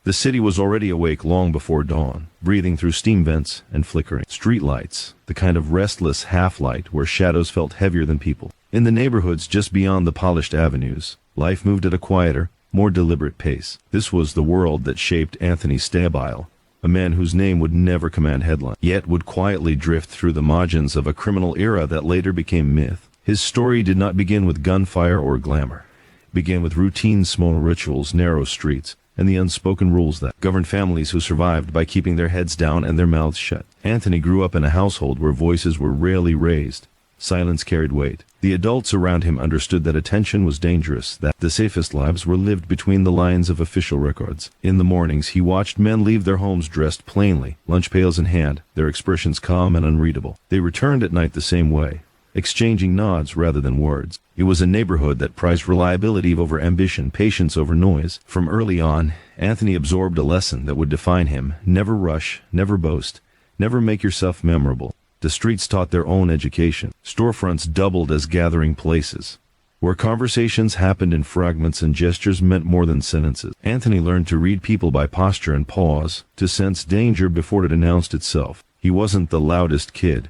The city was already awake long before dawn, breathing through steam vents and flickering streetlights, the kind of restless half-light where shadows felt heavier than people. In the neighborhoods just beyond the polished avenues, life moved at a quieter, more deliberate pace. This was the world that shaped Anthony Stabile, a man whose name would never command headlines, yet would quietly drift through the margins of a criminal era that later became myth. His story did not begin with gunfire or glamour. It began with routine small rituals, narrow streets, and the unspoken rules that governed families who survived by keeping their heads down and their mouths shut. Anthony grew up in a household where voices were rarely raised. Silence carried weight. The adults around him understood that attention was dangerous, that the safest lives were lived between the lines of official records. In the mornings, he watched men leave their homes dressed plainly, lunch pails in hand, their expressions calm and unreadable. They returned at night the same way, exchanging nods rather than words. It was a neighborhood that prized reliability over ambition, patience over noise. From early on, Anthony absorbed a lesson that would define him: never rush, never boast, never make yourself memorable. The streets taught their own education. Storefronts doubled as gathering places, where conversations happened in fragments and gestures meant more than sentences. Anthony learned to read people by posture and pause, to sense danger before it announced itself. He wasn't the loudest kid,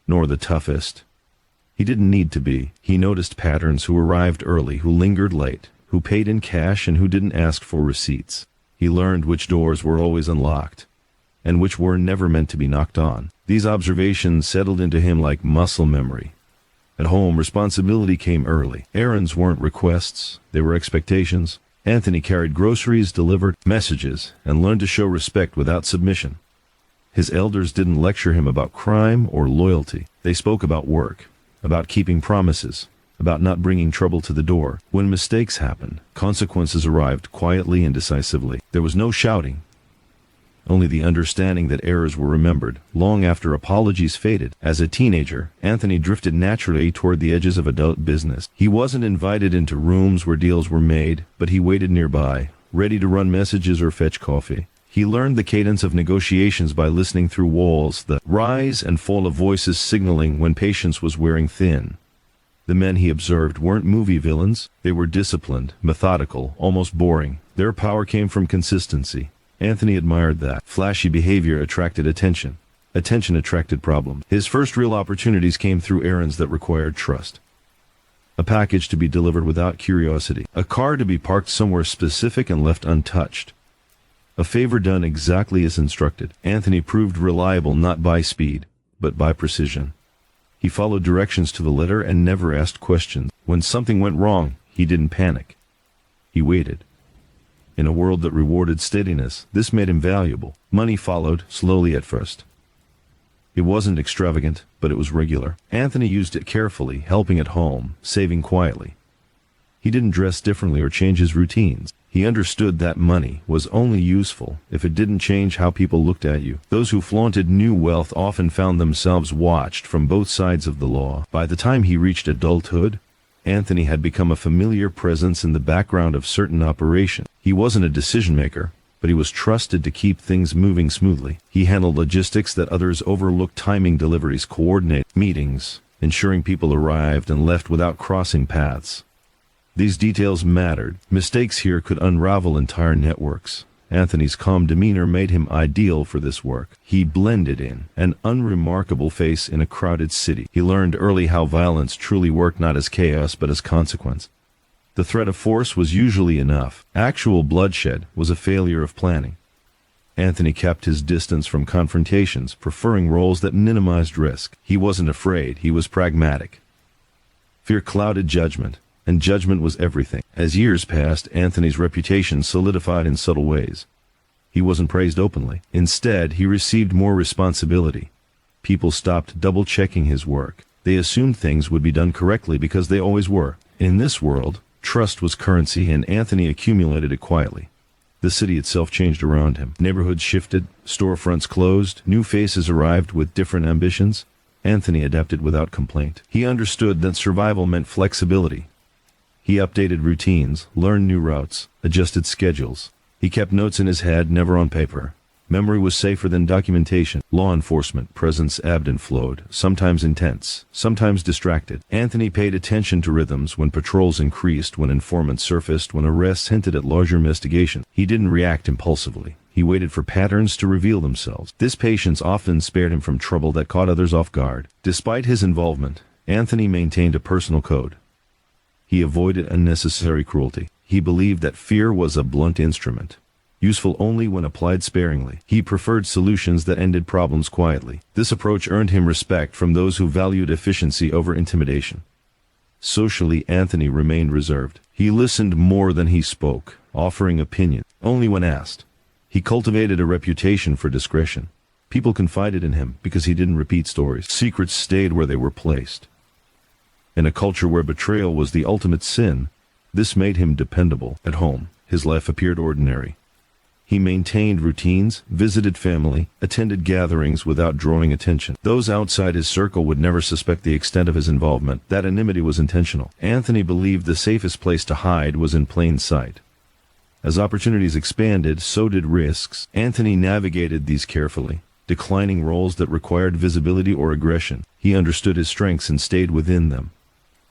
nor the toughest. He didn't need to be. He noticed patterns: who arrived early, who lingered late, who paid in cash, and who didn't ask for receipts. He learned which doors were always unlocked, and which were never meant to be knocked on. These observations settled into him like muscle memory. At home, responsibility came early. Errands weren't requests, they were expectations. Anthony carried groceries, delivered messages, and learned to show respect without submission. His elders didn't lecture him about crime or loyalty. They spoke about work, about keeping promises, about not bringing trouble to the door. When mistakes happened, consequences arrived quietly and decisively. There was no shouting, only the understanding that errors were remembered long after apologies faded. As a teenager, Anthony drifted naturally toward the edges of adult business. He wasn't invited into rooms where deals were made, but he waited nearby, ready to run messages or fetch coffee. He learned the cadence of negotiations by listening through walls, the rise and fall of voices signaling when patience was wearing thin. The men he observed weren't movie villains. They were disciplined, methodical, almost boring. Their power came from consistency. Anthony admired that. Flashy behavior attracted attention. Attention attracted problems. His first real opportunities came through errands that required trust. A package to be delivered without curiosity. A car to be parked somewhere specific and left untouched. A favor done exactly as instructed. Anthony proved reliable not by speed, but by precision. He followed directions to the letter and never asked questions. When something went wrong, he didn't panic. He waited. In a world that rewarded steadiness, this made him valuable. Money followed, slowly at first. It wasn't extravagant, but it was regular. Anthony used it carefully, helping at home, saving quietly. He didn't dress differently or change his routines. He understood that money was only useful if it didn't change how people looked at you. Those who flaunted new wealth often found themselves watched from both sides of the law. By the time he reached adulthood, Anthony had become a familiar presence in the background of certain operations. He wasn't a decision-maker, but he was trusted to keep things moving smoothly. He handled logistics that others overlooked: timing deliveries, coordinate meetings, ensuring people arrived and left without crossing paths. These details mattered. Mistakes here could unravel entire networks. Anthony's calm demeanor made him ideal for this work. He blended in, an unremarkable face in a crowded city. He learned early how violence truly worked, not as chaos but as consequence. The threat of force was usually enough. Actual bloodshed was a failure of planning. Anthony kept his distance from confrontations, preferring roles that minimized risk. He wasn't afraid, he was pragmatic. Fear clouded judgment, and judgment was everything. As years passed, Anthony's reputation solidified in subtle ways. He wasn't praised openly. Instead, he received more responsibility. People stopped double-checking his work. They assumed things would be done correctly because they always were. In this world, trust was currency, and Anthony accumulated it quietly. The city itself changed around him. Neighborhoods shifted, storefronts closed, new faces arrived with different ambitions. Anthony adapted without complaint. He understood that survival meant flexibility. He updated routines, learned new routes, adjusted schedules. He kept notes in his head, never on paper, Memory was safer than documentation. Law enforcement presence ebbed and flowed, sometimes intense, sometimes distracted. Anthony paid attention to rhythms when patrols increased, when informants surfaced, when arrests hinted at larger investigation. He didn't react impulsively. He waited for patterns to reveal themselves. This patience often spared him from trouble that caught others off guard. Despite his involvement, Anthony maintained a personal code. He avoided unnecessary cruelty. He believed that fear was a blunt instrument, useful only when applied sparingly. He preferred solutions that ended problems quietly. This approach earned him respect from those who valued efficiency over intimidation. Socially, Anthony remained reserved. He listened more than he spoke, offering opinion only when asked. He cultivated a reputation for discretion. People confided in him because he didn't repeat stories. Secrets stayed where they were placed. In a culture where betrayal was the ultimate sin, this made him dependable. At home, his life appeared ordinary. He maintained routines, visited family, attended gatherings without drawing attention. Those outside his circle would never suspect the extent of his involvement. That anonymity was intentional. Anthony believed the safest place to hide was in plain sight. As opportunities expanded, so did risks. Anthony navigated these carefully, declining roles that required visibility or aggression. He understood his strengths and stayed within them.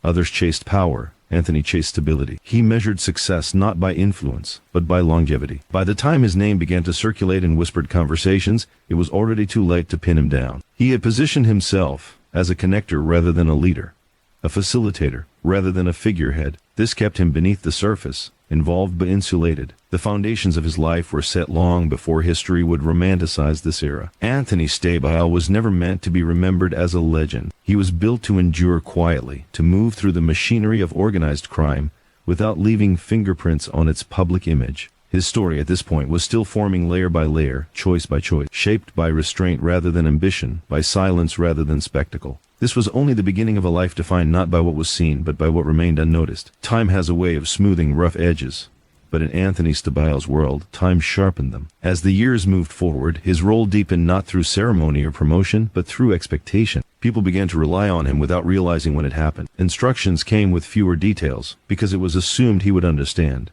Others chased power. Anthony chased stability. He measured success not by influence, but by longevity. By the time his name began to circulate in whispered conversations, it was already too late to pin him down. He had positioned himself as a connector rather than a leader, a facilitator rather than a figurehead. This kept him beneath the surface, involved but insulated. The foundations of his life were set long before history would romanticize this era. Anthony Stabile was never meant to be remembered as a legend. He was built to endure quietly, to move through the machinery of organized crime without leaving fingerprints on its public image. His story at this point was still forming layer by layer, choice by choice, shaped by restraint rather than ambition, by silence rather than spectacle. This was only the beginning of a life defined not by what was seen, but by what remained unnoticed. Time has a way of smoothing rough edges, but in Anthony Stabile's world, time sharpened them. As the years moved forward, his role deepened not through ceremony or promotion, but through expectation. People began to rely on him without realizing when it happened. Instructions came with fewer details, because it was assumed he would understand.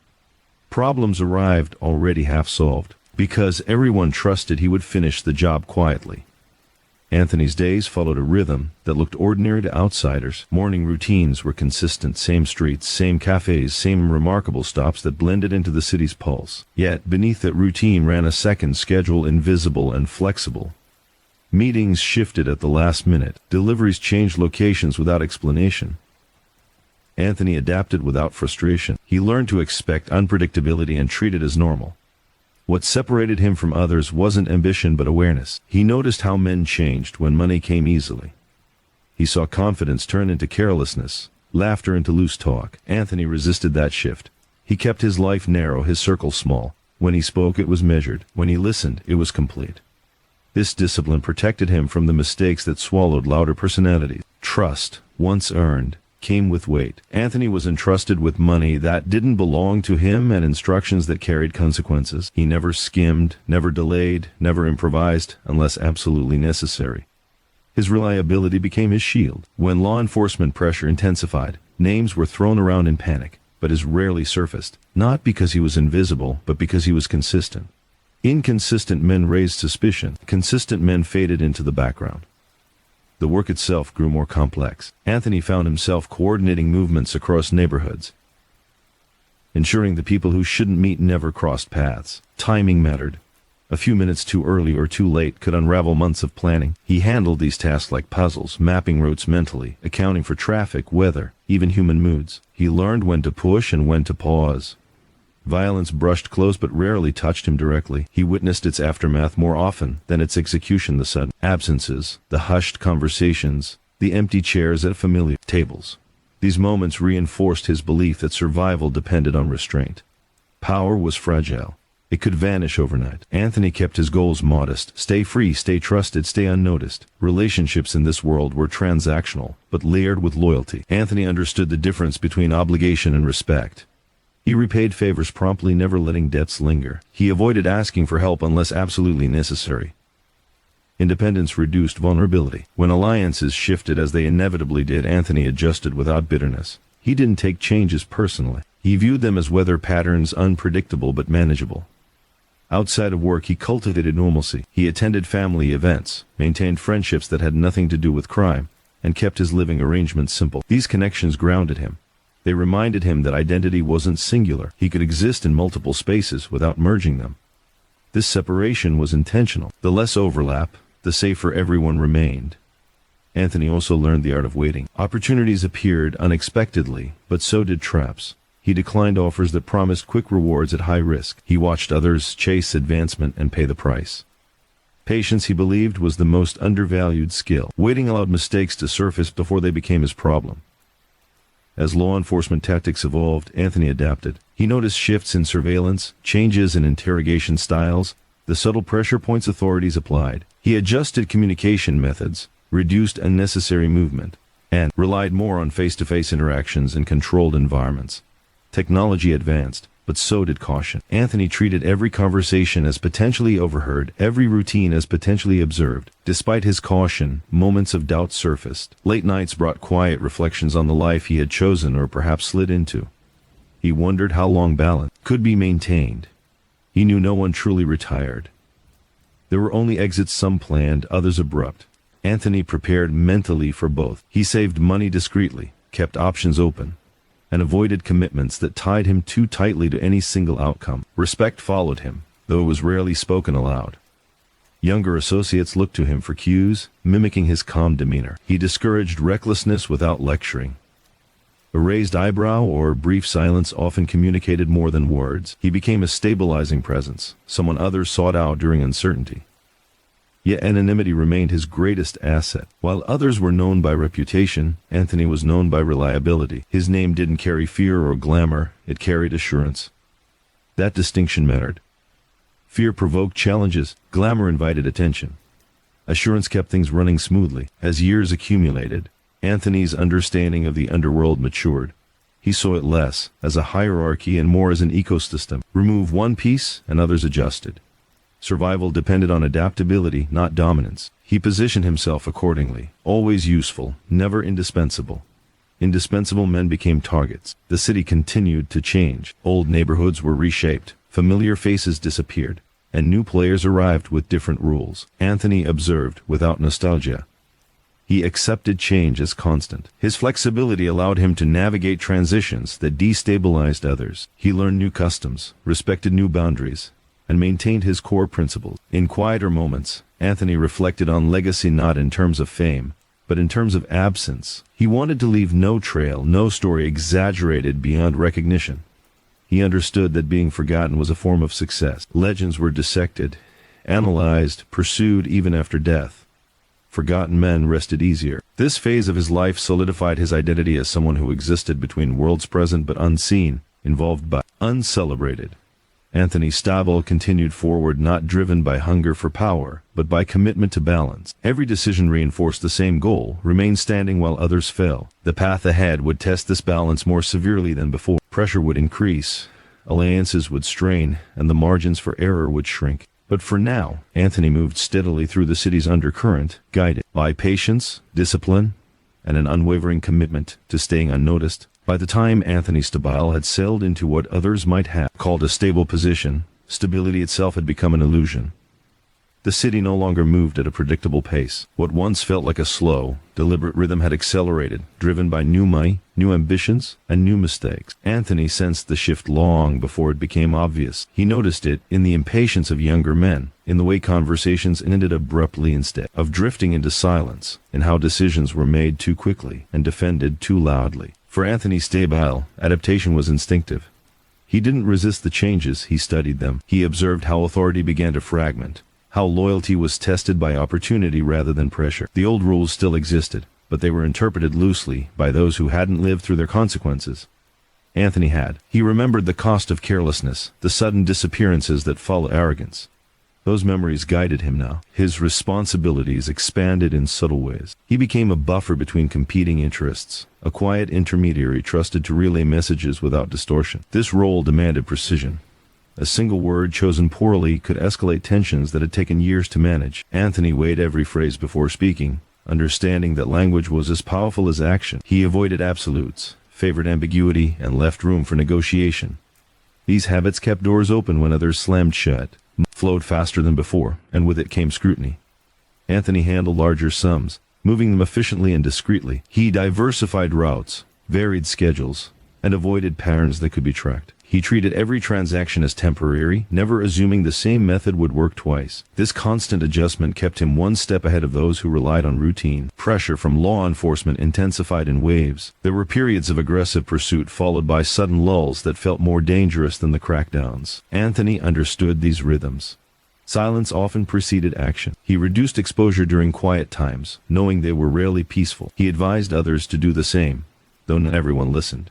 Problems arrived already half solved, because everyone trusted he would finish the job quietly. Anthony's days followed a rhythm that looked ordinary to outsiders. Morning routines were consistent, same streets, same cafes, same remarkable stops that blended into the city's pulse. Yet, beneath that routine ran a second schedule, invisible and flexible. Meetings shifted at the last minute. Deliveries changed locations without explanation. Anthony adapted without frustration. He learned to expect unpredictability and treat it as normal. What separated him from others wasn't ambition but awareness. He noticed how men changed when money came easily. He saw confidence turn into carelessness, laughter into loose talk. Anthony resisted that shift. He kept his life narrow, his circle small. When he spoke, it was measured. When he listened, it was complete. This discipline protected him from the mistakes that swallowed louder personalities. Trust, once earned, came with weight. Anthony was entrusted with money that didn't belong to him and instructions that carried consequences. He never skimmed, never delayed, never improvised unless absolutely necessary. His reliability became his shield. When law enforcement pressure intensified, names were thrown around in panic, but as rarely surfaced, not because he was invisible, but because he was consistent. Inconsistent men raised suspicion. Consistent men faded into the background. The work itself grew more complex. Anthony found himself coordinating movements across neighborhoods, ensuring the people who shouldn't meet never crossed paths. Timing mattered. A few minutes too early or too late could unravel months of planning. He handled these tasks like puzzles, mapping routes mentally, accounting for traffic, weather, even human moods. He learned when to push and when to pause. Violence brushed close but rarely touched him directly. He witnessed its aftermath more often than its execution, the sudden absences, the hushed conversations, the empty chairs at familiar tables. These moments reinforced his belief that survival depended on restraint. Power was fragile. It could vanish overnight. Anthony kept his goals modest. Stay free, stay trusted, stay unnoticed. Relationships in this world were transactional, but layered with loyalty. Anthony understood the difference between obligation and respect. He repaid favors promptly, never letting debts linger. He avoided asking for help unless absolutely necessary. Independence reduced vulnerability. When alliances shifted as they inevitably did, Anthony adjusted without bitterness. He didn't take changes personally. He viewed them as weather patterns, unpredictable but manageable. Outside of work, he cultivated normalcy. He attended family events, maintained friendships that had nothing to do with crime, and kept his living arrangements simple. These connections grounded him. They reminded him that identity wasn't singular. He could exist in multiple spaces without merging them. This separation was intentional. The less overlap, the safer everyone remained. Anthony also learned the art of waiting. Opportunities appeared unexpectedly, but so did traps. He declined offers that promised quick rewards at high risk. He watched others chase advancement and pay the price. Patience, he believed, was the most undervalued skill. Waiting allowed mistakes to surface before they became his problem. As law enforcement tactics evolved, Anthony adapted. He noticed shifts in surveillance, changes in interrogation styles, the subtle pressure points authorities applied. He adjusted communication methods, reduced unnecessary movement, and relied more on face-to-face interactions in controlled environments. Technology advanced, but so did caution. Anthony treated every conversation as potentially overheard, every routine as potentially observed. Despite his caution, moments of doubt surfaced. Late nights brought quiet reflections on the life he had chosen or perhaps slid into. He wondered how long balance could be maintained. He knew no one truly retired. There were only exits, some planned, others abrupt. Anthony prepared mentally for both. He saved money discreetly, kept options open, and avoided commitments that tied him too tightly to any single outcome. Respect followed him, though it was rarely spoken aloud. Younger associates looked to him for cues, mimicking his calm demeanor. He discouraged recklessness without lecturing. A raised eyebrow or brief silence often communicated more than words. He became a stabilizing presence, someone others sought out during uncertainty. Yet anonymity remained his greatest asset. While others were known by reputation, Anthony was known by reliability. His name didn't carry fear or glamour, it carried assurance. That distinction mattered. Fear provoked challenges, glamour invited attention. Assurance kept things running smoothly. As years accumulated, Anthony's understanding of the underworld matured. He saw it less as a hierarchy and more as an ecosystem. Remove one piece and others adjusted. Survival depended on adaptability, not dominance. He positioned himself accordingly, always useful, never indispensable. Indispensable men became targets. The city continued to change. Old neighborhoods were reshaped, familiar faces disappeared, and new players arrived with different rules. Anthony observed without nostalgia. He accepted change as constant. His flexibility allowed him to navigate transitions that destabilized others. He learned new customs, respected new boundaries, and maintained his core principles. In quieter moments, Anthony reflected on legacy not in terms of fame, but in terms of absence. He wanted to leave no trail, no story exaggerated beyond recognition. He understood that being forgotten was a form of success. Legends were dissected, analyzed, pursued even after death. Forgotten men rested easier. This phase of his life solidified his identity as someone who existed between worlds present but unseen, involved but uncelebrated. Anthony Stabile continued forward, not driven by hunger for power, but by commitment to balance. Every decision reinforced the same goal: remain standing while others fell. The path ahead would test this balance more severely than before. Pressure would increase, alliances would strain, and the margins for error would shrink. But for now, Anthony moved steadily through the city's undercurrent, guided by patience, discipline, and an unwavering commitment to staying unnoticed. By the time Anthony Stabile had sailed into what others might have called a stable position, stability itself had become an illusion. The city no longer moved at a predictable pace. What once felt like a slow, deliberate rhythm had accelerated, driven by new money, new ambitions, and new mistakes. Anthony sensed the shift long before it became obvious. He noticed it in the impatience of younger men, in the way conversations ended abruptly instead of drifting into silence, in how decisions were made too quickly and defended too loudly. For Anthony Stabile, adaptation was instinctive. He didn't resist the changes, he studied them. He observed how authority began to fragment, how loyalty was tested by opportunity rather than pressure. The old rules still existed, but they were interpreted loosely by those who hadn't lived through their consequences. Anthony had. He remembered the cost of carelessness, the sudden disappearances that follow arrogance. Those memories guided him now. His responsibilities expanded in subtle ways. He became a buffer between competing interests, a quiet intermediary trusted to relay messages without distortion. This role demanded precision. A single word chosen poorly could escalate tensions that had taken years to manage. Anthony weighed every phrase before speaking, understanding that language was as powerful as action. He avoided absolutes, favored ambiguity, and left room for negotiation. These habits kept doors open when others slammed shut. flowed faster than before, and with it came scrutiny. Anthony handled larger sums, moving them efficiently and discreetly. He diversified routes, varied schedules, and avoided patterns that could be tracked. He treated every transaction as temporary, never assuming the same method would work twice. This constant adjustment kept him one step ahead of those who relied on routine. Pressure from law enforcement intensified in waves. There were periods of aggressive pursuit followed by sudden lulls that felt more dangerous than the crackdowns. Anthony understood these rhythms. Silence often preceded action. He reduced exposure during quiet times, knowing they were rarely peaceful. He advised others to do the same, though not everyone listened.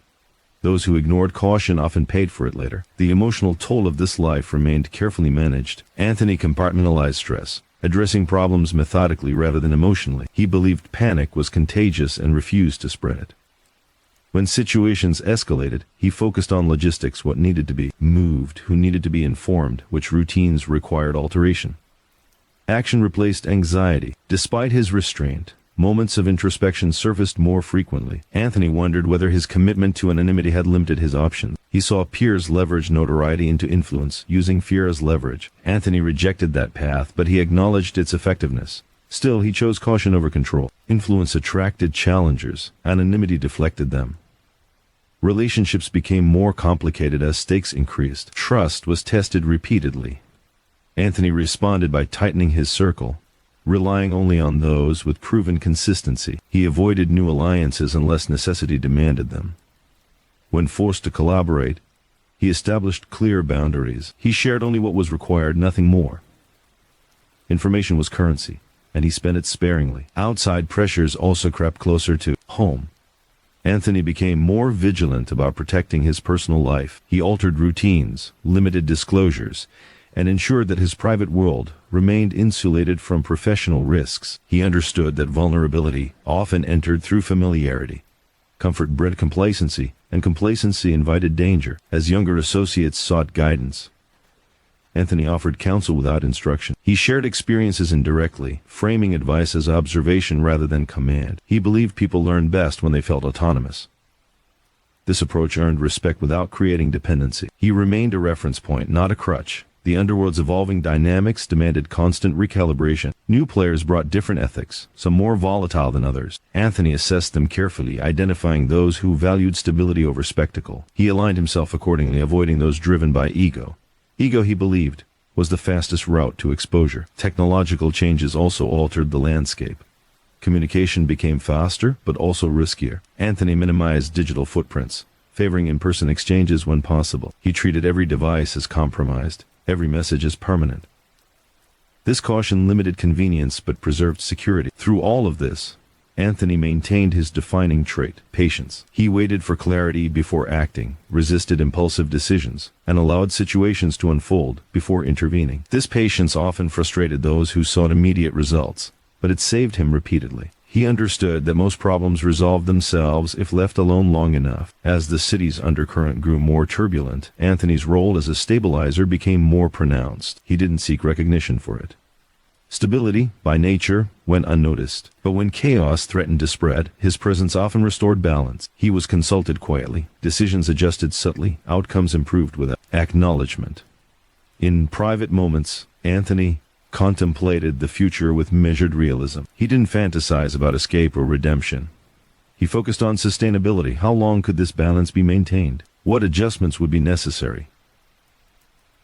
Those who ignored caution often paid for it later. The emotional toll of this life remained carefully managed. Anthony compartmentalized stress, addressing problems methodically rather than emotionally. He believed panic was contagious and refused to spread it. When situations escalated, he focused on logistics, what needed to be moved, who needed to be informed, which routines required alteration. Action replaced anxiety. Despite his restraint, moments of introspection surfaced more frequently. Anthony wondered whether his commitment to anonymity had limited his options. He saw peers leverage notoriety into influence, using fear as leverage. Anthony rejected that path, but he acknowledged its effectiveness. Still, he chose caution over control. Influence attracted challengers. Anonymity deflected them. Relationships became more complicated as stakes increased. Trust was tested repeatedly. Anthony responded by tightening his circle, relying only on those with proven consistency. He avoided new alliances unless necessity demanded them. When forced to collaborate, he established clear boundaries. He shared only what was required, nothing more. Information was currency, and he spent it sparingly. Outside pressures also crept closer to home. Anthony became more vigilant about protecting his personal life. He altered routines, limited disclosures, and ensured that his private world remained insulated from professional risks. He understood that vulnerability often entered through familiarity. Comfort bred complacency, and complacency invited danger. As younger associates sought guidance, Anthony offered counsel without instruction. He shared experiences indirectly, framing advice as observation rather than command. He believed people learned best when they felt autonomous. This approach earned respect without creating dependency. He remained a reference point, not a crutch. The Underworld's evolving dynamics demanded constant recalibration. New players brought different ethics, some more volatile than others. Anthony assessed them carefully, identifying those who valued stability over spectacle. He aligned himself accordingly, avoiding those driven by ego. Ego, he believed, was the fastest route to exposure. Technological changes also altered the landscape. Communication became faster, but also riskier. Anthony minimized digital footprints, favoring in-person exchanges when possible. He treated every device as compromised, every message as permanent. This caution limited convenience but preserved security. Through all of this, Anthony maintained his defining trait, patience. He waited for clarity before acting, resisted impulsive decisions, and allowed situations to unfold before intervening. This patience often frustrated those who sought immediate results, but it saved him repeatedly. He understood that most problems resolved themselves if left alone long enough. As the city's undercurrent grew more turbulent, Anthony's role as a stabilizer became more pronounced. He didn't seek recognition for it. Stability, by nature, went unnoticed. But when chaos threatened to spread, his presence often restored balance. He was consulted quietly, decisions adjusted subtly, outcomes improved with acknowledgement. In private moments, Anthony contemplated the future with measured realism. He didn't fantasize about escape or redemption. He focused on sustainability. How long could this balance be maintained? What adjustments would be necessary?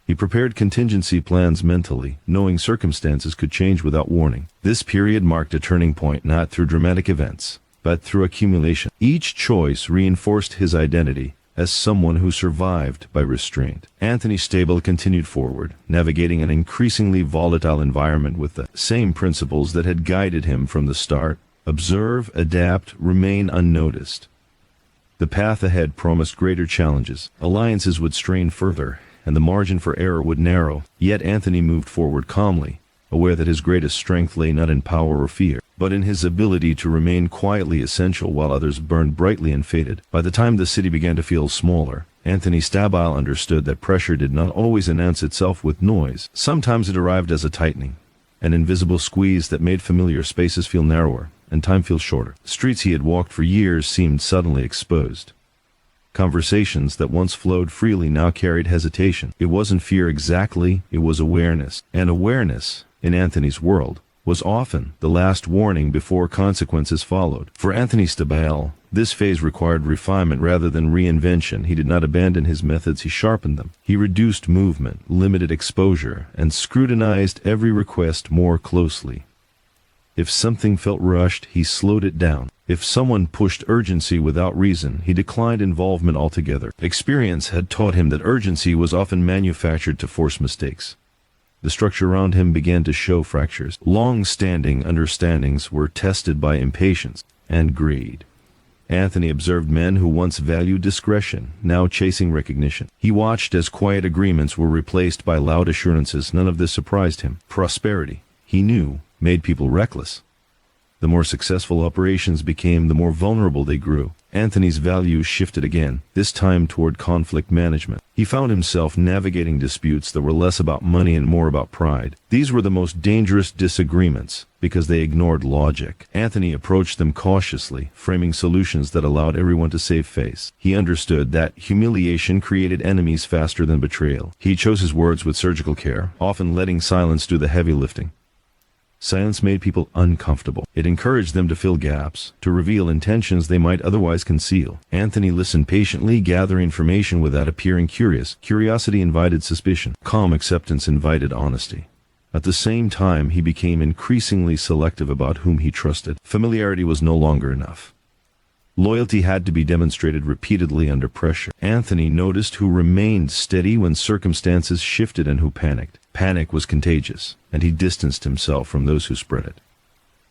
He prepared contingency plans mentally, knowing circumstances could change without warning. This period marked a turning point not through dramatic events, but through accumulation. Each choice reinforced his identity as someone who survived by restraint. Anthony Stabile continued forward, navigating an increasingly volatile environment with the same principles that had guided him from the start: observe, adapt, remain unnoticed. The path ahead promised greater challenges. Alliances would strain further, and the margin for error would narrow. Yet Anthony moved forward calmly, aware that his greatest strength lay not in power or fear, but in his ability to remain quietly essential while others burned brightly and faded. By the time the city began to feel smaller, Anthony Stabile understood that pressure did not always announce itself with noise. Sometimes it arrived as a tightening, an invisible squeeze that made familiar spaces feel narrower and time feel shorter. Streets he had walked for years seemed suddenly exposed. Conversations that once flowed freely now carried hesitation. It wasn't fear exactly, it was awareness. And awareness, in Anthony's world, was often the last warning before consequences followed. For Anthony Stabile, this phase required refinement rather than reinvention. He did not abandon his methods, he sharpened them. He reduced movement, limited exposure, and scrutinized every request more closely. If something felt rushed, he slowed it down. If someone pushed urgency without reason, he declined involvement altogether. Experience had taught him that urgency was often manufactured to force mistakes. The structure around him began to show fractures. Long-standing understandings were tested by impatience and greed. Anthony observed men who once valued discretion, now chasing recognition. He watched as quiet agreements were replaced by loud assurances. None of this surprised him. Prosperity, he knew, made people reckless. The more successful operations became, the more vulnerable they grew. Anthony's values shifted again, this time toward conflict management. He found himself navigating disputes that were less about money and more about pride. These were the most dangerous disagreements because they ignored logic. Anthony approached them cautiously, framing solutions that allowed everyone to save face. He understood that humiliation created enemies faster than betrayal. He chose his words with surgical care, often letting silence do the heavy lifting. Silence made people uncomfortable. It encouraged them to fill gaps, to reveal intentions they might otherwise conceal. Anthony listened patiently, gathering information without appearing curious. Curiosity invited suspicion. Calm acceptance invited honesty. At the same time, he became increasingly selective about whom he trusted. Familiarity was no longer enough. Loyalty had to be demonstrated repeatedly under pressure. Anthony noticed who remained steady when circumstances shifted and who panicked. Panic was contagious, and he distanced himself from those who spread it.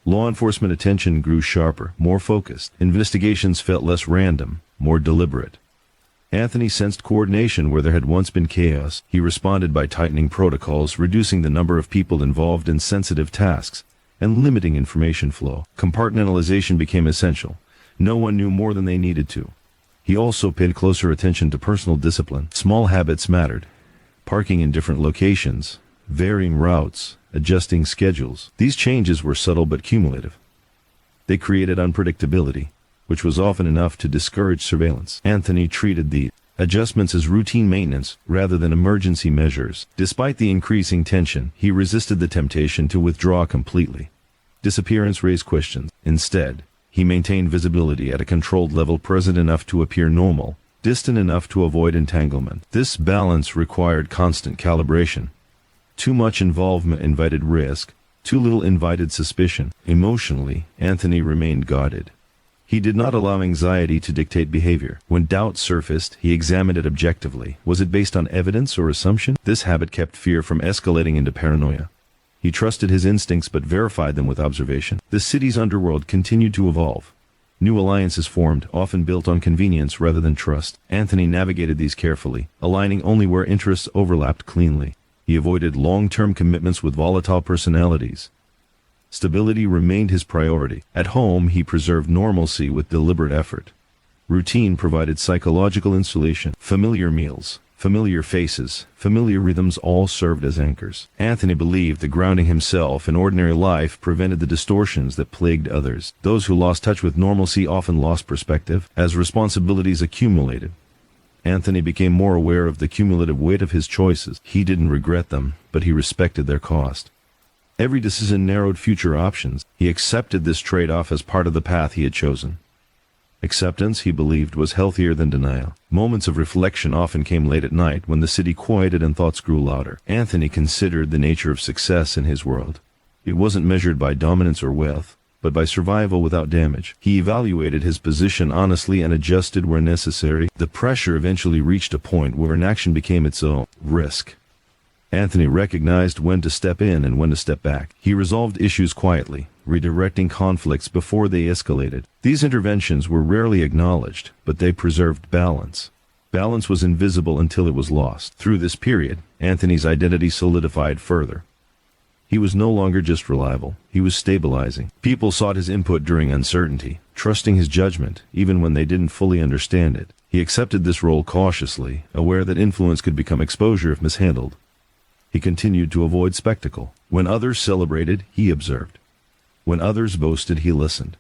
Law enforcement attention grew sharper, more focused. Investigations felt less random, more deliberate. Anthony sensed coordination where there had once been chaos. He responded by tightening protocols, reducing the number of people involved in sensitive tasks, and limiting information flow. Compartmentalization became essential. No one knew more than they needed to. He also paid closer attention to personal discipline. Small habits mattered. Parking in different locations, varying routes, adjusting schedules. These changes were subtle but cumulative. They created unpredictability, which was often enough to discourage surveillance. Anthony treated the adjustments as routine maintenance rather than emergency measures. Despite the increasing tension, he resisted the temptation to withdraw completely. Disappearance raised questions. Instead, he maintained visibility at a controlled level, present enough to appear normal, distant enough to avoid entanglement. This balance required constant calibration. Too much involvement invited risk, too little invited suspicion. Emotionally, Anthony remained guarded. He did not allow anxiety to dictate behavior. When doubt surfaced, he examined it objectively. Was it based on evidence or assumption? This habit kept fear from escalating into paranoia. He trusted his instincts but verified them with observation. The city's underworld continued to evolve. New alliances formed, often built on convenience rather than trust. Anthony navigated these carefully, aligning only where interests overlapped cleanly. He avoided long-term commitments with volatile personalities. Stability remained his priority. At home, he preserved normalcy with deliberate effort. Routine provided psychological insulation. Familiar meals, familiar faces, familiar rhythms all served as anchors. Anthony believed that grounding himself in ordinary life prevented the distortions that plagued others. Those who lost touch with normalcy often lost perspective. As responsibilities accumulated, Anthony became more aware of the cumulative weight of his choices. He didn't regret them, but he respected their cost. Every decision narrowed future options. He accepted this trade-off as part of the path he had chosen. Acceptance, he believed, was healthier than denial. Moments of reflection often came late at night when the city quieted and thoughts grew louder. Anthony considered the nature of success in his world. It wasn't measured by dominance or wealth, but by survival without damage. He evaluated his position honestly and adjusted where necessary. The pressure eventually reached a point where inaction became its own risk. Anthony recognized when to step in and when to step back. He resolved issues quietly, redirecting conflicts before they escalated. These interventions were rarely acknowledged, but they preserved balance. Balance was invisible until it was lost. Through this period, Anthony's identity solidified further. He was no longer just reliable, he was stabilizing. People sought his input during uncertainty, trusting his judgment, even when they didn't fully understand it. He accepted this role cautiously, aware that influence could become exposure if mishandled. He continued to avoid spectacle. When others celebrated, he observed. When others boasted, he listened.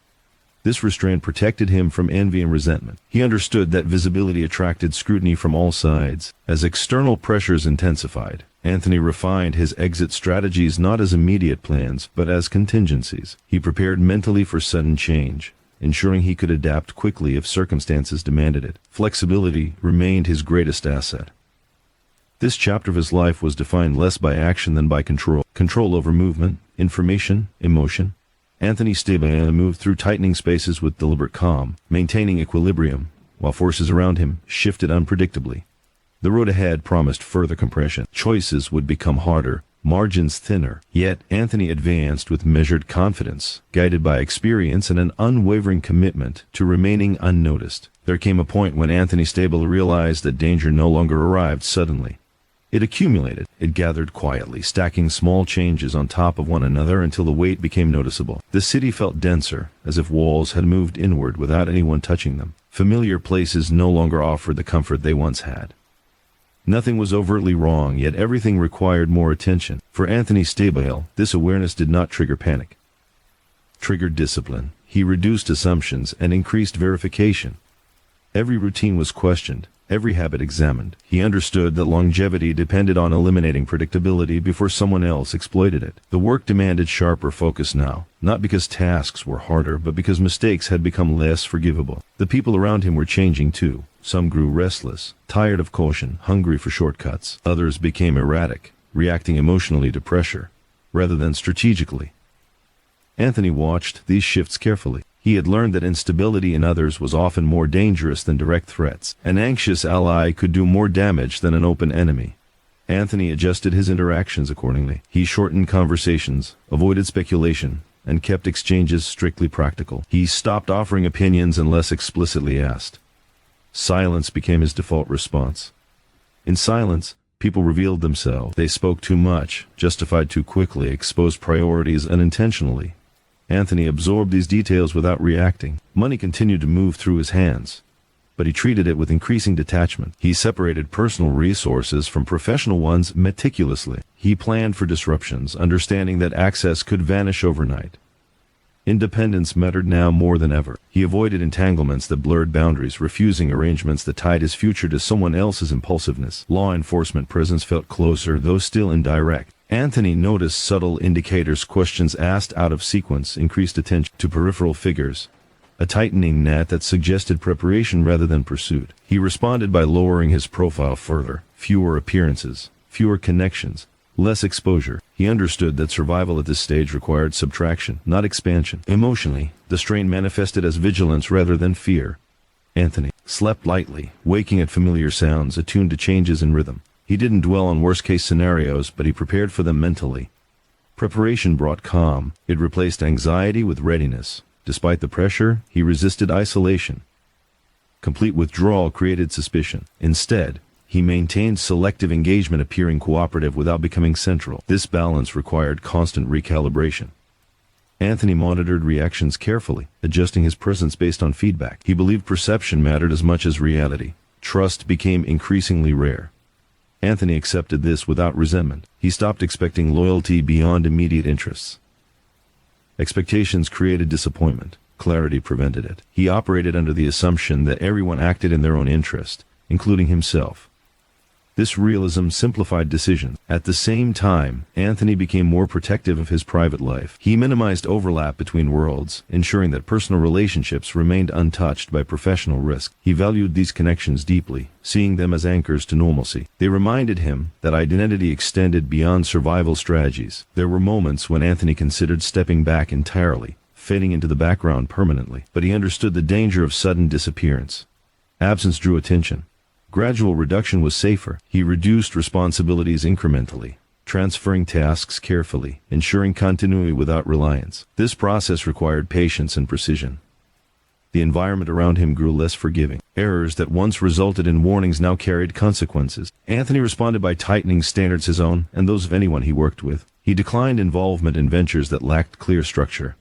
This restraint protected him from envy and resentment. He understood that visibility attracted scrutiny from all sides. As external pressures intensified, Anthony refined his exit strategies not as immediate plans, but as contingencies. He prepared mentally for sudden change, ensuring he could adapt quickly if circumstances demanded it. Flexibility remained his greatest asset. This chapter of his life was defined less by action than by control. Control over movement, information, emotion. Anthony Stabile moved through tightening spaces with deliberate calm, maintaining equilibrium, while forces around him shifted unpredictably. The road ahead promised further compression. Choices would become harder, margins thinner. Yet Anthony advanced with measured confidence, guided by experience and an unwavering commitment to remaining unnoticed. There came a point when Anthony Stabile realized that danger no longer arrived suddenly. It accumulated. It gathered quietly, stacking small changes on top of one another until the weight became noticeable. The city felt denser, as if walls had moved inward without anyone touching them. Familiar places no longer offered the comfort they once had. Nothing was overtly wrong, yet everything required more attention. For Anthony Stabile, this awareness did not trigger panic. Triggered discipline. He reduced assumptions and increased verification. Every routine was questioned, every habit examined. He understood that longevity depended on eliminating predictability before someone else exploited it. The work demanded sharper focus now, not because tasks were harder, but because mistakes had become less forgivable. The people around him were changing too. Some grew restless, tired of caution, hungry for shortcuts. Others became erratic, reacting emotionally to pressure, rather than strategically. Anthony watched these shifts carefully. He had learned that instability in others was often more dangerous than direct threats. An anxious ally could do more damage than an open enemy. Anthony adjusted his interactions accordingly. He shortened conversations, avoided speculation, and kept exchanges strictly practical. He stopped offering opinions unless explicitly asked. Silence became his default response. In silence, people revealed themselves. They spoke too much, justified too quickly, exposed priorities unintentionally. Anthony absorbed these details without reacting. Money continued to move through his hands, but he treated it with increasing detachment. He separated personal resources from professional ones meticulously. He planned for disruptions, understanding that access could vanish overnight. Independence mattered now more than ever. He avoided entanglements that blurred boundaries, refusing arrangements that tied his future to someone else's impulsiveness. Law enforcement presence felt closer, though still indirect. Anthony noticed subtle indicators. Questions asked out of sequence increased attention to peripheral figures, a tightening net that suggested preparation rather than pursuit. He responded by lowering his profile further. Fewer appearances, fewer connections, less exposure. He understood that survival at this stage required subtraction, not expansion. Emotionally, the strain manifested as vigilance rather than fear. Anthony slept lightly, waking at familiar sounds, attuned to changes in rhythm. He didn't dwell on worst-case scenarios, but he prepared for them mentally. Preparation brought calm. It replaced anxiety with readiness. Despite the pressure, he resisted isolation. Complete withdrawal created suspicion. Instead, he maintained selective engagement, appearing cooperative without becoming central. This balance required constant recalibration. Anthony monitored reactions carefully, adjusting his presence based on feedback. He believed perception mattered as much as reality. Trust became increasingly rare. Anthony accepted this without resentment. He stopped expecting loyalty beyond immediate interests. Expectations created disappointment. Clarity prevented it. He operated under the assumption that everyone acted in their own interest, including himself. This realism simplified decisions. At the same time, Anthony became more protective of his private life. He minimized overlap between worlds, ensuring that personal relationships remained untouched by professional risk. He valued these connections deeply, seeing them as anchors to normalcy. They reminded him that identity extended beyond survival strategies. There were moments when Anthony considered stepping back entirely, fading into the background permanently, but he understood the danger of sudden disappearance. Absence drew attention. Gradual reduction was safer. He reduced responsibilities incrementally, transferring tasks carefully, ensuring continuity without reliance. This process required patience and precision. The environment around him grew less forgiving. Errors that once resulted in warnings now carried consequences. Anthony responded by tightening standards, his own and those of anyone he worked with. He declined involvement in ventures that lacked clear structure.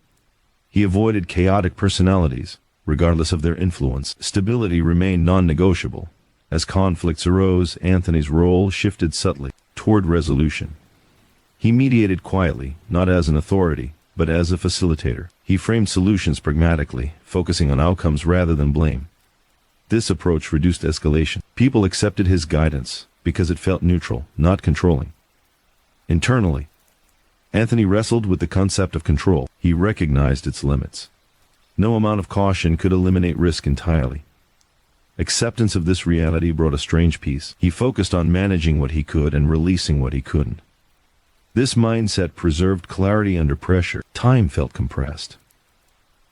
He avoided chaotic personalities, regardless of their influence. Stability remained non-negotiable. As conflicts arose, Anthony's role shifted subtly toward resolution. He mediated quietly, not as an authority, but as a facilitator. He framed solutions pragmatically, focusing on outcomes rather than blame. This approach reduced escalation. People accepted his guidance because it felt neutral, not controlling. Internally, Anthony wrestled with the concept of control. He recognized its limits. No amount of caution could eliminate risk entirely. Acceptance of this reality brought a strange peace. He focused on managing what he could and releasing what he couldn't. This mindset preserved clarity under pressure. Time felt compressed.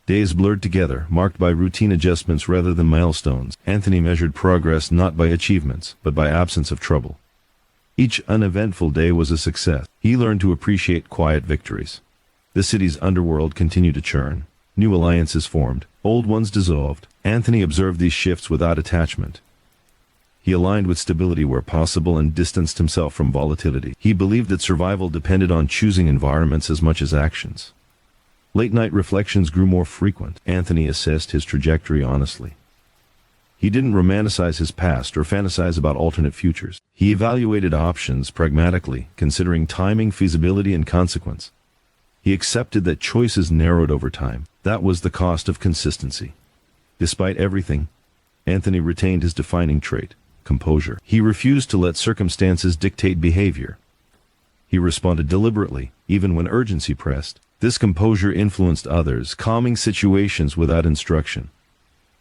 Days blurred together, marked by routine adjustments rather than milestones. Anthony measured progress not by achievements, but by absence of trouble. Each uneventful day was a success. He learned to appreciate quiet victories. The city's underworld continued to churn. New alliances formed, old ones dissolved. Anthony observed these shifts without attachment. He aligned with stability where possible and distanced himself from volatility. He believed that survival depended on choosing environments as much as actions. Late-night reflections grew more frequent. Anthony assessed his trajectory honestly. He didn't romanticize his past or fantasize about alternate futures. He evaluated options pragmatically, considering timing, feasibility, and consequence. He accepted that choices narrowed over time. That was the cost of consistency. Despite everything, Anthony retained his defining trait, composure. He refused to let circumstances dictate behavior. He responded deliberately, even when urgency pressed. This composure influenced others, calming situations without instruction.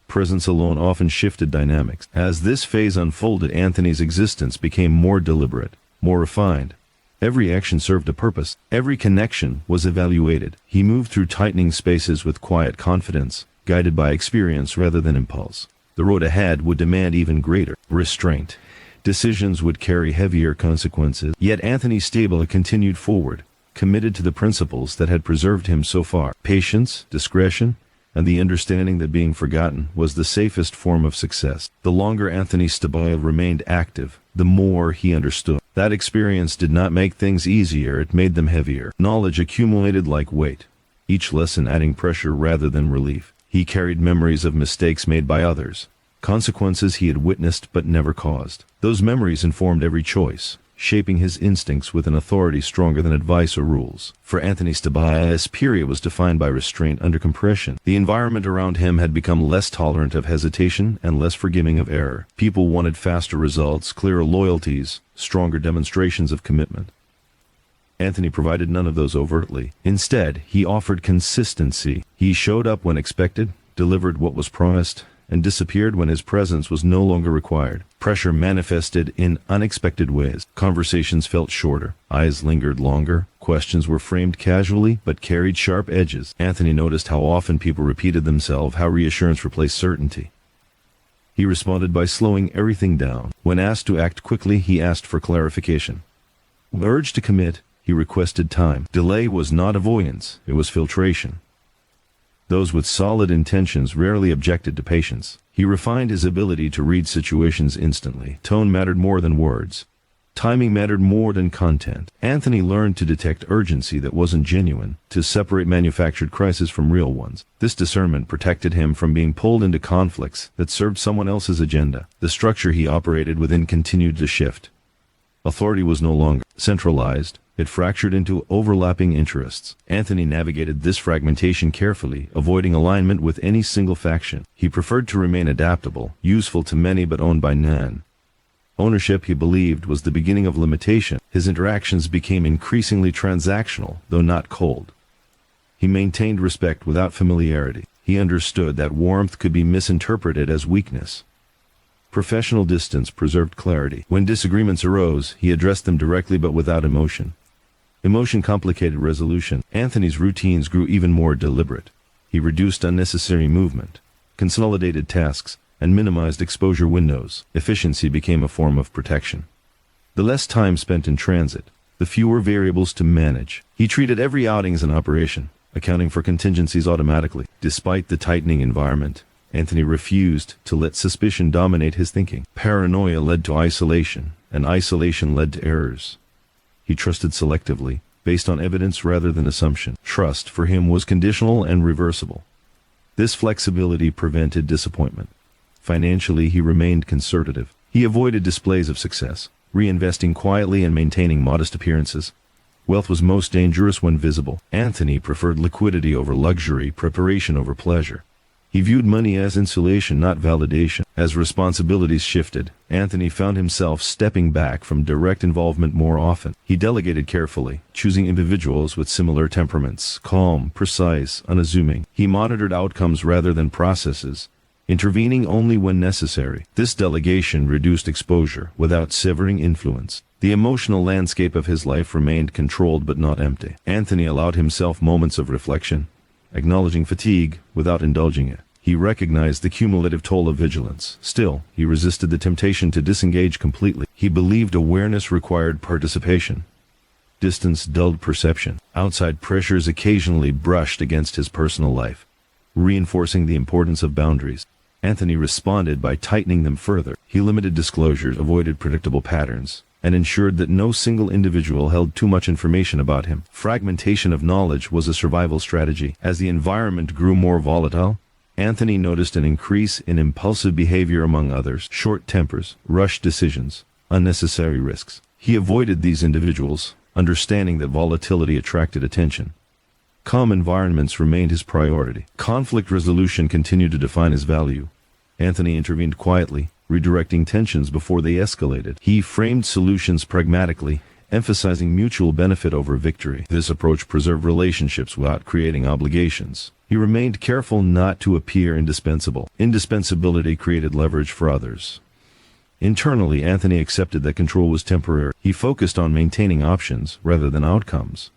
Presence alone often shifted dynamics. As this phase unfolded, Anthony's existence became more deliberate, more refined. Every action served a purpose. Every connection was evaluated. He moved through tightening spaces with quiet confidence, guided by experience rather than impulse. The road ahead would demand even greater restraint. Decisions would carry heavier consequences. Yet Anthony Stabile continued forward, committed to the principles that had preserved him so far. Patience, discretion, and the understanding that being forgotten was the safest form of success. The longer Anthony Stabile remained active, the more he understood. That experience did not make things easier, it made them heavier. Knowledge accumulated like weight, each lesson adding pressure rather than relief. He carried memories of mistakes made by others, consequences he had witnessed but never caused. Those memories informed every choice, shaping his instincts with an authority stronger than advice or rules. For Anthony Stabile, this period was defined by restraint under compression. The environment around him had become less tolerant of hesitation and less forgiving of error. People wanted faster results, clearer loyalties, stronger demonstrations of commitment. Anthony provided none of those overtly. Instead, he offered consistency. He showed up when expected, delivered what was promised, and disappeared when his presence was no longer required. Pressure manifested in unexpected ways. Conversations felt shorter, eyes lingered longer, questions were framed casually but carried sharp edges. Anthony noticed how often people repeated themselves, how reassurance replaced certainty. He responded by slowing everything down. When asked to act quickly, he asked for clarification. When urged to commit, he requested time. Delay was not avoidance, it was filtration. Those with solid intentions rarely objected to patience. He refined his ability to read situations instantly. Tone mattered more than words. Timing mattered more than content. Anthony learned to detect urgency that wasn't genuine, to separate manufactured crises from real ones. This discernment protected him from being pulled into conflicts that served someone else's agenda. The structure he operated within continued to shift. Authority was no longer centralized. It fractured into overlapping interests. Anthony navigated this fragmentation carefully, avoiding alignment with any single faction. He preferred to remain adaptable, useful to many but owned by none. Ownership, he believed, was the beginning of limitation. His interactions became increasingly transactional, though not cold. He maintained respect without familiarity. He understood that warmth could be misinterpreted as weakness. Professional distance preserved clarity. When disagreements arose, he addressed them directly but without emotion. Emotion complicated resolution. Anthony's routines grew even more deliberate. He reduced unnecessary movement, consolidated tasks, and minimized exposure windows. Efficiency became a form of protection. The less time spent in transit, the fewer variables to manage. He treated every outing as an operation, accounting for contingencies automatically. Despite the tightening environment, Anthony refused to let suspicion dominate his thinking. Paranoia led to isolation, and isolation led to errors. He trusted selectively, based on evidence rather than assumption. Trust for him was conditional and reversible. This flexibility prevented disappointment. Financially, he remained conservative. He avoided displays of success, reinvesting quietly and maintaining modest appearances. Wealth was most dangerous when visible. Anthony preferred liquidity over luxury, preparation over pleasure. He viewed money as insulation, not validation. As responsibilities shifted, Anthony found himself stepping back from direct involvement more often. He delegated carefully, choosing individuals with similar temperaments, calm, precise, unassuming. He monitored outcomes rather than processes, intervening only when necessary. This delegation reduced exposure without severing influence. The emotional landscape of his life remained controlled but not empty. Anthony allowed himself moments of reflection, acknowledging fatigue without indulging it. He recognized the cumulative toll of vigilance. Still, he resisted the temptation to disengage completely. He believed awareness required participation. Distance dulled perception. Outside pressures occasionally brushed against his personal life, reinforcing the importance of boundaries. Anthony responded by tightening them further. He limited disclosures, avoided predictable patterns, and ensured that no single individual held too much information about him. Fragmentation of knowledge was a survival strategy. As the environment grew more volatile, Anthony noticed an increase in impulsive behavior among others, short tempers, rushed decisions, unnecessary risks. He avoided these individuals, understanding that volatility attracted attention. Calm environments remained his priority. Conflict resolution continued to define his value. Anthony intervened quietly, redirecting tensions before they escalated. He framed solutions pragmatically, emphasizing mutual benefit over victory. This approach preserved relationships without creating obligations. He remained careful not to appear indispensable. Indispensability created leverage for others. Internally, Anthony accepted that control was temporary. He focused on maintaining options rather than outcomes.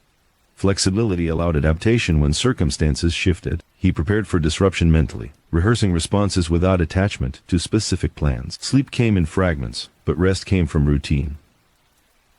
Flexibility allowed adaptation when circumstances shifted. He prepared for disruption mentally, rehearsing responses without attachment to specific plans. Sleep came in fragments, but rest came from routine.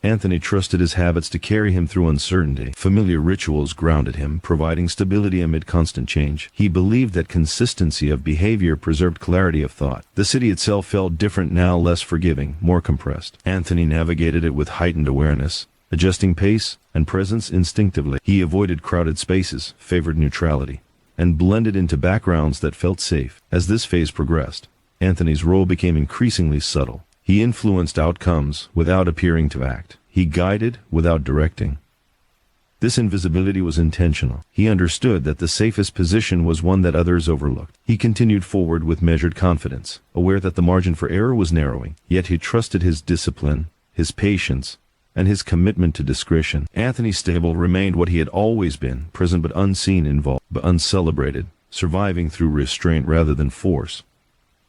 Anthony trusted his habits to carry him through uncertainty. Familiar rituals grounded him, providing stability amid constant change. He believed that consistency of behavior preserved clarity of thought. The city itself felt different now, less forgiving, more compressed. Anthony navigated it with heightened awareness, adjusting pace and presence instinctively. He avoided crowded spaces, favored neutrality, and blended into backgrounds that felt safe. As this phase progressed, Anthony's role became increasingly subtle. He influenced outcomes without appearing to act. He guided without directing. This invisibility was intentional. He understood that the safest position was one that others overlooked. He continued forward with measured confidence, aware that the margin for error was narrowing. Yet he trusted his discipline, his patience, and his commitment to discretion. Anthony Stabile remained what he had always been, present but unseen, involved but uncelebrated, surviving through restraint rather than force.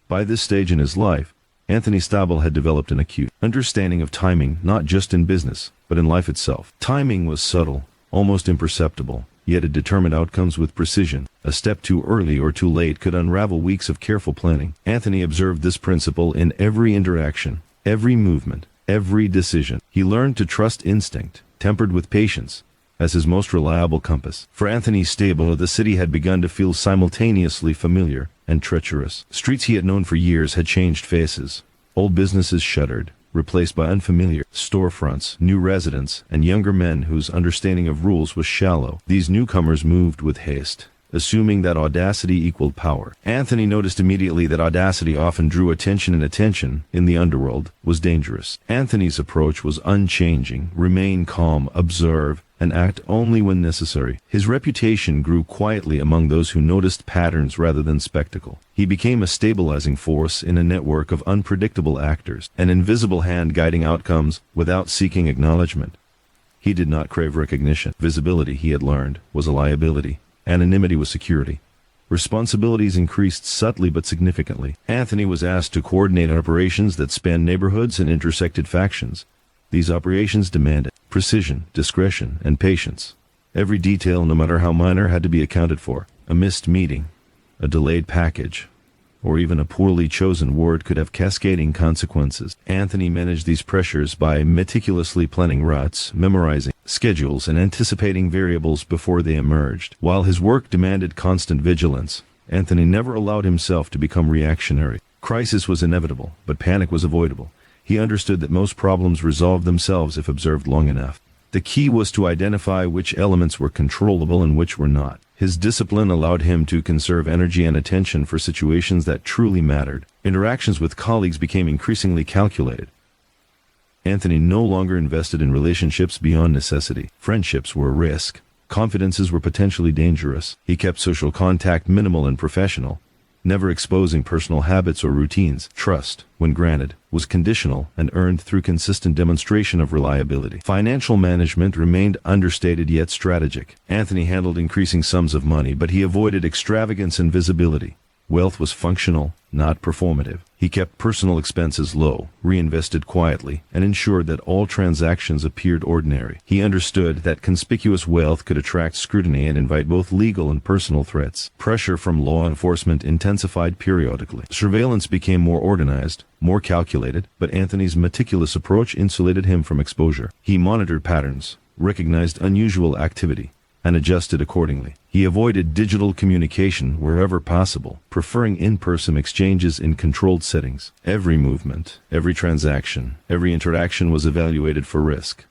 By this stage in his life, Anthony Stabile had developed an acute understanding of timing, not just in business, but in life itself. Timing was subtle, almost imperceptible, yet it determined outcomes with precision. A step too early or too late could unravel weeks of careful planning. Anthony observed this principle in every interaction, every movement, every decision. He learned to trust instinct, tempered with patience, as his most reliable compass. For Anthony Stabile, the city had begun to feel simultaneously familiar and treacherous. Streets he had known for years had changed faces. Old businesses shuttered, replaced by unfamiliar storefronts, new residents, and younger men whose understanding of rules was shallow. These newcomers moved with haste, assuming that audacity equaled power. Anthony noticed immediately that audacity often drew attention, and attention, in the underworld, was dangerous. Anthony's approach was unchanging: remain calm, observe, and act only when necessary. His reputation grew quietly among those who noticed patterns rather than spectacle. He became a stabilizing force in a network of unpredictable actors, an invisible hand guiding outcomes without seeking acknowledgement. He did not crave recognition. Visibility, he had learned, was a liability. Anonymity was security. Responsibilities increased subtly but significantly. Anthony was asked to coordinate operations that spanned neighborhoods and intersected factions. These operations demanded precision, discretion, and patience. Every detail, no matter how minor, had to be accounted for. A missed meeting, a delayed package, or even a poorly chosen word could have cascading consequences. Anthony managed these pressures by meticulously planning routes, memorizing schedules, and anticipating variables before they emerged. While his work demanded constant vigilance, Anthony never allowed himself to become reactionary. Crisis was inevitable, but panic was avoidable. He understood that most problems resolved themselves if observed long enough. The key was to identify which elements were controllable and which were not. His discipline allowed him to conserve energy and attention for situations that truly mattered. Interactions with colleagues became increasingly calculated. Anthony no longer invested in relationships beyond necessity. Friendships were a risk. Confidences were potentially dangerous. He kept social contact minimal and professional, never exposing personal habits or routines. Trust, when granted, was conditional and earned through consistent demonstration of reliability. Financial management remained understated yet strategic. Anthony handled increasing sums of money, but he avoided extravagance and visibility. Wealth was functional, not performative. He kept personal expenses low, reinvested quietly, and ensured that all transactions appeared ordinary. He understood that conspicuous wealth could attract scrutiny and invite both legal and personal threats. Pressure from law enforcement intensified periodically. Surveillance became more organized, more calculated, but Anthony's meticulous approach insulated him from exposure. He monitored patterns, recognized unusual activity, and adjusted accordingly. He avoided digital communication wherever possible, preferring in-person exchanges in controlled settings. Every movement, every transaction, every interaction was evaluated for risk.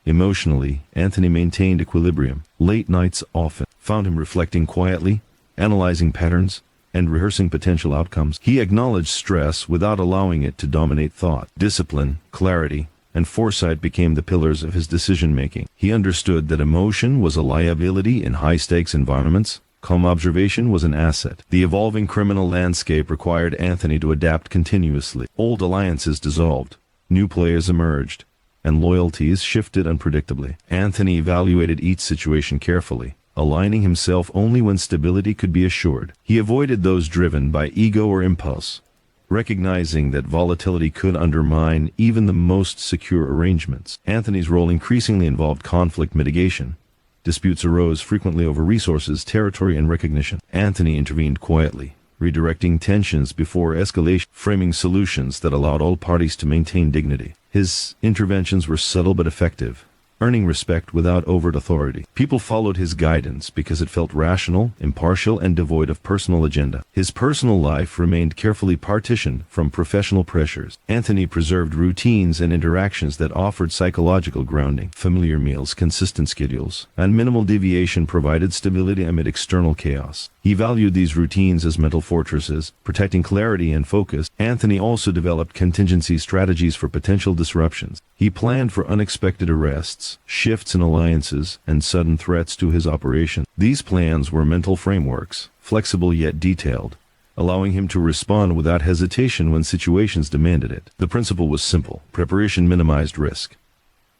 Emotionally, Anthony maintained equilibrium. Late nights often found him reflecting quietly, analyzing patterns, and rehearsing potential outcomes. He acknowledged stress without allowing it to dominate thought. Discipline, clarity, and foresight became the pillars of his decision-making. He understood that emotion was a liability in high-stakes environments. Calm observation was an asset. The evolving criminal landscape required Anthony to adapt continuously. Old alliances dissolved, new players emerged, and loyalties shifted unpredictably. Anthony evaluated each situation carefully, aligning himself only when stability could be assured. He avoided those driven by ego or impulse, recognizing that volatility could undermine even the most secure arrangements. Anthony's role increasingly involved conflict mitigation. Disputes arose frequently over resources, territory, and recognition. Anthony intervened quietly, redirecting tensions before escalation, framing solutions that allowed all parties to maintain dignity. His interventions were subtle but effective, earning respect without overt authority. People followed his guidance because it felt rational, impartial, and devoid of personal agenda. His personal life remained carefully partitioned from professional pressures. Anthony preserved routines and interactions that offered psychological grounding. Familiar meals, consistent schedules, and minimal deviation provided stability amid external chaos. He valued these routines as mental fortresses, protecting clarity and focus. Anthony also developed contingency strategies for potential disruptions. He planned for unexpected arrests, shifts in alliances, and sudden threats to his operation. These plans were mental frameworks, flexible yet detailed, allowing him to respond without hesitation when situations demanded it. The principle was simple: preparation minimized risk.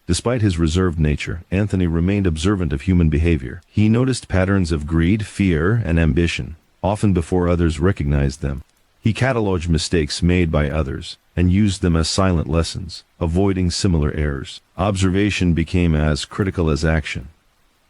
Despite his reserved nature, Anthony remained observant of human behavior. He noticed patterns of greed, fear, and ambition, often before others recognized them. He cataloged mistakes made by others and used them as silent lessons, avoiding similar errors. Observation became as critical as action.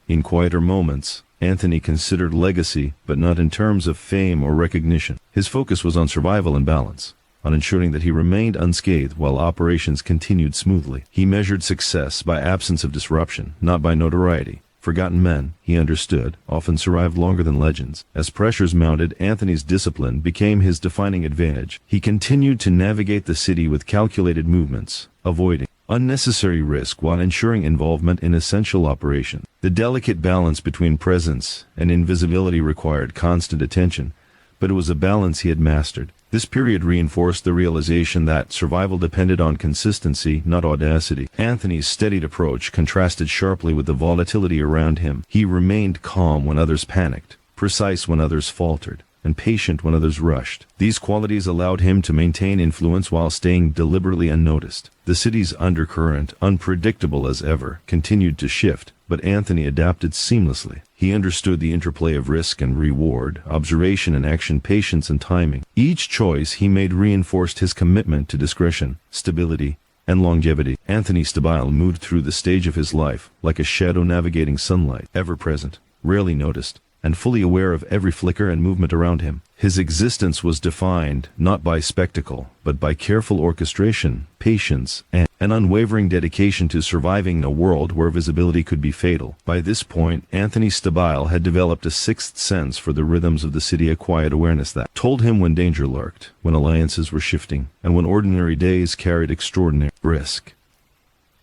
In quieter moments, Anthony considered legacy, but not in terms of fame or recognition. His focus was on survival and balance, on ensuring that he remained unscathed while operations continued smoothly. He measured success by absence of disruption, not by notoriety. Forgotten men, he understood, often survived longer than legends. As pressures mounted, Anthony's discipline became his defining advantage. He continued to navigate the city with calculated movements, avoiding unnecessary risk while ensuring involvement in essential operations. The delicate balance between presence and invisibility required constant attention, but it was a balance he had mastered. This period reinforced the realization that survival depended on consistency, not audacity. Anthony's steadied approach contrasted sharply with the volatility around him. He remained calm when others panicked, precise when others faltered, and patient when others rushed. These qualities allowed him to maintain influence while staying deliberately unnoticed. The city's undercurrent, unpredictable as ever, continued to shift, but Anthony adapted seamlessly. He understood the interplay of risk and reward, observation and action, patience and timing. Each choice he made reinforced his commitment to discretion, stability, and longevity. Anthony Stabile moved through the stage of his life like a shadow navigating sunlight, ever present, rarely noticed, and fully aware of every flicker and movement around him. His existence was defined not by spectacle, but by careful orchestration, patience, and an unwavering dedication to surviving in a world where visibility could be fatal. By this point, Anthony Stabile had developed a sixth sense for the rhythms of the city, a quiet awareness that told him when danger lurked, when alliances were shifting, and when ordinary days carried extraordinary risk.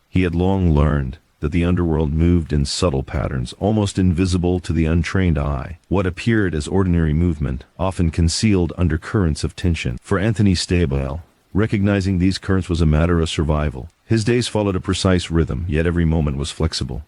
He had long learned that the underworld moved in subtle patterns, almost invisible to the untrained eye. What appeared as ordinary movement often concealed undercurrents of tension. For Anthony Stabile, recognizing these currents was a matter of survival. His days followed a precise rhythm, yet every moment was flexible.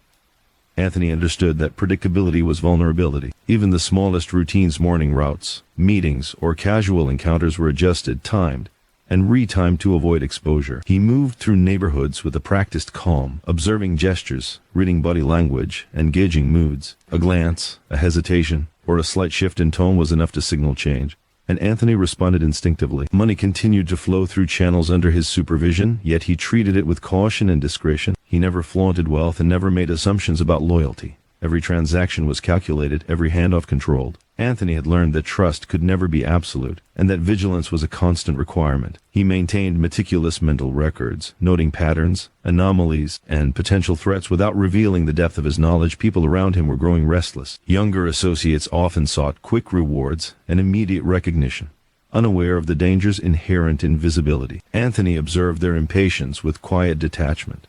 Anthony understood that predictability was vulnerability. Even the smallest routines, morning routes, meetings, or casual encounters were adjusted, timed, and retimed to avoid exposure. He moved through neighborhoods with a practiced calm, observing gestures, reading body language, and gauging moods. A glance, a hesitation, or a slight shift in tone was enough to signal change, and Anthony responded instinctively. Money continued to flow through channels under his supervision, yet he treated it with caution and discretion. He never flaunted wealth and never made assumptions about loyalty. Every transaction was calculated, every handoff controlled. Anthony had learned that trust could never be absolute, and that vigilance was a constant requirement. He maintained meticulous mental records, noting patterns, anomalies, and potential threats without revealing the depth of his knowledge. People around him were growing restless. Younger associates often sought quick rewards and immediate recognition, unaware of the dangers inherent in visibility. Anthony observed their impatience with quiet detachment.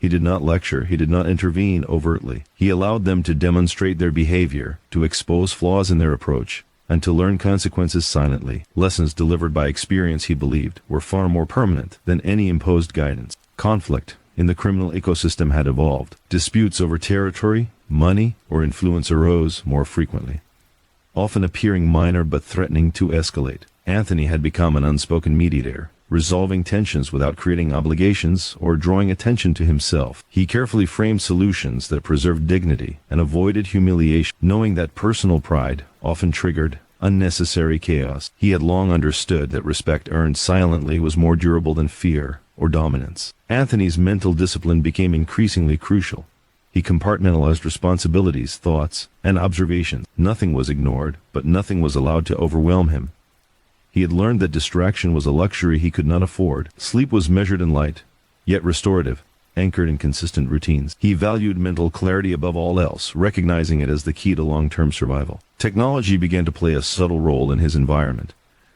He did not lecture, he did not intervene overtly. He allowed them to demonstrate their behavior, to expose flaws in their approach, and to learn consequences silently. Lessons delivered by experience, he believed, were far more permanent than any imposed guidance. Conflict in the criminal ecosystem had evolved. Disputes over territory, money, or influence arose more frequently, often appearing minor but threatening to escalate. Anthony had become an unspoken mediator, resolving tensions without creating obligations or drawing attention to himself. He carefully framed solutions that preserved dignity and avoided humiliation, knowing that personal pride often triggered unnecessary chaos. He had long understood that respect earned silently was more durable than fear or dominance. Anthony's mental discipline became increasingly crucial. He compartmentalized responsibilities, thoughts, and observations. Nothing was ignored, but nothing was allowed to overwhelm him. He had learned that distraction was a luxury he could not afford. Sleep was measured and light, yet restorative, anchored in consistent routines. He valued mental clarity above all else, recognizing it as the key to long-term survival. Technology began to play a subtle role in his environment,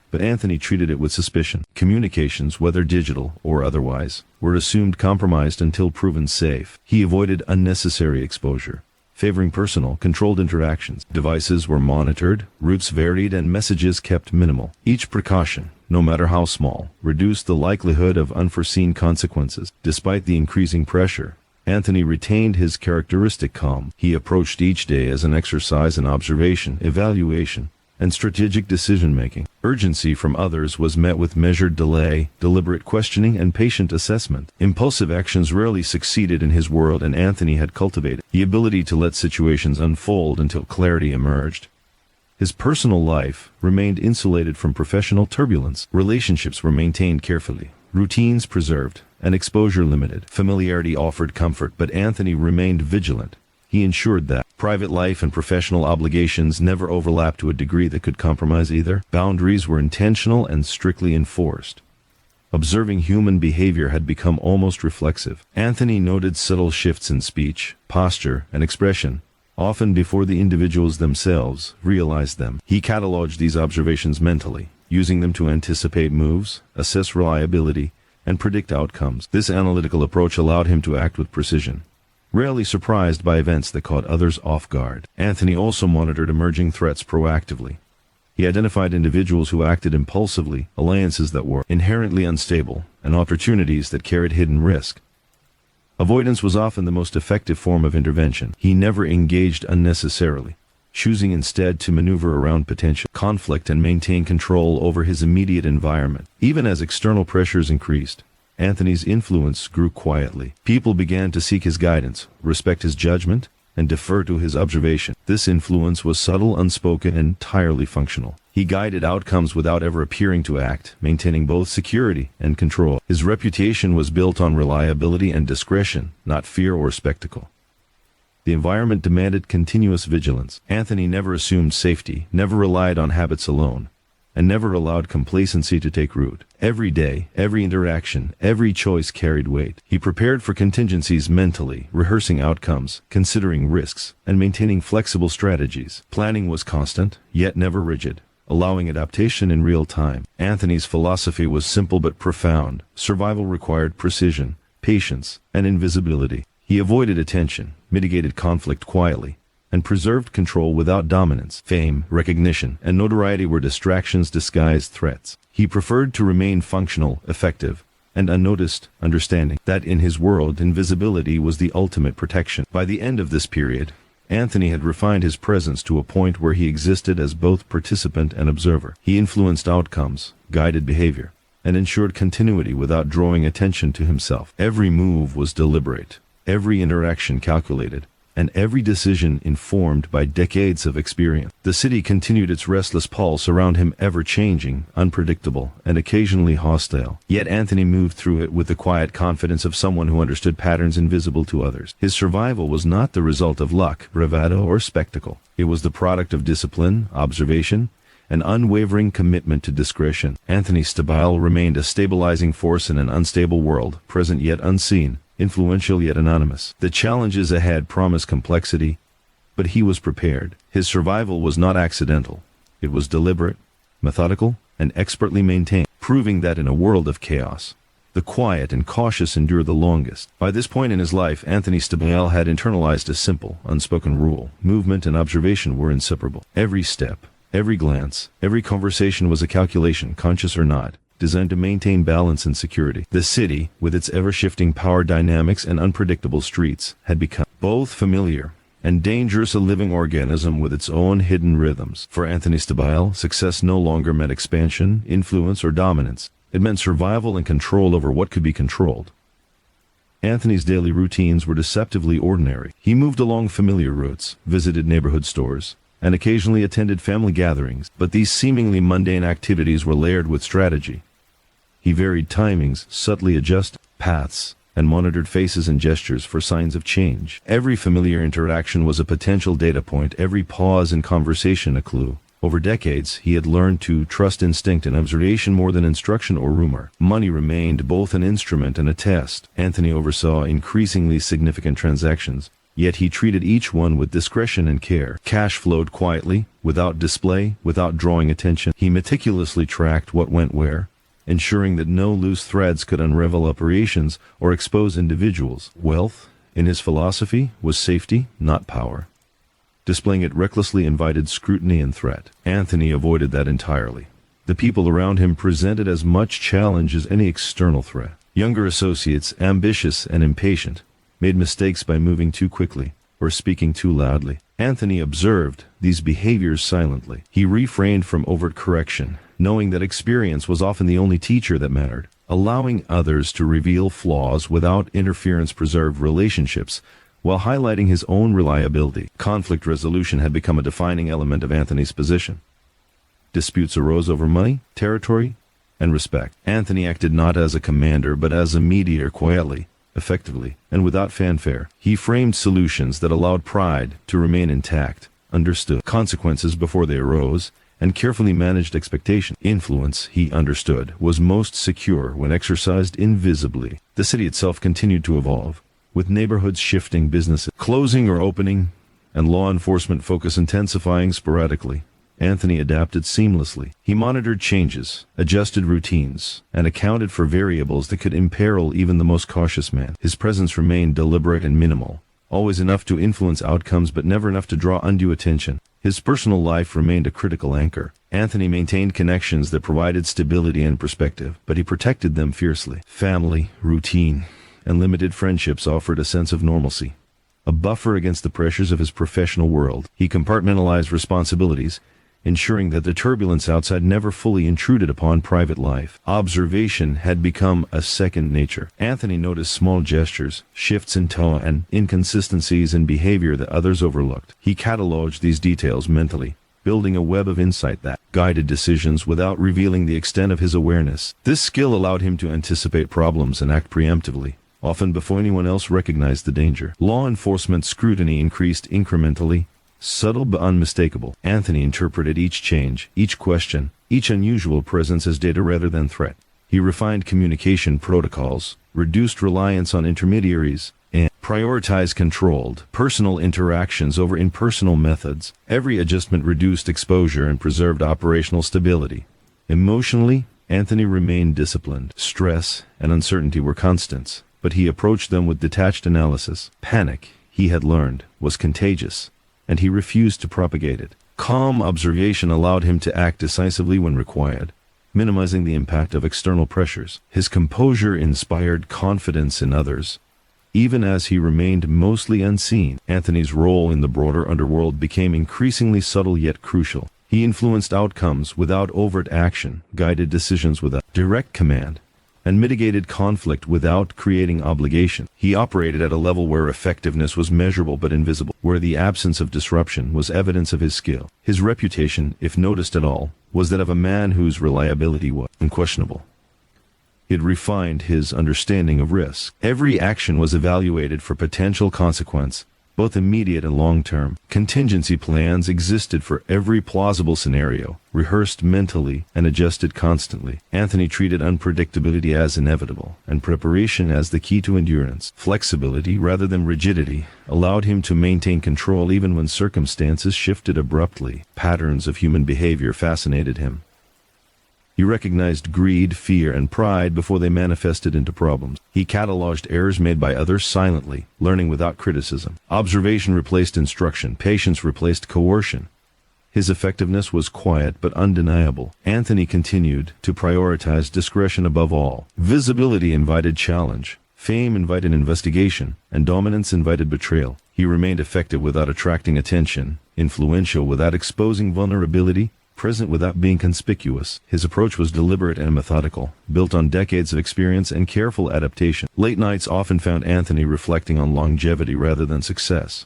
but Anthony treated it with suspicion. Communications, whether digital or otherwise, were assumed compromised until proven safe. He avoided unnecessary exposure, favoring personal, controlled interactions. Devices were monitored, routes varied, and messages kept minimal. Each precaution, no matter how small, reduced the likelihood of unforeseen consequences. Despite the increasing pressure, Anthony retained his characteristic calm. He approached each day as an exercise in observation, evaluation, and strategic decision-making. Urgency from others was met with measured delay, deliberate questioning, and patient assessment. Impulsive actions rarely succeeded in his world, and Anthony had cultivated the ability to let situations unfold until clarity emerged. His personal life remained insulated from professional turbulence. Relationships were maintained carefully, routines preserved, and exposure limited. Familiarity offered comfort, but Anthony remained vigilant. He ensured that private life and professional obligations never overlapped to a degree that could compromise either. Boundaries were intentional and strictly enforced. Observing human behavior had become almost reflexive. Anthony noted subtle shifts in speech, posture, and expression, often before the individuals themselves realized them. He cataloged these observations mentally, using them to anticipate moves, assess reliability, and predict outcomes. This analytical approach allowed him to act with precision, rarely surprised by events that caught others off guard. Anthony also monitored emerging threats proactively. He identified individuals who acted impulsively, alliances that were inherently unstable, and opportunities that carried hidden risk. Avoidance was often the most effective form of intervention. He never engaged unnecessarily, choosing instead to maneuver around potential conflict and maintain control over his immediate environment. Even as external pressures increased, Anthony's influence grew quietly. People began to seek his guidance, respect his judgment, and defer to his observation. This influence was subtle, unspoken, and entirely functional. He guided outcomes without ever appearing to act, maintaining both security and control. His reputation was built on reliability and discretion, not fear or spectacle. The environment demanded continuous vigilance. Anthony never assumed safety, never relied on habits alone, and never allowed complacency to take root. Every day, every interaction, every choice carried weight. He prepared for contingencies mentally, rehearsing outcomes, considering risks, and maintaining flexible strategies. Planning was constant, yet never rigid, allowing adaptation in real time. Anthony's philosophy was simple but profound. Survival required precision, patience, and invisibility. He avoided attention, mitigated conflict quietly, and preserved control without dominance. Fame, recognition, and notoriety were distractions disguised threats. He preferred to remain functional, effective, and unnoticed, understanding that in his world invisibility was the ultimate protection. By the end of this period, Anthony had refined his presence to a point where he existed as both participant and observer. He influenced outcomes, guided behavior, and ensured continuity without drawing attention to himself. Every move was deliberate, every interaction calculated, and every decision informed by decades of experience. The city continued its restless pulse around him, ever-changing, unpredictable, and occasionally hostile. Yet Anthony moved through it with the quiet confidence of someone who understood patterns invisible to others. His survival was not the result of luck, bravado, or spectacle. It was the product of discipline, observation, an unwavering commitment to discretion. Anthony Stabile remained a stabilizing force in an unstable world, present yet unseen, influential yet anonymous. The challenges ahead promised complexity, but he was prepared. His survival was not accidental. It was deliberate, methodical, and expertly maintained, proving that in a world of chaos, the quiet and cautious endure the longest. By this point in his life, Anthony Stabile had internalized a simple, unspoken rule. Movement and observation were inseparable. Every step, every glance, every conversation was a calculation, conscious or not, designed to maintain balance and security. The city, with its ever-shifting power dynamics and unpredictable streets, had become both familiar and dangerous, a living organism with its own hidden rhythms. For Anthony Stabile, success no longer meant expansion, influence, or dominance. It meant survival and control over what could be controlled. Anthony's daily routines were deceptively ordinary. He moved along familiar routes, visited neighborhood stores, and occasionally attended family gatherings, but these seemingly mundane activities were layered with strategy. He varied timings, subtly adjusted paths, and monitored faces and gestures for signs of change. Every familiar interaction was a potential data point, every pause in conversation a clue. Over decades, he had learned to trust instinct and observation more than instruction or rumor. Money remained both an instrument and a test. Anthony oversaw increasingly significant transactions, yet he treated each one with discretion and care. Cash flowed quietly, without display, without drawing attention. He meticulously tracked what went where, ensuring that no loose threads could unravel operations or expose individuals. Wealth, in his philosophy, was safety, not power. Displaying it recklessly invited scrutiny and threat. Anthony avoided that entirely. The people around him presented as much challenge as any external threat. Younger associates, ambitious and impatient, made mistakes by moving too quickly or speaking too loudly. Anthony observed these behaviors silently. He refrained from overt correction, knowing that experience was often the only teacher that mattered. Allowing others to reveal flaws without interference preserved relationships, while highlighting his own reliability. Conflict resolution had become a defining element of Anthony's position. Disputes arose over money, territory, and respect. Anthony acted not as a commander, but as a mediator, quietly, effectively, and without fanfare. He framed solutions that allowed pride to remain intact, understood consequences before they arose, and carefully managed expectation. Influence, he understood, was most secure when exercised invisibly. The city itself continued to evolve, with neighborhoods shifting, businesses closing or opening, and law enforcement focus intensifying sporadically. Anthony adapted seamlessly. He monitored changes, adjusted routines, and accounted for variables that could imperil even the most cautious man. His presence remained deliberate and minimal, always enough to influence outcomes but never enough to draw undue attention. His personal life remained a critical anchor. Anthony maintained connections that provided stability and perspective, but he protected them fiercely. Family, routine, and limited friendships offered a sense of normalcy, a buffer against the pressures of his professional world. He compartmentalized responsibilities, ensuring that the turbulence outside never fully intruded upon private life. Observation had become a second nature. Anthony noticed small gestures, shifts in tone, and inconsistencies in behavior that others overlooked. He cataloged these details mentally, building a web of insight that guided decisions without revealing the extent of his awareness. This skill allowed him to anticipate problems and act preemptively, often before anyone else recognized the danger. Law enforcement scrutiny increased incrementally, subtle but unmistakable. Anthony interpreted each change, each question, each unusual presence as data rather than threat. He refined communication protocols, reduced reliance on intermediaries, and prioritized controlled, personal interactions over impersonal methods. Every adjustment reduced exposure and preserved operational stability. Emotionally, Anthony remained disciplined. Stress and uncertainty were constants, but he approached them with detached analysis. Panic, he had learned, was contagious, and he refused to propagate it. Calm observation allowed him to act decisively when required, minimizing the impact of external pressures. His composure inspired confidence in others, even as he remained mostly unseen. Anthony's role in the broader underworld became increasingly subtle yet crucial. He influenced outcomes without overt action, guided decisions without direct command, and mitigated conflict without creating obligation. He operated at a level where effectiveness was measurable but invisible, where the absence of disruption was evidence of his skill. His reputation, if noticed at all, was that of a man whose reliability was unquestionable. It refined his understanding of risk. Every action was evaluated for potential consequence, both immediate and long-term. Contingency plans existed for every plausible scenario, rehearsed mentally and adjusted constantly. Anthony treated unpredictability as inevitable, and preparation as the key to endurance. Flexibility, rather than rigidity, allowed him to maintain control even when circumstances shifted abruptly. Patterns of human behavior fascinated him. He recognized greed, fear, and pride before they manifested into problems. He cataloged errors made by others silently, learning without criticism. Observation replaced instruction. Patience replaced coercion. His effectiveness was quiet but undeniable. Anthony continued to prioritize discretion above all. Visibility invited challenge. Fame invited investigation, and dominance invited betrayal. He remained effective without attracting attention, influential without exposing vulnerability, present without being conspicuous. His approach was deliberate and methodical, built on decades of experience and careful adaptation. Late nights often found Anthony reflecting on longevity rather than success.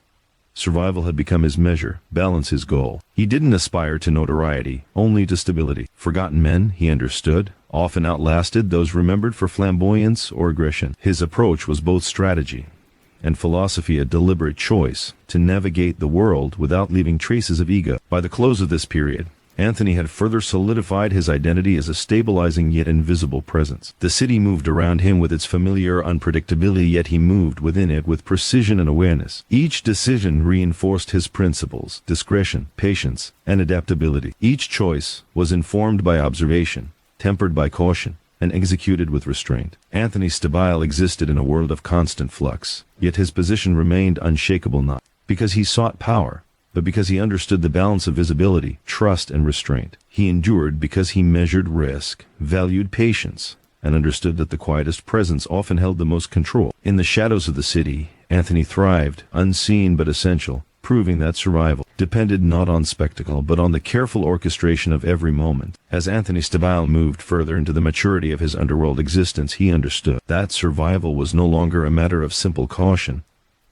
Survival had become his measure, balance his goal. He didn't aspire to notoriety, only to stability. Forgotten men, he understood, often outlasted those remembered for flamboyance or aggression. His approach was both strategy and philosophy, a deliberate choice to navigate the world without leaving traces of ego. By the close of this period, Anthony had further solidified his identity as a stabilizing yet invisible presence. The city moved around him with its familiar unpredictability, yet he moved within it with precision and awareness. Each decision reinforced his principles: discretion, patience, and adaptability. Each choice was informed by observation, tempered by caution, and executed with restraint. Anthony Stabile existed in a world of constant flux, yet his position remained unshakable, not because he sought power, but because he understood the balance of visibility, trust, and restraint. He endured because he measured risk, valued patience, and understood that the quietest presence often held the most control. In the shadows of the city, Anthony thrived, unseen but essential, proving that survival depended not on spectacle but on the careful orchestration of every moment. As Anthony Stabile moved further into the maturity of his underworld existence, he understood that survival was no longer a matter of simple caution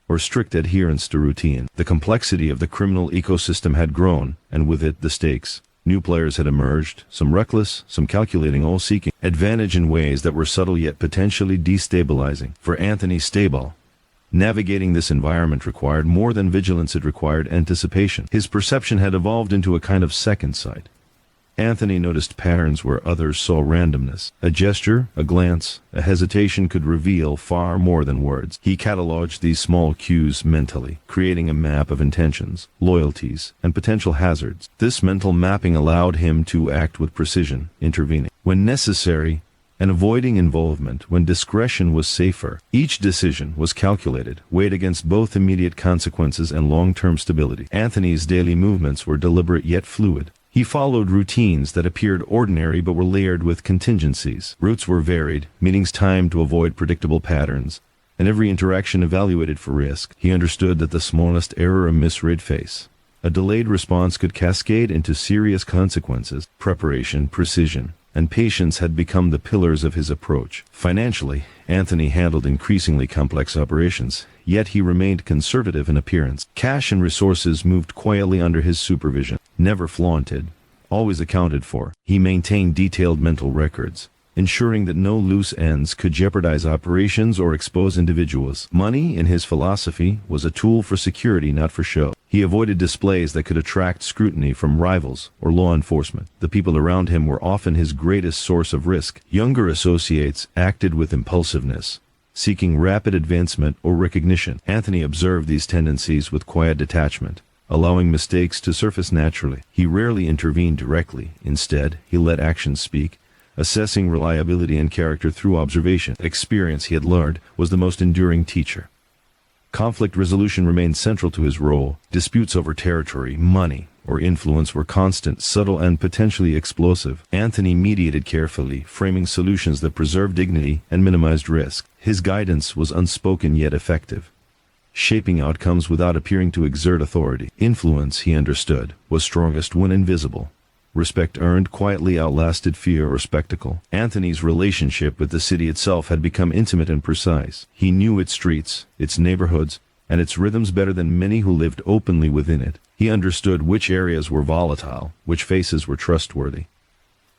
or strict adherence to routine. The complexity of the criminal ecosystem had grown, and with it the stakes. New players had emerged, some reckless, some calculating, all seeking advantage in ways that were subtle yet potentially destabilizing. For Anthony Stabile, navigating this environment required more than vigilance, it required anticipation. His perception had evolved into a kind of second sight. Anthony noticed patterns where others saw randomness. A gesture, a glance, a hesitation could reveal far more than words. He cataloged these small cues mentally, creating a map of intentions, loyalties, and potential hazards. This mental mapping allowed him to act with precision, intervening when necessary and avoiding involvement when discretion was safer. Each decision was calculated, weighed against both immediate consequences and long-term stability. Anthony's daily movements were deliberate yet fluid. He followed routines that appeared ordinary but were layered with contingencies. Routes were varied, meetings timed to avoid predictable patterns, and every interaction evaluated for risk. He understood that the smallest error, a misread face, a delayed response could cascade into serious consequences. Preparation, precision, and patience had become the pillars of his approach. Financially, Anthony handled increasingly complex operations, yet he remained conservative in appearance. Cash and resources moved quietly under his supervision, never flaunted, always accounted for. He maintained detailed mental records, ensuring that no loose ends could jeopardize operations or expose individuals. Money, in his philosophy, was a tool for security, not for show. He avoided displays that could attract scrutiny from rivals or law enforcement. The people around him were often his greatest source of risk. Younger associates acted with impulsiveness, seeking rapid advancement or recognition. Anthony observed these tendencies with quiet detachment, allowing mistakes to surface naturally. He rarely intervened directly. Instead, he let actions speak, assessing reliability and character through observation. Experience, he had learned, was the most enduring teacher. Conflict resolution remained central to his role. Disputes over territory, money, or influence were constant, subtle, and potentially explosive. Anthony mediated carefully, framing solutions that preserved dignity and minimized risk. His guidance was unspoken yet effective, shaping outcomes without appearing to exert authority. Influence, he understood, was strongest when invisible. Respect earned quietly outlasted fear or spectacle. Anthony's relationship with the city itself had become intimate and precise. He knew its streets, its neighborhoods, and its rhythms better than many who lived openly within it. He understood which areas were volatile, which faces were trustworthy,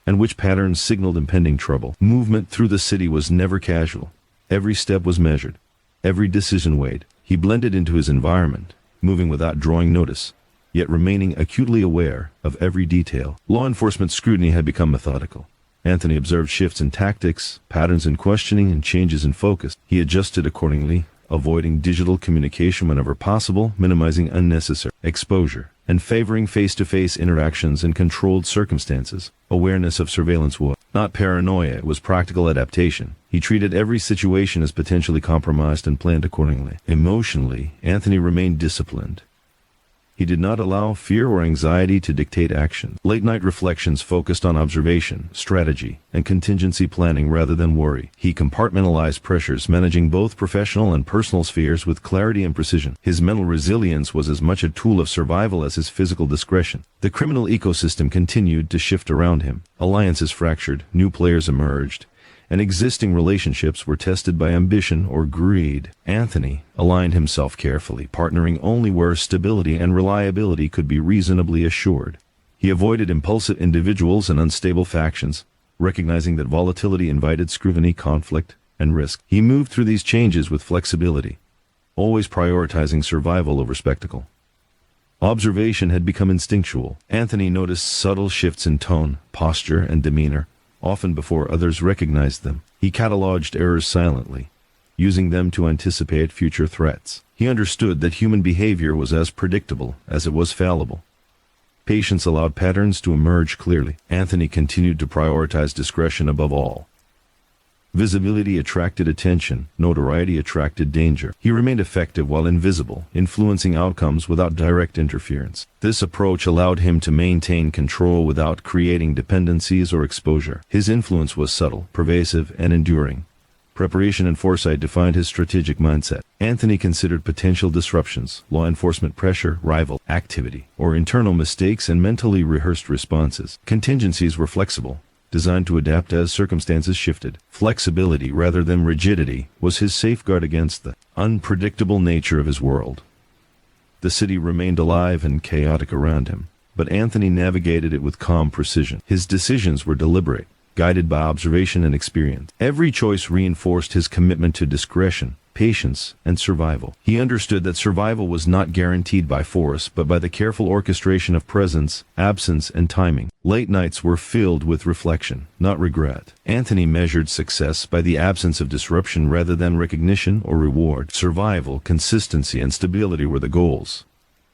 and which patterns signaled impending trouble. Movement through the city was never casual. Every step was measured, every decision weighed. He blended into his environment, moving without drawing notice, yet remaining acutely aware of every detail. Law enforcement scrutiny had become methodical. Anthony observed shifts in tactics, patterns in questioning, and changes in focus. He adjusted accordingly, avoiding digital communication whenever possible, minimizing unnecessary exposure, and favoring face-to-face interactions in controlled circumstances. Awareness of surveillance was not paranoia, it was practical adaptation. He treated every situation as potentially compromised and planned accordingly. Emotionally, Anthony remained disciplined. He did not allow fear or anxiety to dictate action. Late-night reflections focused on observation, strategy, and contingency planning rather than worry. He compartmentalized pressures, managing both professional and personal spheres with clarity and precision. His mental resilience was as much a tool of survival as his physical discretion. The criminal ecosystem continued to shift around him. Alliances fractured, new players emerged, and existing relationships were tested by ambition or greed. Anthony aligned himself carefully, partnering only where stability and reliability could be reasonably assured. He avoided impulsive individuals and unstable factions, recognizing that volatility invited scrutiny, conflict, and risk. He moved through these changes with flexibility, always prioritizing survival over spectacle. Observation had become instinctual. Anthony noticed subtle shifts in tone, posture, and demeanor, often before others recognized them. He cataloged errors silently, using them to anticipate future threats. He understood that human behavior was as predictable as it was fallible. Patience allowed patterns to emerge clearly. Anthony continued to prioritize discretion above all. Visibility attracted attention, notoriety attracted danger. He remained effective while invisible, influencing outcomes without direct interference. This approach allowed him to maintain control without creating dependencies or exposure. His influence was subtle, pervasive, and enduring. Preparation and foresight defined his strategic mindset. Anthony considered potential disruptions, law enforcement pressure, rival activity, or internal mistakes and mentally rehearsed responses. Contingencies were flexible, designed to adapt as circumstances shifted. Flexibility rather than rigidity was his safeguard against the unpredictable nature of his world. The city remained alive and chaotic around him, but Anthony navigated it with calm precision. His decisions were deliberate, guided by observation and experience. Every choice reinforced his commitment to discretion, patience, and survival. He understood that survival was not guaranteed by force, but by the careful orchestration of presence, absence, and timing. Late nights were filled with reflection, not regret. Anthony measured success by the absence of disruption rather than recognition or reward. Survival, consistency, and stability were the goals.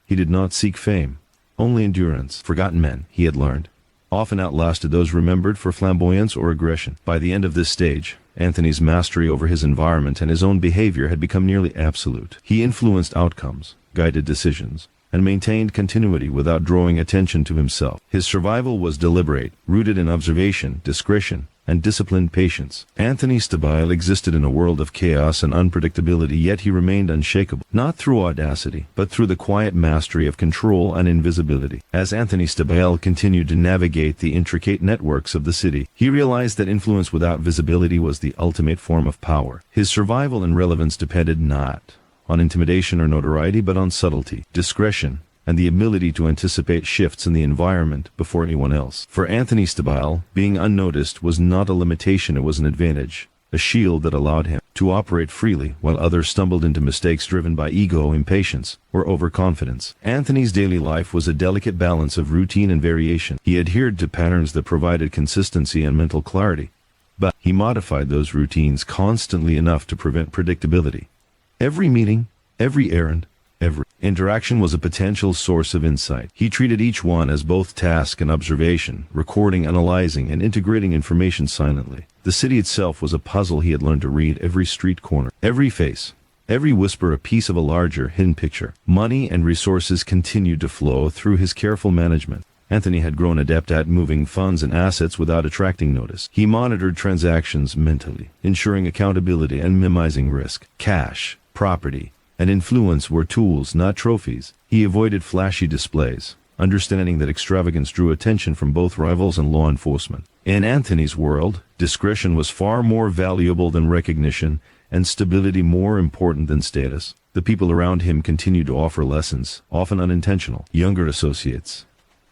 He did not seek fame, only endurance. Forgotten men, he had learned, often outlasted those remembered for flamboyance or aggression. By the end of this stage, Anthony's mastery over his environment and his own behavior had become nearly absolute. He influenced outcomes, guided decisions, and maintained continuity without drawing attention to himself. His survival was deliberate, rooted in observation, discretion, and disciplined patience. Anthony Stabile existed in a world of chaos and unpredictability, yet he remained unshakable, not through audacity, but through the quiet mastery of control and invisibility. As Anthony Stabile continued to navigate the intricate networks of the city, he realized that influence without visibility was the ultimate form of power. His survival and relevance depended not on intimidation or notoriety, but on subtlety, discretion, and the ability to anticipate shifts in the environment before anyone else. For Anthony Stabile, being unnoticed was not a limitation, it was an advantage, a shield that allowed him to operate freely while others stumbled into mistakes driven by ego, impatience, or overconfidence. Anthony's daily life was a delicate balance of routine and variation. He adhered to patterns that provided consistency and mental clarity, but he modified those routines constantly enough to prevent predictability. Every meeting, every errand, every interaction was a potential source of insight. He treated each one as both task and observation, recording, analyzing, and integrating information silently. The city itself was a puzzle he had learned to read. Every street corner, every face, Every whisper a piece of a larger, hidden picture. Money and resources continued to flow through his careful management. Anthony had grown adept at moving funds and assets without attracting notice. He monitored transactions mentally, ensuring accountability and minimizing risk. Cash, property, and influence were tools, not trophies. He avoided flashy displays, understanding that extravagance drew attention from both rivals and law enforcement. In Anthony's world, discretion was far more valuable than recognition, and stability more important than status. The people around him continued to offer lessons, often unintentional. Younger associates,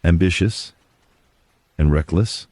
ambitious and reckless,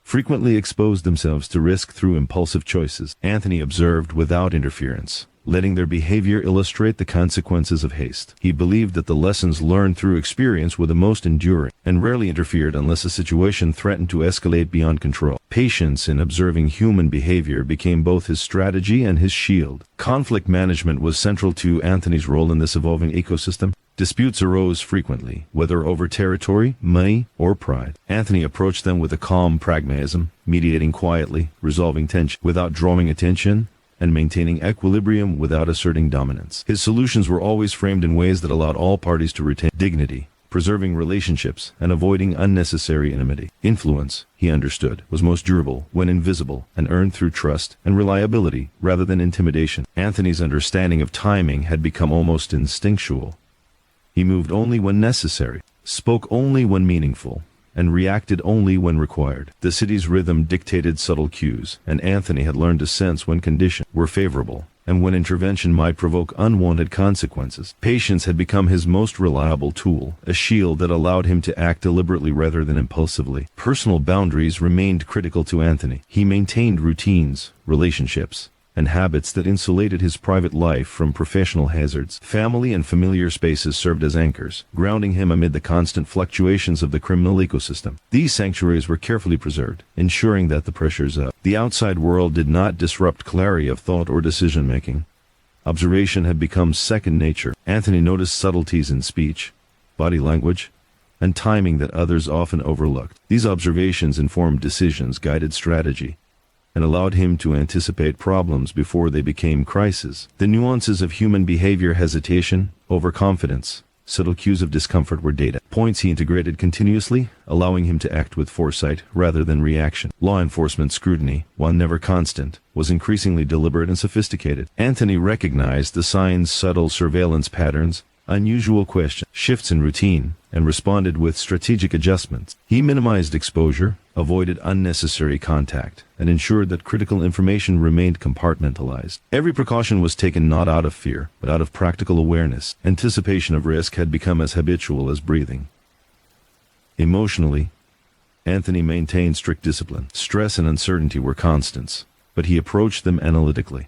frequently exposed themselves to risk through impulsive choices. Anthony observed without interference, letting their behavior illustrate the consequences of haste. He believed that the lessons learned through experience were the most enduring, and rarely interfered unless a situation threatened to escalate beyond control. Patience in observing human behavior became both his strategy and his shield. Conflict management was central to Anthony's role in this evolving ecosystem. Disputes arose frequently, whether over territory, money, or pride. Anthony approached them with a calm pragmatism, mediating quietly, resolving tension without drawing attention, and maintaining equilibrium without asserting dominance. His solutions were always framed in ways that allowed all parties to retain dignity, preserving relationships and avoiding unnecessary enmity. Influence, he understood, was most durable when invisible and earned through trust and reliability rather than intimidation. Anthony's understanding of timing had become almost instinctual. He moved only when necessary, spoke only when meaningful, and reacted only when required. The city's rhythm dictated subtle cues, and Anthony had learned to sense when conditions were favorable and when intervention might provoke unwanted consequences. Patience had become his most reliable tool, a shield that allowed him to act deliberately rather than impulsively. Personal boundaries remained critical to Anthony. He maintained routines, relationships, and habits that insulated his private life from professional hazards. Family and familiar spaces served as anchors, grounding him amid the constant fluctuations of the criminal ecosystem. These sanctuaries were carefully preserved, ensuring that the pressures of the outside world did not disrupt clarity of thought or decision-making. Observation had become second nature. Anthony noticed subtleties in speech, body language, and timing that others often overlooked. These observations informed decisions, guided strategy, and allowed him to anticipate problems before they became crises. The nuances of human behavior, hesitation, overconfidence, subtle cues of discomfort were data points he integrated continuously, allowing him to act with foresight rather than reaction. Law enforcement scrutiny, while never constant, was increasingly deliberate and sophisticated. Anthony recognized the signs, subtle surveillance patterns, unusual questions, shifts in routine, and responded with strategic adjustments. He minimized exposure, avoided unnecessary contact, and ensured that critical information remained compartmentalized. Every precaution was taken not out of fear, but out of practical awareness. Anticipation of risk had become as habitual as breathing. Emotionally, Anthony maintained strict discipline. Stress and uncertainty were constants, but he approached them analytically,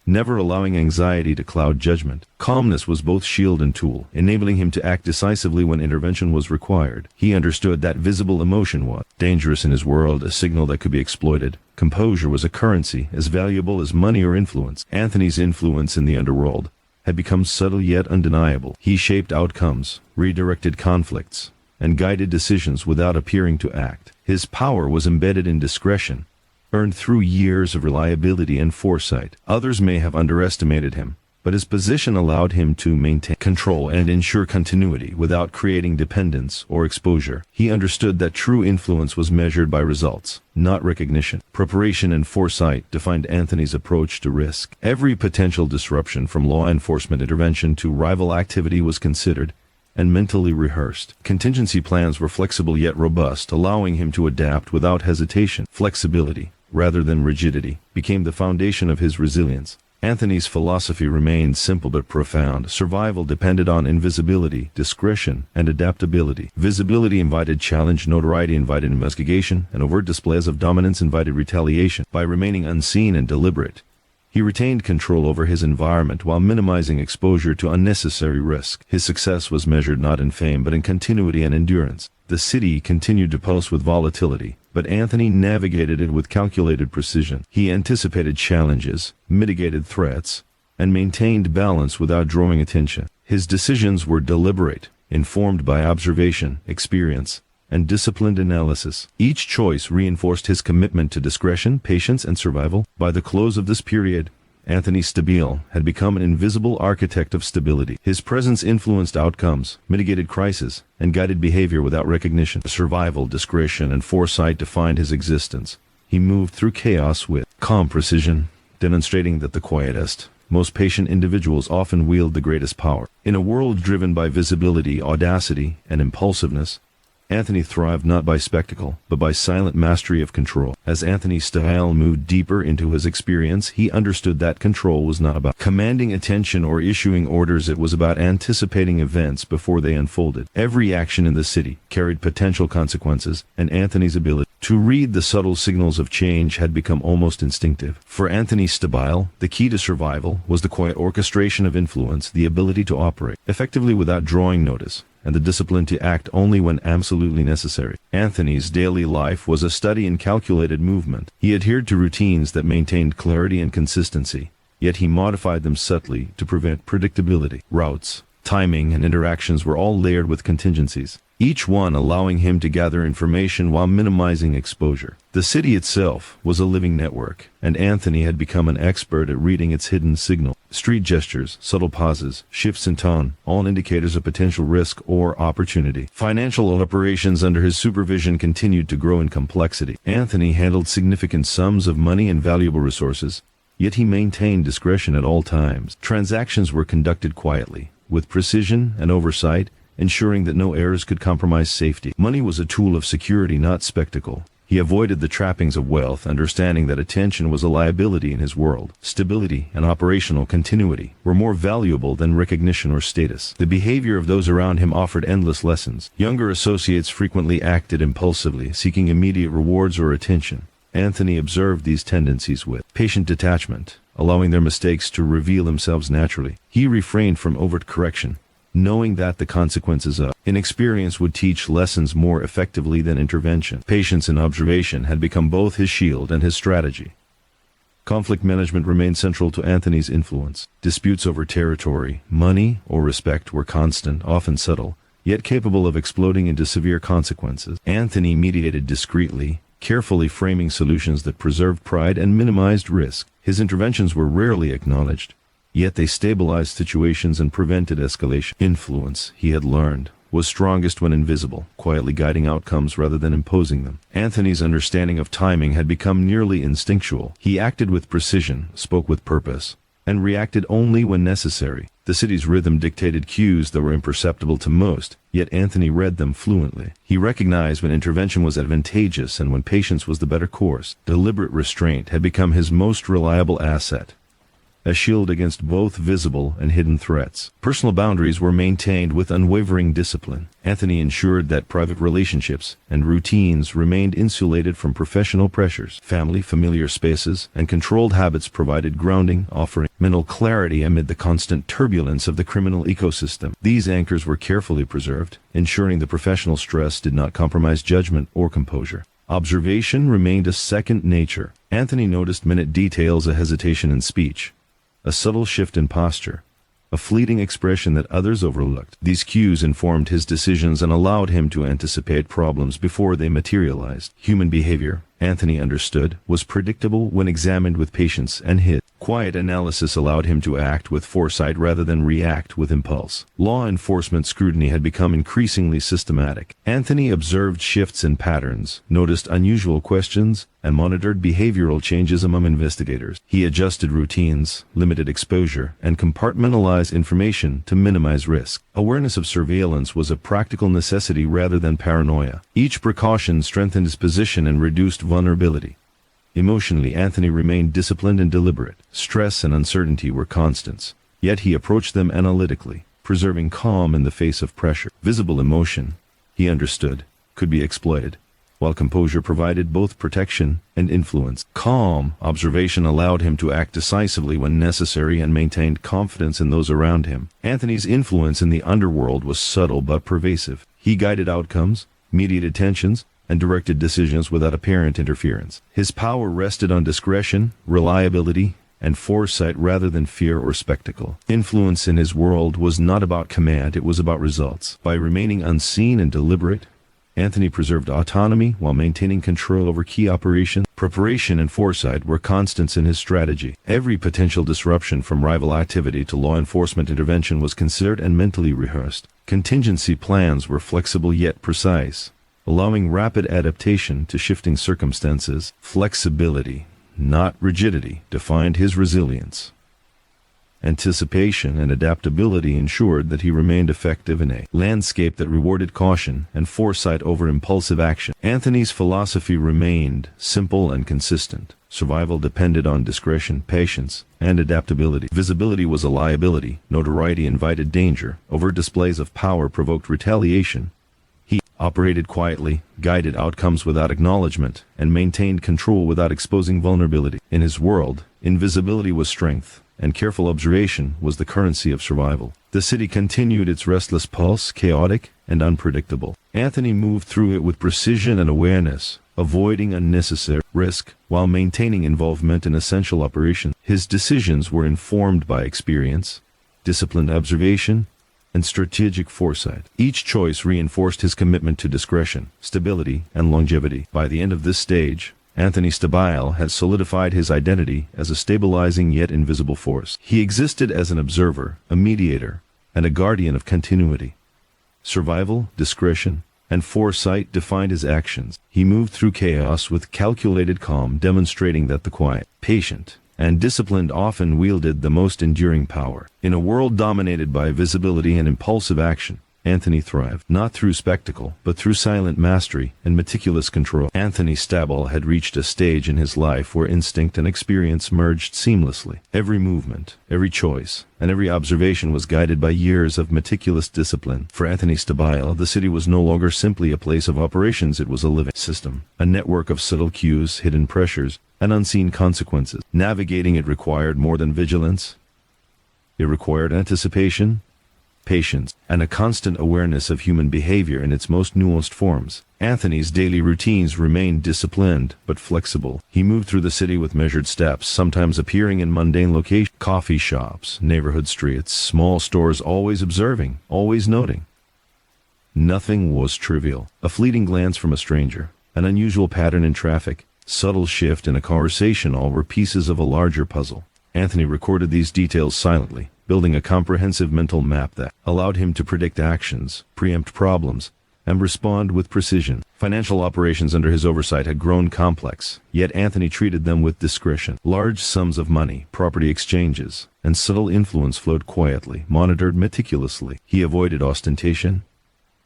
never allowing anxiety to cloud judgment. Calmness was both shield and tool, enabling him to act decisively when intervention was required. He understood that visible emotion was dangerous in his world, a signal that could be exploited. Composure was a currency as valuable as money or influence. Anthony's influence in the underworld had become subtle yet undeniable. He shaped outcomes, redirected conflicts, and guided decisions without appearing to act. His power was embedded in discretion, earned through years of reliability and foresight. Others may have underestimated him, but his position allowed him to maintain control and ensure continuity without creating dependence or exposure. He understood that true influence was measured by results, not recognition. Preparation and foresight defined Anthony's approach to risk. Every potential disruption, from law enforcement intervention to rival activity, was considered and mentally rehearsed. Contingency plans were flexible yet robust, allowing him to adapt without hesitation. Flexibility, rather than rigidity, became the foundation of his resilience. Anthony's philosophy remained simple but profound. Survival depended on invisibility, discretion, and adaptability. Visibility invited challenge, notoriety invited investigation, and overt displays of dominance invited retaliation. By remaining unseen and deliberate, he retained control over his environment while minimizing exposure to unnecessary risk. His success was measured not in fame but in continuity and endurance. The city continued to pulse with volatility, but Anthony navigated it with calculated precision. He anticipated challenges, mitigated threats, and maintained balance without drawing attention. His decisions were deliberate, informed by observation, experience, and disciplined analysis. Each choice reinforced his commitment to discretion, patience, and survival. By the close of this period, Anthony Stabile had become an invisible architect of stability. His presence influenced outcomes, mitigated crises, and guided behavior without recognition. Survival, discretion, and foresight defined his existence. He moved through chaos with calm precision, demonstrating that the quietest, most patient individuals often wield the greatest power. In a world driven by visibility, audacity, and impulsiveness, Anthony thrived not by spectacle, but by silent mastery of control. As Anthony Stabile moved deeper into his experience, he understood that control was not about commanding attention or issuing orders. It was about anticipating events before they unfolded. Every action in the city carried potential consequences, and Anthony's ability to read the subtle signals of change had become almost instinctive. For Anthony Stabile, the key to survival was the quiet orchestration of influence, the ability to operate effectively without drawing notice, and the discipline to act only when absolutely necessary. Anthony's daily life was a study in calculated movement. He adhered to routines that maintained clarity and consistency, yet he modified them subtly to prevent predictability. Routes, timing, and interactions were all layered with contingencies, each one allowing him to gather information while minimizing exposure. The city itself was a living network, and Anthony had become an expert at reading its hidden signal. Street gestures, subtle pauses, shifts in tone, all indicators of potential risk or opportunity. Financial operations under his supervision continued to grow in complexity. Anthony handled significant sums of money and valuable resources, yet he maintained discretion at all times. Transactions were conducted quietly, with precision and oversight, ensuring that no errors could compromise safety. Money was a tool of security, not spectacle. He avoided the trappings of wealth, understanding that attention was a liability in his world. Stability and operational continuity were more valuable than recognition or status. The behavior of those around him offered endless lessons. Younger associates frequently acted impulsively, seeking immediate rewards or attention. Anthony observed these tendencies with patient detachment, allowing their mistakes to reveal themselves naturally. He refrained from overt correction, knowing that the consequences of inexperience would teach lessons more effectively than intervention. Patience and observation had become both his shield and his strategy. Conflict management remained central to Anthony's influence. Disputes over territory, money, or respect were constant, often subtle, yet capable of exploding into severe consequences. Anthony mediated discreetly, carefully framing solutions that preserved pride and minimized risk. His interventions were rarely acknowledged, yet they stabilized situations and prevented escalation. Influence, he had learned, was strongest when invisible, quietly guiding outcomes rather than imposing them. Anthony's understanding of timing had become nearly instinctual. He acted with precision, spoke with purpose, and reacted only when necessary. The city's rhythm dictated cues that were imperceptible to most, yet Anthony read them fluently. He recognized when intervention was advantageous and when patience was the better course. Deliberate restraint had become his most reliable asset, a shield against both visible and hidden threats. Personal boundaries were maintained with unwavering discipline. Anthony ensured that private relationships and routines remained insulated from professional pressures. Family, familiar spaces, and controlled habits provided grounding, offering mental clarity amid the constant turbulence of the criminal ecosystem. These anchors were carefully preserved, ensuring the professional stress did not compromise judgment or composure. Observation remained a second nature. Anthony noticed minute details, a hesitation in speech, a subtle shift in posture, a fleeting expression that others overlooked. These cues informed his decisions and allowed him to anticipate problems before they materialized. Human behavior, Anthony understood, was predictable when examined with patience, and his quiet analysis allowed him to act with foresight rather than react with impulse. Law enforcement scrutiny had become increasingly systematic. Anthony observed shifts in patterns, noticed unusual questions, and monitored behavioral changes among investigators. He adjusted routines, limited exposure, and compartmentalized information to minimize risk. Awareness of surveillance was a practical necessity rather than paranoia. Each precaution strengthened his position and reduced vulnerability. Emotionally, Anthony remained disciplined and deliberate. Stress and uncertainty were constants, yet he approached them analytically, preserving calm in the face of pressure. Visible emotion, he understood, could be exploited, while composure provided both protection and influence. Calm observation allowed him to act decisively when necessary and maintained confidence in those around him. Anthony's influence in the underworld was subtle but pervasive. He guided outcomes, mediated tensions, and directed decisions without apparent interference. His power rested on discretion, reliability, and foresight rather than fear or spectacle. Influence in his world was not about command, it was about results. By remaining unseen and deliberate, Anthony preserved autonomy while maintaining control over key operations. Preparation and foresight were constants in his strategy. Every potential disruption from rival activity to law enforcement intervention was considered and mentally rehearsed. Contingency plans were flexible yet precise, allowing rapid adaptation to shifting circumstances. Flexibility, not rigidity, defined his resilience. Anticipation and adaptability ensured that he remained effective in a landscape that rewarded caution and foresight over impulsive action. Anthony's philosophy remained simple and consistent. Survival depended on discretion, patience, and adaptability. Visibility was a liability. Notoriety invited danger. Overt displays of power provoked retaliation. He operated quietly, guided outcomes without acknowledgement, and maintained control without exposing vulnerability. In his world, invisibility was strength, and careful observation was the currency of survival. The city continued its restless pulse, chaotic and unpredictable. Anthony moved through it with precision and awareness, avoiding unnecessary risk while maintaining involvement in essential operations. His decisions were informed by experience, disciplined observation, and strategic foresight. Each choice reinforced his commitment to discretion, stability, and longevity. By the end of this stage, Anthony Stabile had solidified his identity as a stabilizing yet invisible force. He existed as an observer, a mediator, and a guardian of continuity. Survival, discretion, and foresight defined his actions. He moved through chaos with calculated calm, demonstrating that the quiet, patient, and disciplined often wielded the most enduring power. In a world dominated by visibility and impulsive action, Anthony thrived, not through spectacle, but through silent mastery and meticulous control. Anthony Stabile had reached a stage in his life where instinct and experience merged seamlessly. Every movement, every choice, and every observation was guided by years of meticulous discipline. For Anthony Stabile, the city was no longer simply a place of operations, it was a living system, a network of subtle cues, hidden pressures, and unseen consequences. Navigating it required more than vigilance. It required anticipation, patience, and a constant awareness of human behavior in its most nuanced forms. Anthony's daily routines remained disciplined but flexible. He moved through the city with measured steps, sometimes appearing in mundane locations, coffee shops, neighborhood streets, small stores, always observing, always noting. Nothing was trivial. A fleeting glance from a stranger, an unusual pattern in traffic, subtle shift in a conversation, all were pieces of a larger puzzle. Anthony recorded these details silently, building a comprehensive mental map that allowed him to predict actions, preempt problems, and respond with precision. Financial operations under his oversight had grown complex, yet Anthony treated them with discretion. Large sums of money, property exchanges, and subtle influence flowed quietly, monitored meticulously. He avoided ostentation,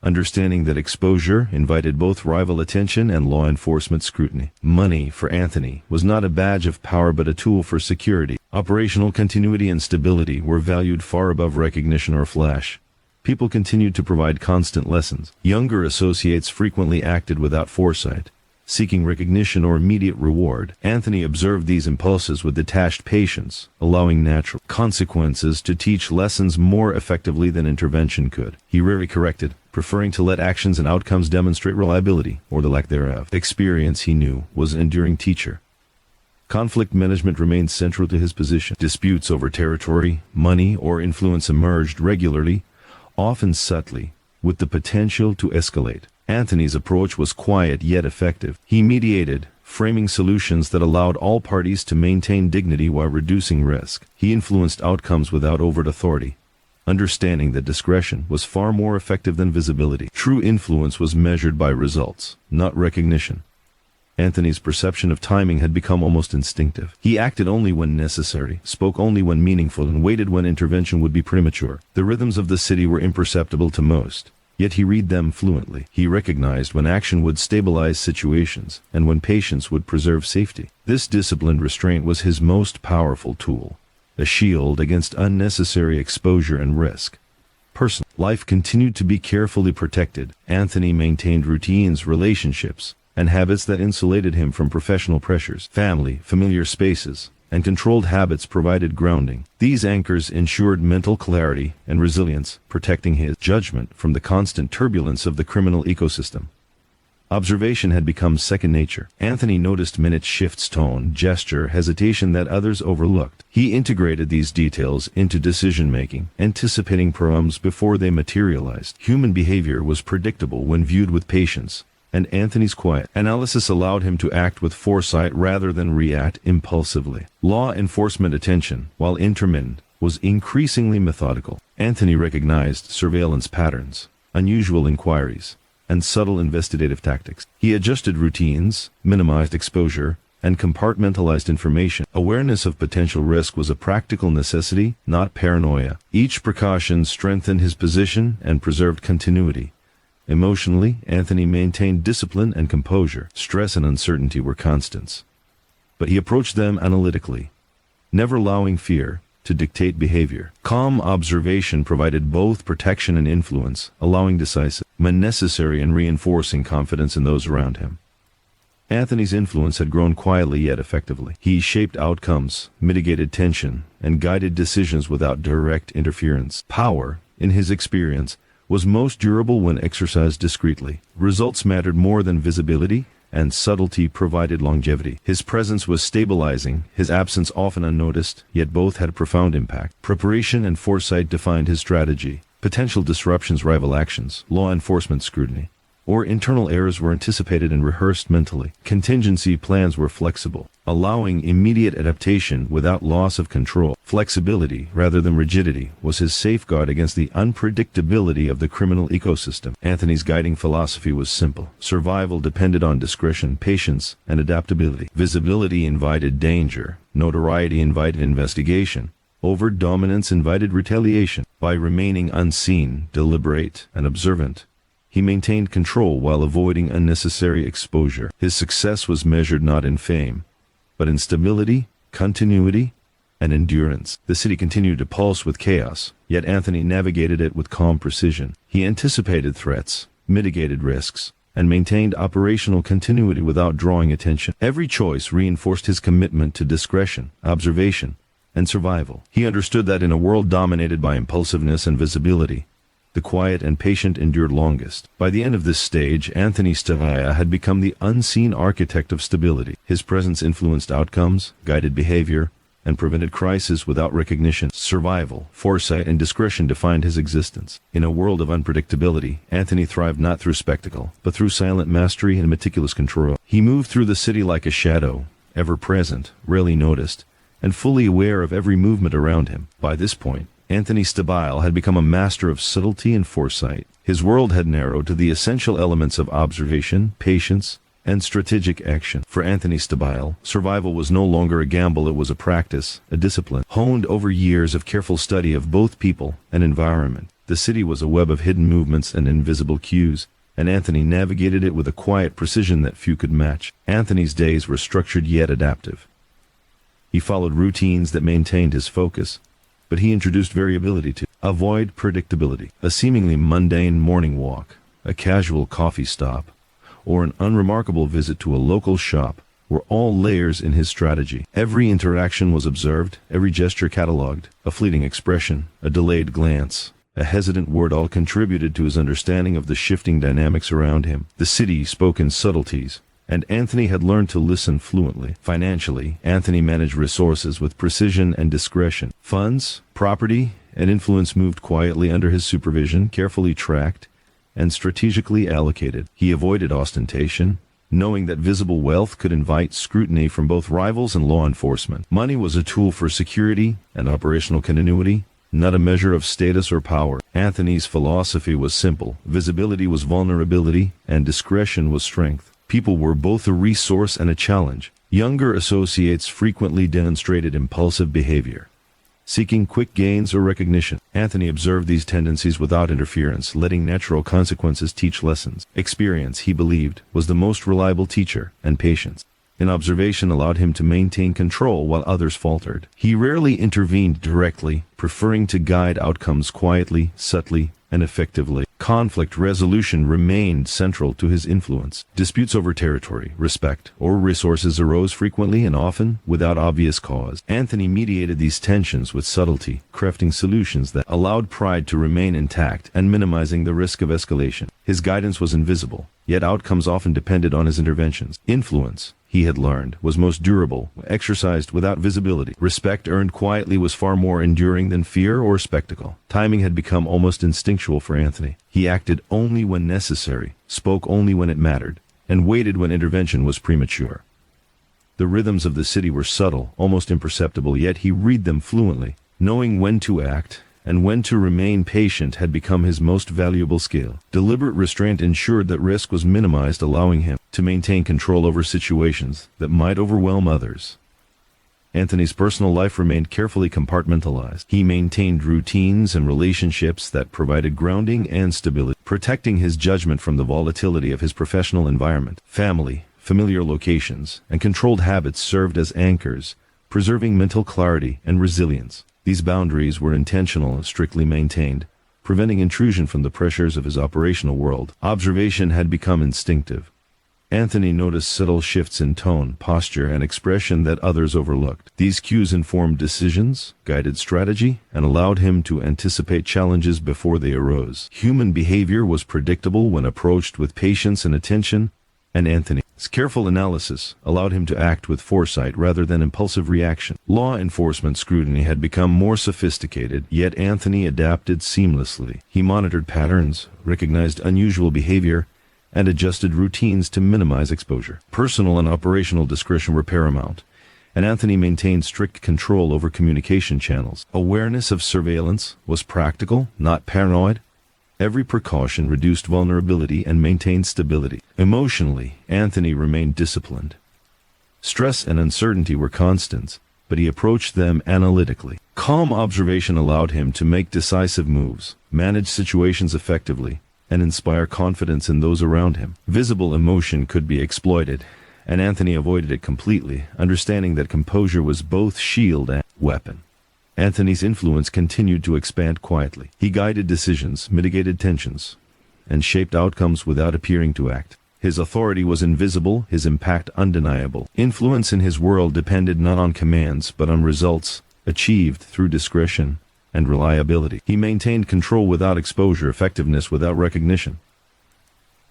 understanding that exposure invited both rival attention and law enforcement scrutiny. Money, for Anthony, was not a badge of power but a tool for security. Operational continuity and stability were valued far above recognition or flash. People continued to provide constant lessons. Younger associates frequently acted without foresight, seeking recognition or immediate reward. Anthony observed these impulses with detached patience, allowing natural consequences to teach lessons more effectively than intervention could. He rarely corrected, preferring to let actions and outcomes demonstrate reliability, or the lack thereof. Experience, he knew, was an enduring teacher. Conflict management remained central to his position. Disputes over territory, money, or influence emerged regularly, often subtly, with the potential to escalate. Anthony's approach was quiet yet effective. He mediated, framing solutions that allowed all parties to maintain dignity while reducing risk. He influenced outcomes without overt authority, understanding that discretion was far more effective than visibility. True influence was measured by results, not recognition. Anthony's perception of timing had become almost instinctive. He acted only when necessary, spoke only when meaningful, and waited when intervention would be premature. The rhythms of the city were imperceptible to most, yet he read them fluently. He recognized when action would stabilize situations, and when patience would preserve safety. This disciplined restraint was his most powerful tool, a shield against unnecessary exposure and risk. Personal life continued to be carefully protected. Anthony maintained routines, relationships, and habits that insulated him from professional pressures. Family, familiar spaces, and controlled habits provided grounding. These anchors ensured mental clarity and resilience, protecting his judgment from the constant turbulence of the criminal ecosystem. Observation had become second nature. Anthony noticed minute shifts, tone, gesture, hesitation that others overlooked. He integrated these details into decision-making, anticipating problems before they materialized. Human behavior was predictable when viewed with patience, and Anthony's quiet analysis allowed him to act with foresight rather than react impulsively. Law enforcement attention, while intermittent, was increasingly methodical. Anthony recognized surveillance patterns, unusual inquiries, and subtle investigative tactics. He adjusted routines, minimized exposure, and compartmentalized information. Awareness of potential risk was a practical necessity, not paranoia. Each precaution strengthened his position and preserved continuity. Emotionally, Anthony maintained discipline and composure. Stress and uncertainty were constants, but he approached them analytically, never allowing fear to dictate behavior. Calm observation provided both protection and influence, allowing decisive when necessary and reinforcing confidence in those around him. Anthony's influence had grown quietly yet effectively. He shaped outcomes, mitigated tension, and guided decisions without direct interference. Power, in his experience, was most durable when exercised discreetly. Results mattered more than visibility, and subtlety provided longevity. His presence was stabilizing, his absence often unnoticed, yet both had a profound impact. Preparation and foresight defined his strategy. Potential disruptions rival actions, law enforcement scrutiny, or internal errors were anticipated and rehearsed mentally. Contingency plans were flexible, allowing immediate adaptation without loss of control. Flexibility, rather than rigidity, was his safeguard against the unpredictability of the criminal ecosystem. Anthony's guiding philosophy was simple. Survival depended on discretion, patience, and adaptability. Visibility invited danger. Notoriety invited investigation. Overt dominance invited retaliation. By remaining unseen, deliberate, and observant, he maintained control while avoiding unnecessary exposure. His success was measured not in fame, but in stability, continuity, and endurance. The city continued to pulse with chaos, yet Anthony navigated it with calm precision. He anticipated threats, mitigated risks, and maintained operational continuity without drawing attention. Every choice reinforced his commitment to discretion, observation, and survival. He understood that in a world dominated by impulsiveness and visibility, the quiet and patient endured longest. By the end of this stage, Anthony Stabile had become the unseen architect of stability. His presence influenced outcomes, guided behavior, and prevented crisis without recognition. Survival, foresight, and discretion defined his existence. In a world of unpredictability, Anthony thrived not through spectacle, but through silent mastery and meticulous control. He moved through the city like a shadow, ever present, rarely noticed, and fully aware of every movement around him. By this point, Anthony Stabile had become a master of subtlety and foresight. His world had narrowed to the essential elements of observation, patience, and strategic action. For Anthony Stabile, survival was no longer a gamble, it was a practice, a discipline, honed over years of careful study of both people and environment. The city was a web of hidden movements and invisible cues, and Anthony navigated it with a quiet precision that few could match. Anthony's days were structured yet adaptive. He followed routines that maintained his focus, but he introduced variability to avoid predictability. A seemingly mundane morning walk, a casual coffee stop, or an unremarkable visit to a local shop were all layers in his strategy. Every interaction was observed, every gesture catalogued, a fleeting expression, a delayed glance, a hesitant word, all contributed to his understanding of the shifting dynamics around him. The city spoke in subtleties, and Anthony had learned to listen fluently. Financially, Anthony managed resources with precision and discretion. Funds, property, and influence moved quietly under his supervision, carefully tracked, and strategically allocated. He avoided ostentation, knowing that visible wealth could invite scrutiny from both rivals and law enforcement. Money was a tool for security and operational continuity, not a measure of status or power. Anthony's philosophy was simple. Visibility was vulnerability, and discretion was strength. People were both a resource and a challenge. Younger associates frequently demonstrated impulsive behavior, seeking quick gains or recognition. Anthony observed these tendencies without interference, letting natural consequences teach lessons. Experience, he believed, was the most reliable teacher, and patience in observation allowed him to maintain control while others faltered. He rarely intervened directly, preferring to guide outcomes quietly, subtly, and effectively. Conflict resolution remained central to his influence. Disputes over territory, respect, or resources arose frequently and often without obvious cause. Anthony mediated these tensions with subtlety, crafting solutions that allowed pride to remain intact and minimizing the risk of escalation. His guidance was invisible, yet outcomes often depended on his interventions. Influence, he had learned, was most durable, exercised without visibility. Respect earned quietly was far more enduring than fear or spectacle. Timing had become almost instinctual for Anthony. He acted only when necessary, spoke only when it mattered, and waited when intervention was premature. The rhythms of the city were subtle, almost imperceptible, yet he read them fluently. Knowing when to act and when to remain patient had become his most valuable skill. Deliberate restraint ensured that risk was minimized, allowing him to maintain control over situations that might overwhelm others. Anthony's personal life remained carefully compartmentalized. He maintained routines and relationships that provided grounding and stability, protecting his judgment from the volatility of his professional environment. Family, familiar locations, and controlled habits served as anchors, preserving mental clarity and resilience. These boundaries were intentional and strictly maintained, preventing intrusion from the pressures of his operational world. Observation had become instinctive. Anthony noticed subtle shifts in tone, posture, and expression that others overlooked. These cues informed decisions, guided strategy, and allowed him to anticipate challenges before they arose. Human behavior was predictable when approached with patience and attention, and Anthony's careful analysis allowed him to act with foresight rather than impulsive reaction. Law enforcement scrutiny had become more sophisticated, yet Anthony adapted seamlessly. He monitored patterns, recognized unusual behavior, and adjusted routines to minimize exposure. Personal and operational discretion were paramount, and Anthony maintained strict control over communication channels. Awareness of surveillance was practical, not paranoid. Every precaution reduced vulnerability and maintained stability. Emotionally, Anthony remained disciplined. Stress and uncertainty were constants, but he approached them analytically. Calm observation allowed him to make decisive moves, manage situations effectively, and inspire confidence in those around him. Visible emotion could be exploited, and Anthony avoided it completely, understanding that composure was both shield and weapon. Anthony's influence continued to expand quietly. He guided decisions, mitigated tensions, and shaped outcomes without appearing to act. His authority was invisible, his impact undeniable. Influence in his world depended not on commands, but on results achieved through discretion and reliability. He maintained control without exposure, effectiveness without recognition.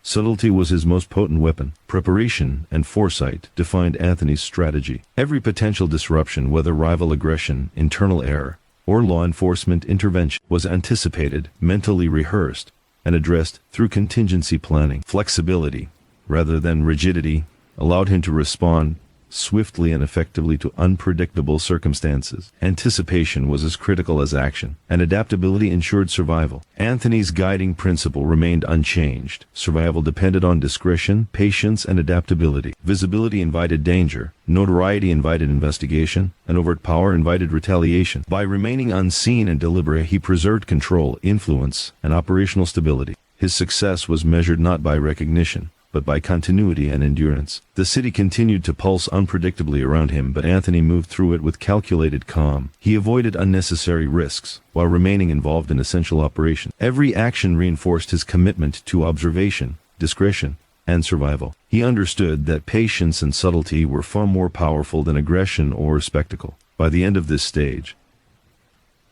Subtlety was his most potent weapon. Preparation and foresight defined Anthony's strategy. Every potential disruption, whether rival aggression, internal error, or law enforcement intervention, was anticipated, mentally rehearsed, and addressed through contingency planning. Flexibility, rather than rigidity, allowed him to respond swiftly and effectively to unpredictable circumstances. Anticipation was as critical as action, and adaptability ensured survival. Anthony's guiding principle remained unchanged. Survival depended on discretion, patience, and adaptability. Visibility invited danger, notoriety invited investigation, and overt power invited retaliation. By remaining unseen and deliberate, he preserved control, influence, and operational stability. His success was measured not by recognition, but by continuity and endurance. The city continued to pulse unpredictably around him, but Anthony moved through it with calculated calm. He avoided unnecessary risks, while remaining involved in essential operations. Every action reinforced his commitment to observation, discretion, and survival. He understood that patience and subtlety were far more powerful than aggression or spectacle. By the end of this stage,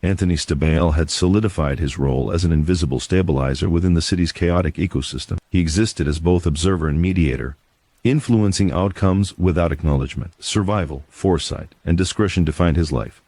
Anthony Stabile had solidified his role as an invisible stabilizer within the city's chaotic ecosystem. He existed as both observer and mediator, influencing outcomes without acknowledgement. Survival, foresight, and discretion defined his life.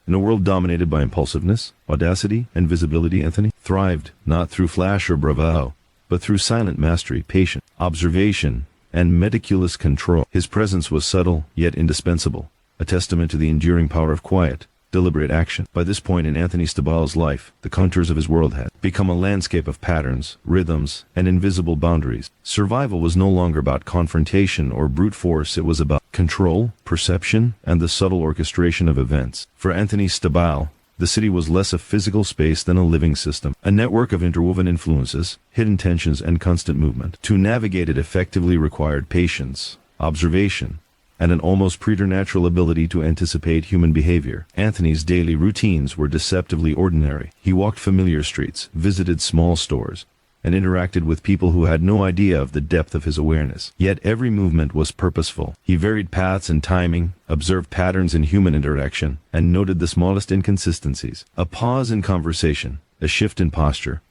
In a world dominated by impulsiveness, audacity, and visibility, Anthony thrived not through flash or bravado, but through silent mastery, patience, observation, and meticulous control. His presence was subtle, yet indispensable, a testament to the enduring power of quiet, deliberate action. By this point in Anthony Stabile's life, the contours of his world had become a landscape of patterns, rhythms, and invisible boundaries. Survival was no longer about confrontation or brute force, it was about control, perception, and the subtle orchestration of events. For Anthony Stabile, the city was less a physical space than a living system, a network of interwoven influences, hidden tensions, and constant movement. To navigate it effectively required patience, observation, and an almost preternatural ability to anticipate human behavior. Anthony's daily routines were deceptively ordinary. He walked familiar streets, visited small stores, and interacted with people who had no idea of the depth of his awareness. Yet every movement was purposeful. He varied paths and timing, observed patterns in human interaction, and noted the smallest inconsistencies. A pause in conversation, a shift in posture,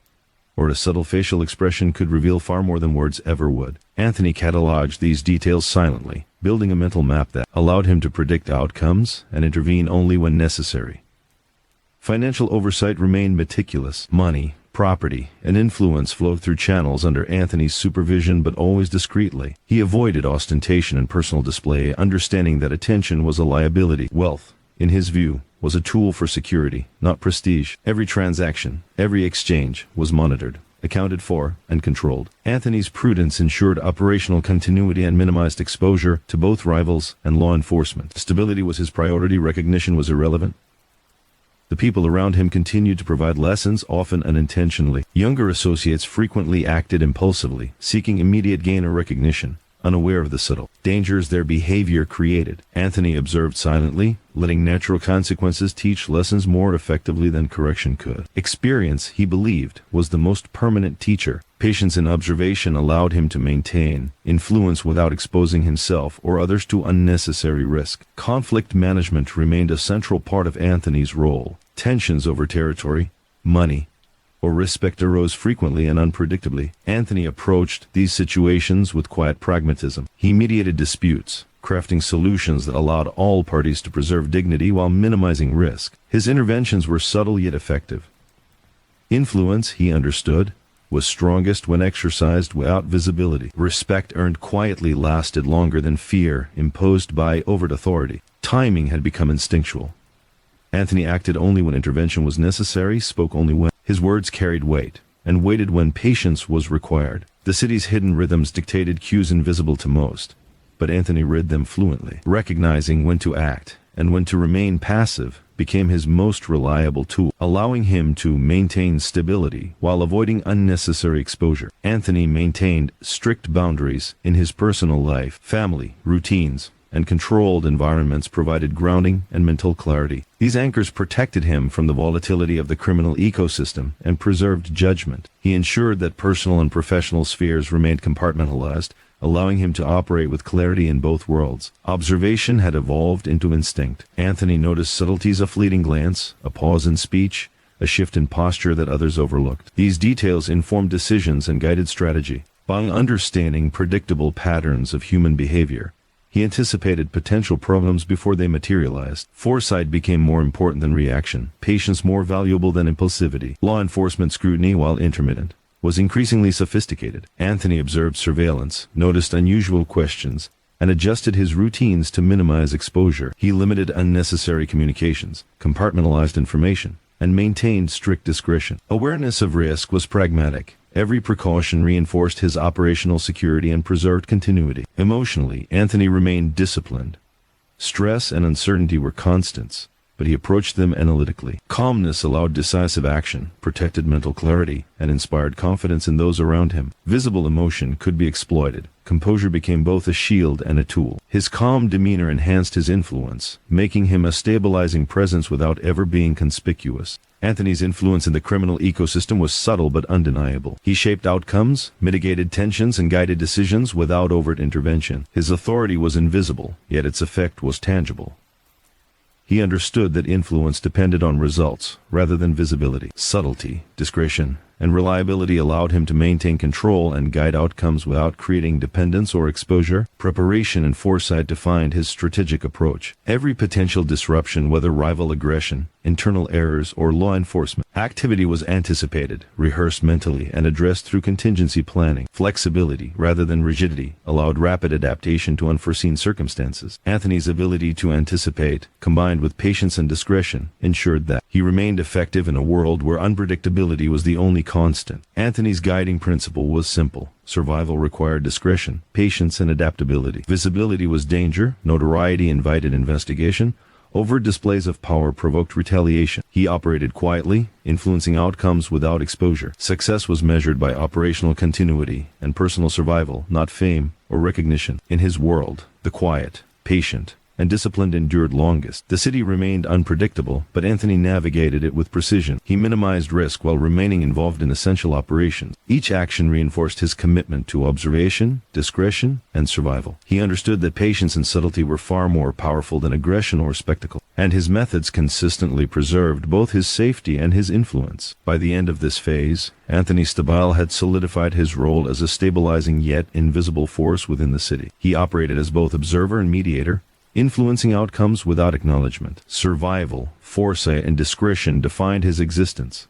or a subtle facial expression could reveal far more than words ever would. Anthony cataloged these details silently, building a mental map that allowed him to predict outcomes and intervene only when necessary. Financial oversight remained meticulous. Money, property, and influence flowed through channels under Anthony's supervision, but always discreetly. He avoided ostentation and personal display, understanding that attention was a liability. Wealth, in his view, was a tool for security, not prestige. Every transaction, every exchange, was monitored, accounted for, and controlled. Anthony's prudence ensured operational continuity and minimized exposure to both rivals and law enforcement. Stability was his priority, recognition was irrelevant. The people around him continued to provide lessons, often unintentionally. Younger associates frequently acted impulsively, seeking immediate gain or recognition, unaware of the subtle dangers their behavior created. Anthony observed silently, letting natural consequences teach lessons more effectively than correction could. Experience, he believed, was the most permanent teacher. Patience and observation allowed him to maintain influence without exposing himself or others to unnecessary risk. Conflict management remained a central part of Anthony's role. Tensions over territory, money, or respect arose frequently and unpredictably. Anthony approached these situations with quiet pragmatism. He mediated disputes, crafting solutions that allowed all parties to preserve dignity while minimizing risk. His interventions were subtle yet effective. Influence, he understood, was strongest when exercised without visibility. Respect earned quietly lasted longer than fear imposed by overt authority. Timing had become instinctual. Anthony acted only when intervention was necessary, spoke only when his words carried weight, and waited when patience was required. The city's hidden rhythms dictated cues invisible to most, but Anthony read them fluently. Recognizing when to act and when to remain passive became his most reliable tool, allowing him to maintain stability while avoiding unnecessary exposure. Anthony maintained strict boundaries in his personal life. Family, routines, and controlled environments provided grounding and mental clarity. These anchors protected him from the volatility of the criminal ecosystem and preserved judgment. He ensured that personal and professional spheres remained compartmentalized, allowing him to operate with clarity in both worlds. Observation had evolved into instinct. Anthony noticed subtleties: a fleeting glance, a pause in speech, a shift in posture that others overlooked. These details informed decisions and guided strategy. By understanding predictable patterns of human behavior, he anticipated potential problems before they materialized. Foresight became more important than reaction, patience more valuable than impulsivity. Law enforcement scrutiny, while intermittent, was increasingly sophisticated. Anthony observed surveillance, noticed unusual questions, and adjusted his routines to minimize exposure. He limited unnecessary communications, compartmentalized information, and maintained strict discretion. Awareness of risk was pragmatic. Every precaution reinforced his operational security and preserved continuity. Emotionally, Anthony remained disciplined. Stress and uncertainty were constants, but he approached them analytically. Calmness allowed decisive action, protected mental clarity, and inspired confidence in those around him. Visible emotion could be exploited. Composure became both a shield and a tool. His calm demeanor enhanced his influence, making him a stabilizing presence without ever being conspicuous. Anthony's influence in the criminal ecosystem was subtle but undeniable. He shaped outcomes, mitigated tensions, and guided decisions without overt intervention. His authority was invisible, yet its effect was tangible. He understood that influence depended on results rather than visibility. Subtlety, discretion, and reliability allowed him to maintain control and guide outcomes without creating dependence or exposure. Preparation and foresight defined his strategic approach. Every potential disruption, whether rival aggression, internal errors, or law enforcement activity, was anticipated, rehearsed mentally, and addressed through contingency planning. Flexibility, rather than rigidity, allowed rapid adaptation to unforeseen circumstances. Anthony's ability to anticipate, combined with patience and discretion, ensured that he remained effective in a world where unpredictability was the only constant. Anthony's guiding principle was simple. Survival required discretion, patience, and adaptability. Visibility was danger, notoriety invited investigation, overt displays of power provoked retaliation. He operated quietly, influencing outcomes without exposure. Success was measured by operational continuity and personal survival, not fame or recognition. In his world, the quiet, patient, and and discipline endured longest. The city remained unpredictable, but Anthony navigated it with precision. He minimized risk while remaining involved in essential operations. Each action reinforced his commitment to observation, discretion, and survival. He understood that patience and subtlety were far more powerful than aggression or spectacle, and his methods consistently preserved both his safety and his influence. By the end of this phase, Anthony Stabile had solidified his role as a stabilizing yet invisible force within the city. He operated as both observer and mediator, influencing outcomes without acknowledgement. Survival, foresight, and discretion defined his existence.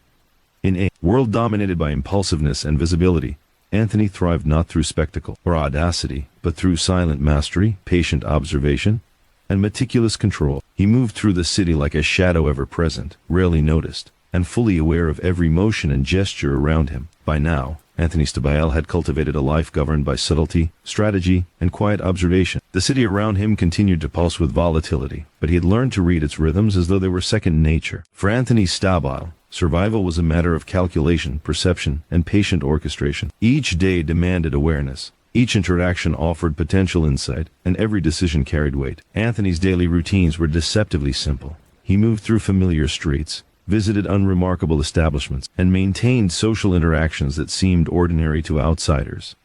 In a world dominated by impulsiveness and visibility, Anthony thrived not through spectacle or audacity, but through silent mastery, patient observation, and meticulous control. He moved through the city like a shadow ever present, rarely noticed, and fully aware of every motion and gesture around him. By now, Anthony Stabile had cultivated a life governed by subtlety, strategy, and quiet observation. The city around him continued to pulse with volatility, but he had learned to read its rhythms as though they were second nature. For Anthony Stabile, survival was a matter of calculation, perception, and patient orchestration. Each day demanded awareness. Each interaction offered potential insight, and every decision carried weight. Anthony's daily routines were deceptively simple. He moved through familiar streets, visited unremarkable establishments, and maintained social interactions that seemed ordinary to outsiders.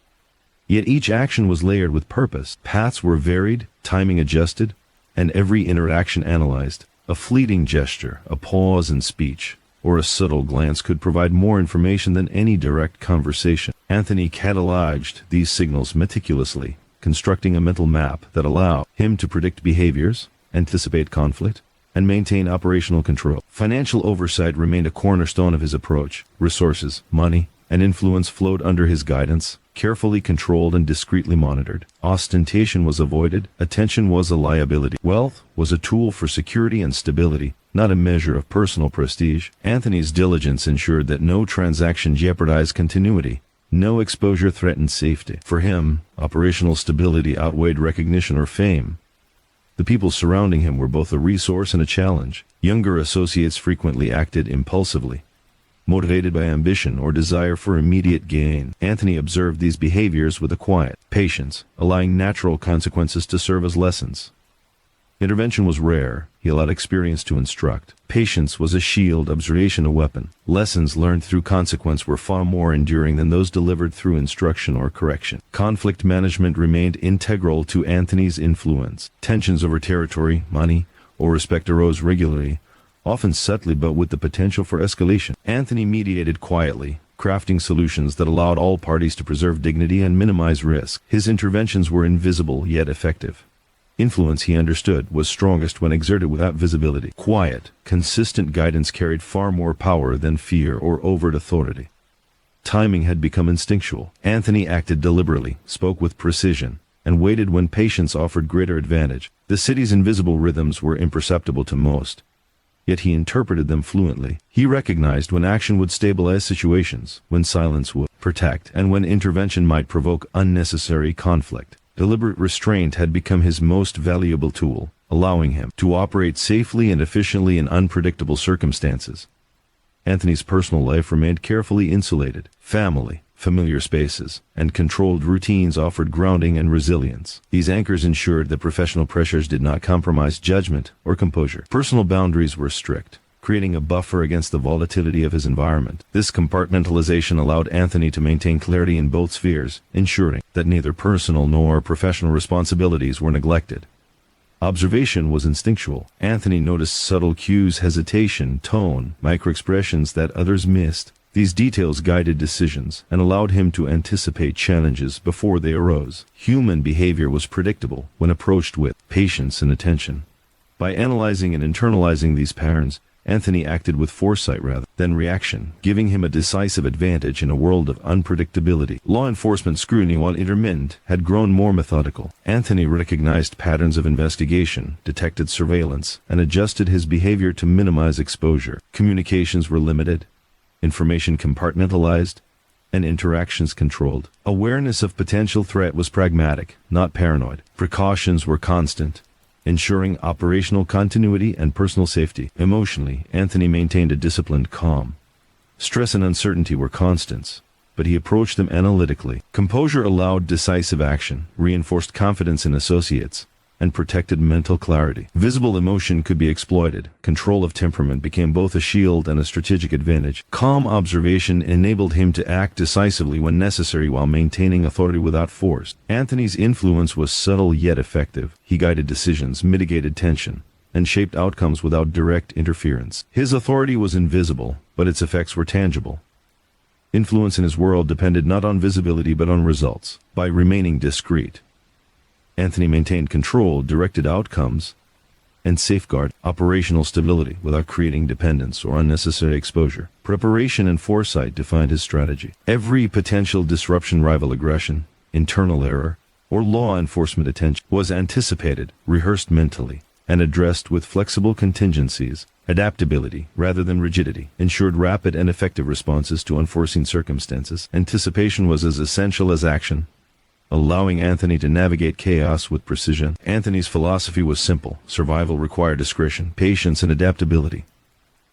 Yet each action was layered with purpose. Paths were varied, timing adjusted, and every interaction analyzed. A fleeting gesture, a pause in speech, or a subtle glance could provide more information than any direct conversation. Anthony cataloged these signals meticulously, constructing a mental map that allowed him to predict behaviors, anticipate conflict, and maintain operational control. Financial oversight remained a cornerstone of his approach. Resources, money, and influence flowed under his guidance, carefully controlled and discreetly monitored. Ostentation was avoided, attention was a liability. Wealth was a tool for security and stability, not a measure of personal prestige. Anthony's diligence ensured that no transaction jeopardized continuity. No exposure threatened safety. For him, operational stability outweighed recognition or fame. The people surrounding him were both a resource and a challenge. Younger associates frequently acted impulsively, motivated by ambition or desire for immediate gain. Anthony observed these behaviors with a quiet patience, allowing natural consequences to serve as lessons. Intervention was rare. He allowed experience to instruct. Patience was a shield, observation a weapon. Lessons learned through consequence were far more enduring than those delivered through instruction or correction. Conflict management remained integral to Anthony's influence. Tensions over territory, money, or respect arose regularly, often subtly but with the potential for escalation. Anthony mediated quietly, crafting solutions that allowed all parties to preserve dignity and minimize risk. His interventions were invisible yet effective. Influence, he understood, was strongest when exerted without visibility. Quiet, consistent guidance carried far more power than fear or overt authority. Timing had become instinctual. Anthony acted deliberately, spoke with precision, and waited when patience offered greater advantage. The city's invisible rhythms were imperceptible to most, yet he interpreted them fluently. He recognized when action would stabilize situations, when silence would protect, and when intervention might provoke unnecessary conflict. Deliberate restraint had become his most valuable tool, allowing him to operate safely and efficiently in unpredictable circumstances. Anthony's personal life remained carefully insulated. Family, familiar spaces, and controlled routines offered grounding and resilience. These anchors ensured that professional pressures did not compromise judgment or composure. Personal boundaries were strict, creating a buffer against the volatility of his environment. This compartmentalization allowed Anthony to maintain clarity in both spheres, ensuring that neither personal nor professional responsibilities were neglected. Observation was instinctual. Anthony noticed subtle cues, hesitation, tone, microexpressions that others missed. These details guided decisions and allowed him to anticipate challenges before they arose. Human behavior was predictable when approached with patience and attention. By analyzing and internalizing these patterns, Anthony acted with foresight rather than reaction, giving him a decisive advantage in a world of unpredictability. Law enforcement scrutiny, while intermittent, had grown more methodical. Anthony recognized patterns of investigation, detected surveillance, and adjusted his behavior to minimize exposure. Communications were limited, information compartmentalized, and interactions controlled. Awareness of potential threat was pragmatic, not paranoid. Precautions were constant, ensuring operational continuity and personal safety. Emotionally, Anthony maintained a disciplined calm. Stress and uncertainty were constants, but he approached them analytically. Composure allowed decisive action, reinforced confidence in associates, and protected mental clarity. Visible emotion could be exploited. Control of temperament became both a shield and a strategic advantage. Calm observation enabled him to act decisively when necessary while maintaining authority without force. Anthony's influence was subtle yet effective. He guided decisions, mitigated tension, and shaped outcomes without direct interference. His authority was invisible, but its effects were tangible. Influence in his world depended not on visibility but on results. By remaining discreet, Anthony maintained control, directed outcomes, and safeguarded operational stability without creating dependence or unnecessary exposure. Preparation and foresight defined his strategy. Every potential disruption, rival aggression, internal error, or law enforcement attention was anticipated, rehearsed mentally, and addressed with flexible contingencies. Adaptability, rather than rigidity, ensured rapid and effective responses to unforeseen circumstances. Anticipation was as essential as action, allowing Anthony to navigate chaos with precision. Anthony's philosophy was simple. Survival required discretion, patience, and adaptability.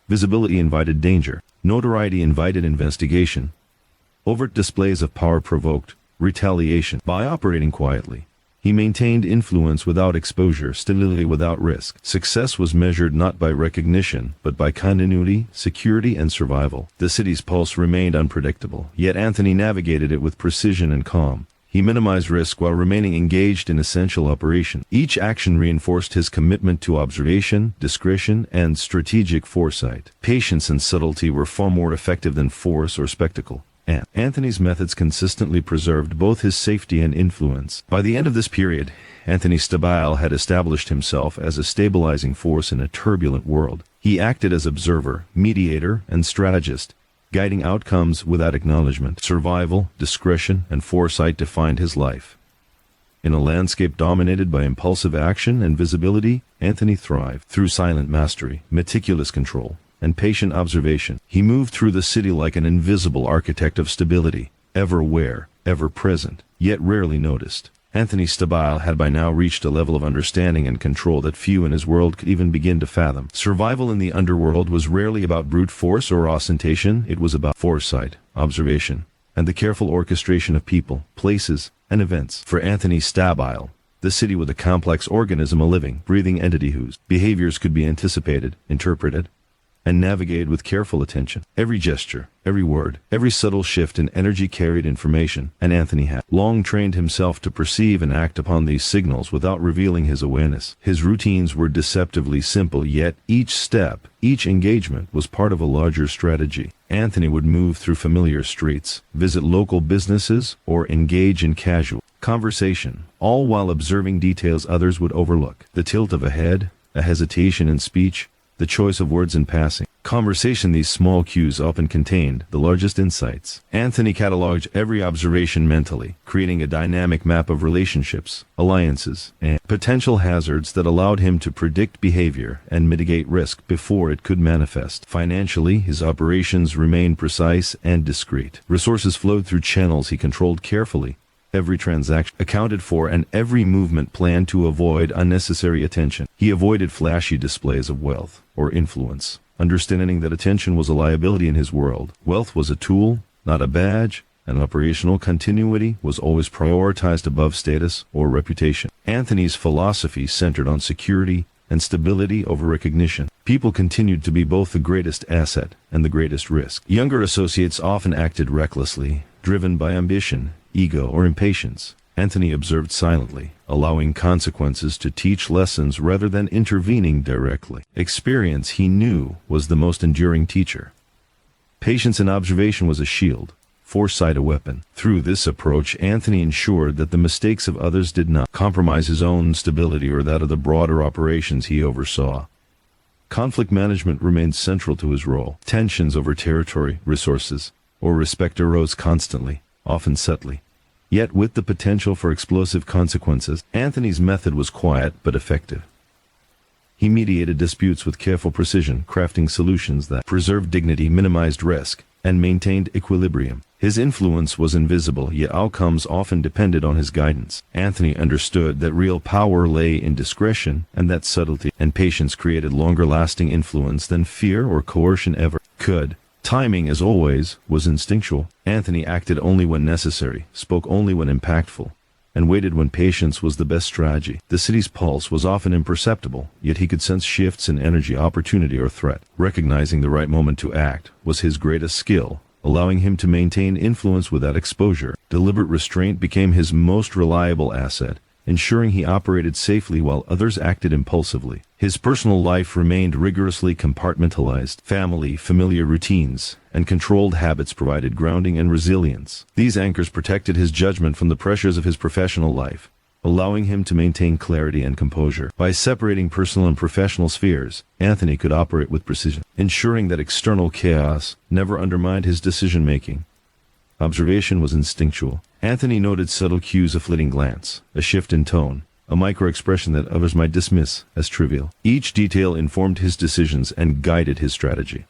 Visibility invited danger. Notoriety invited investigation. Overt displays of power provoked retaliation. By operating quietly, he maintained influence without exposure, stability without risk. Success was measured not by recognition, but by continuity, security, and survival. The city's pulse remained unpredictable, yet Anthony navigated it with precision and calm. He minimized risk while remaining engaged in essential operation. Each action reinforced his commitment to observation, discretion, and strategic foresight. Patience and subtlety were far more effective than force or spectacle. And Anthony's methods consistently preserved both his safety and influence. By the end of this period, Anthony Stabile had established himself as a stabilizing force in a turbulent world. He acted as observer, mediator, and strategist, guiding outcomes without acknowledgement. Survival, discretion, and foresight defined his life. In a landscape dominated by impulsive action and visibility, Anthony thrived. Through silent mastery, meticulous control, and patient observation, he moved through the city like an invisible architect of stability, ever aware, ever present, yet rarely noticed. Anthony Stabile had by now reached a level of understanding and control that few in his world could even begin to fathom. Survival in the underworld was rarely about brute force or ostentation. It was about foresight, observation, and the careful orchestration of people, places, and events. For Anthony Stabile, the city was a complex organism, a living, breathing entity whose behaviors could be anticipated, interpreted, and navigated with careful attention. Every gesture, every word, every subtle shift in energy carried information, and Anthony had long trained himself to perceive and act upon these signals without revealing his awareness. His routines were deceptively simple, yet each step, each engagement was part of a larger strategy. Anthony would move through familiar streets, visit local businesses, or engage in casual conversation, all while observing details others would overlook. The tilt of a head, a hesitation in speech, the choice of words in passing conversation, these small cues often contained the largest insights. Anthony cataloged every observation mentally, creating a dynamic map of relationships, alliances, and potential hazards that allowed him to predict behavior and mitigate risk before it could manifest. Financially, his operations remained precise and discreet. Resources flowed through channels he controlled carefully, every transaction accounted for, and every movement planned to avoid unnecessary attention. He avoided flashy displays of wealth or influence, understanding that attention was a liability in his world. Wealth was a tool, not a badge, and operational continuity was always prioritized above status or reputation. Anthony's philosophy centered on security and stability over recognition. People continued to be both the greatest asset and the greatest risk. Younger associates often acted recklessly, driven by ambition, ego, or impatience. Anthony observed silently, allowing consequences to teach lessons rather than intervening directly. Experience, he knew, was the most enduring teacher. Patience and observation was a shield, foresight a weapon. Through this approach, Anthony ensured that the mistakes of others did not compromise his own stability or that of the broader operations he oversaw. Conflict management remained central to his role. Tensions over territory, resources, or respect arose constantly, often subtly, yet with the potential for explosive consequences. Anthony's method was quiet but effective. He mediated disputes with careful precision, crafting solutions that preserved dignity, minimized risk, and maintained equilibrium. His influence was invisible, yet outcomes often depended on his guidance. Anthony understood that real power lay in discretion, and that subtlety and patience created longer-lasting influence than fear or coercion ever could. Timing, as always, was instinctual. Anthony acted only when necessary, spoke only when impactful, and waited when patience was the best strategy. The city's pulse was often imperceptible, yet he could sense shifts in energy, opportunity, or threat. Recognizing the right moment to act was his greatest skill, allowing him to maintain influence without exposure. Deliberate restraint became his most reliable asset, ensuring he operated safely while others acted impulsively. His personal life remained rigorously compartmentalized. Family, familiar routines, and controlled habits provided grounding and resilience. These anchors protected his judgment from the pressures of his professional life, allowing him to maintain clarity and composure. By separating personal and professional spheres, Anthony could operate with precision, ensuring that external chaos never undermined his decision-making. Observation was instinctual. Anthony noted subtle cues: a flitting glance, a shift in tone, a micro-expression that others might dismiss as trivial. Each detail informed his decisions and guided his strategy.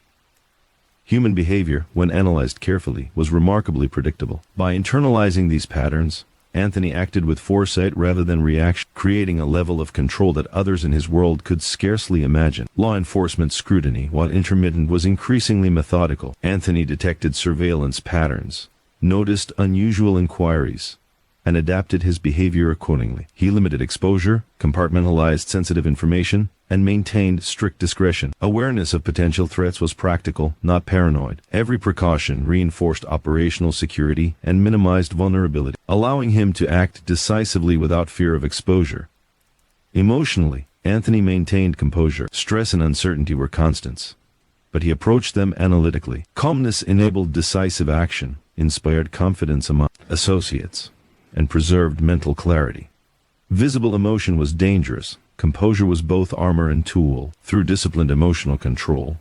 Human behavior, when analyzed carefully, was remarkably predictable. By internalizing these patterns, Anthony acted with foresight rather than reaction, creating a level of control that others in his world could scarcely imagine. Law enforcement scrutiny, while intermittent, was increasingly methodical. Anthony detected surveillance patterns, noticed unusual inquiries, and adapted his behavior accordingly. He limited exposure, compartmentalized sensitive information, and maintained strict discretion. Awareness of potential threats was practical, not paranoid. Every precaution reinforced operational security and minimized vulnerability, allowing him to act decisively without fear of exposure. Emotionally, Anthony maintained composure. Stress and uncertainty were constants, but he approached them analytically. Calmness enabled decisive action, inspired confidence among associates, and preserved mental clarity. Visible emotion was dangerous. Composure was both armor and tool. Through disciplined emotional control,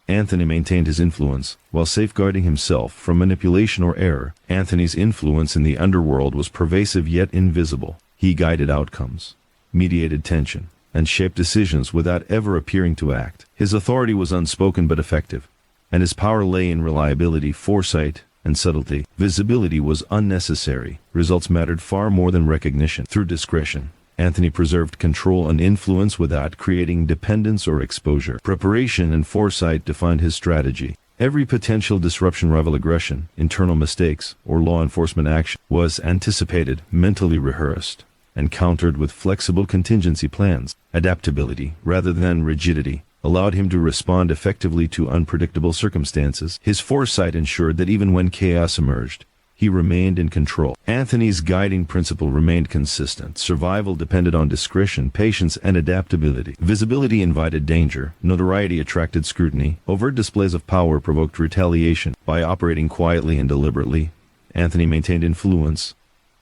Anthony maintained his influence while safeguarding himself from manipulation or error. Anthony's influence in the underworld was pervasive yet invisible. He guided outcomes, mediated tension, and shaped decisions without ever appearing to act. His authority was unspoken but effective, and his power lay in reliability, foresight, and subtlety. Visibility was unnecessary. Results mattered far more than recognition. Through discretion, Anthony preserved control and influence without creating dependence or exposure. Preparation and foresight defined his strategy. Every potential disruption, rival aggression, internal mistakes, or law enforcement action was anticipated, mentally rehearsed, and countered with flexible contingency plans. Adaptability, rather than rigidity, allowed him to respond effectively to unpredictable circumstances. His foresight ensured that even when chaos emerged, he remained in control. Anthony's guiding principle remained consistent. Survival depended on discretion, patience, and adaptability. Visibility invited danger. Notoriety attracted scrutiny. Overt displays of power provoked retaliation. By operating quietly and deliberately, Anthony maintained influence,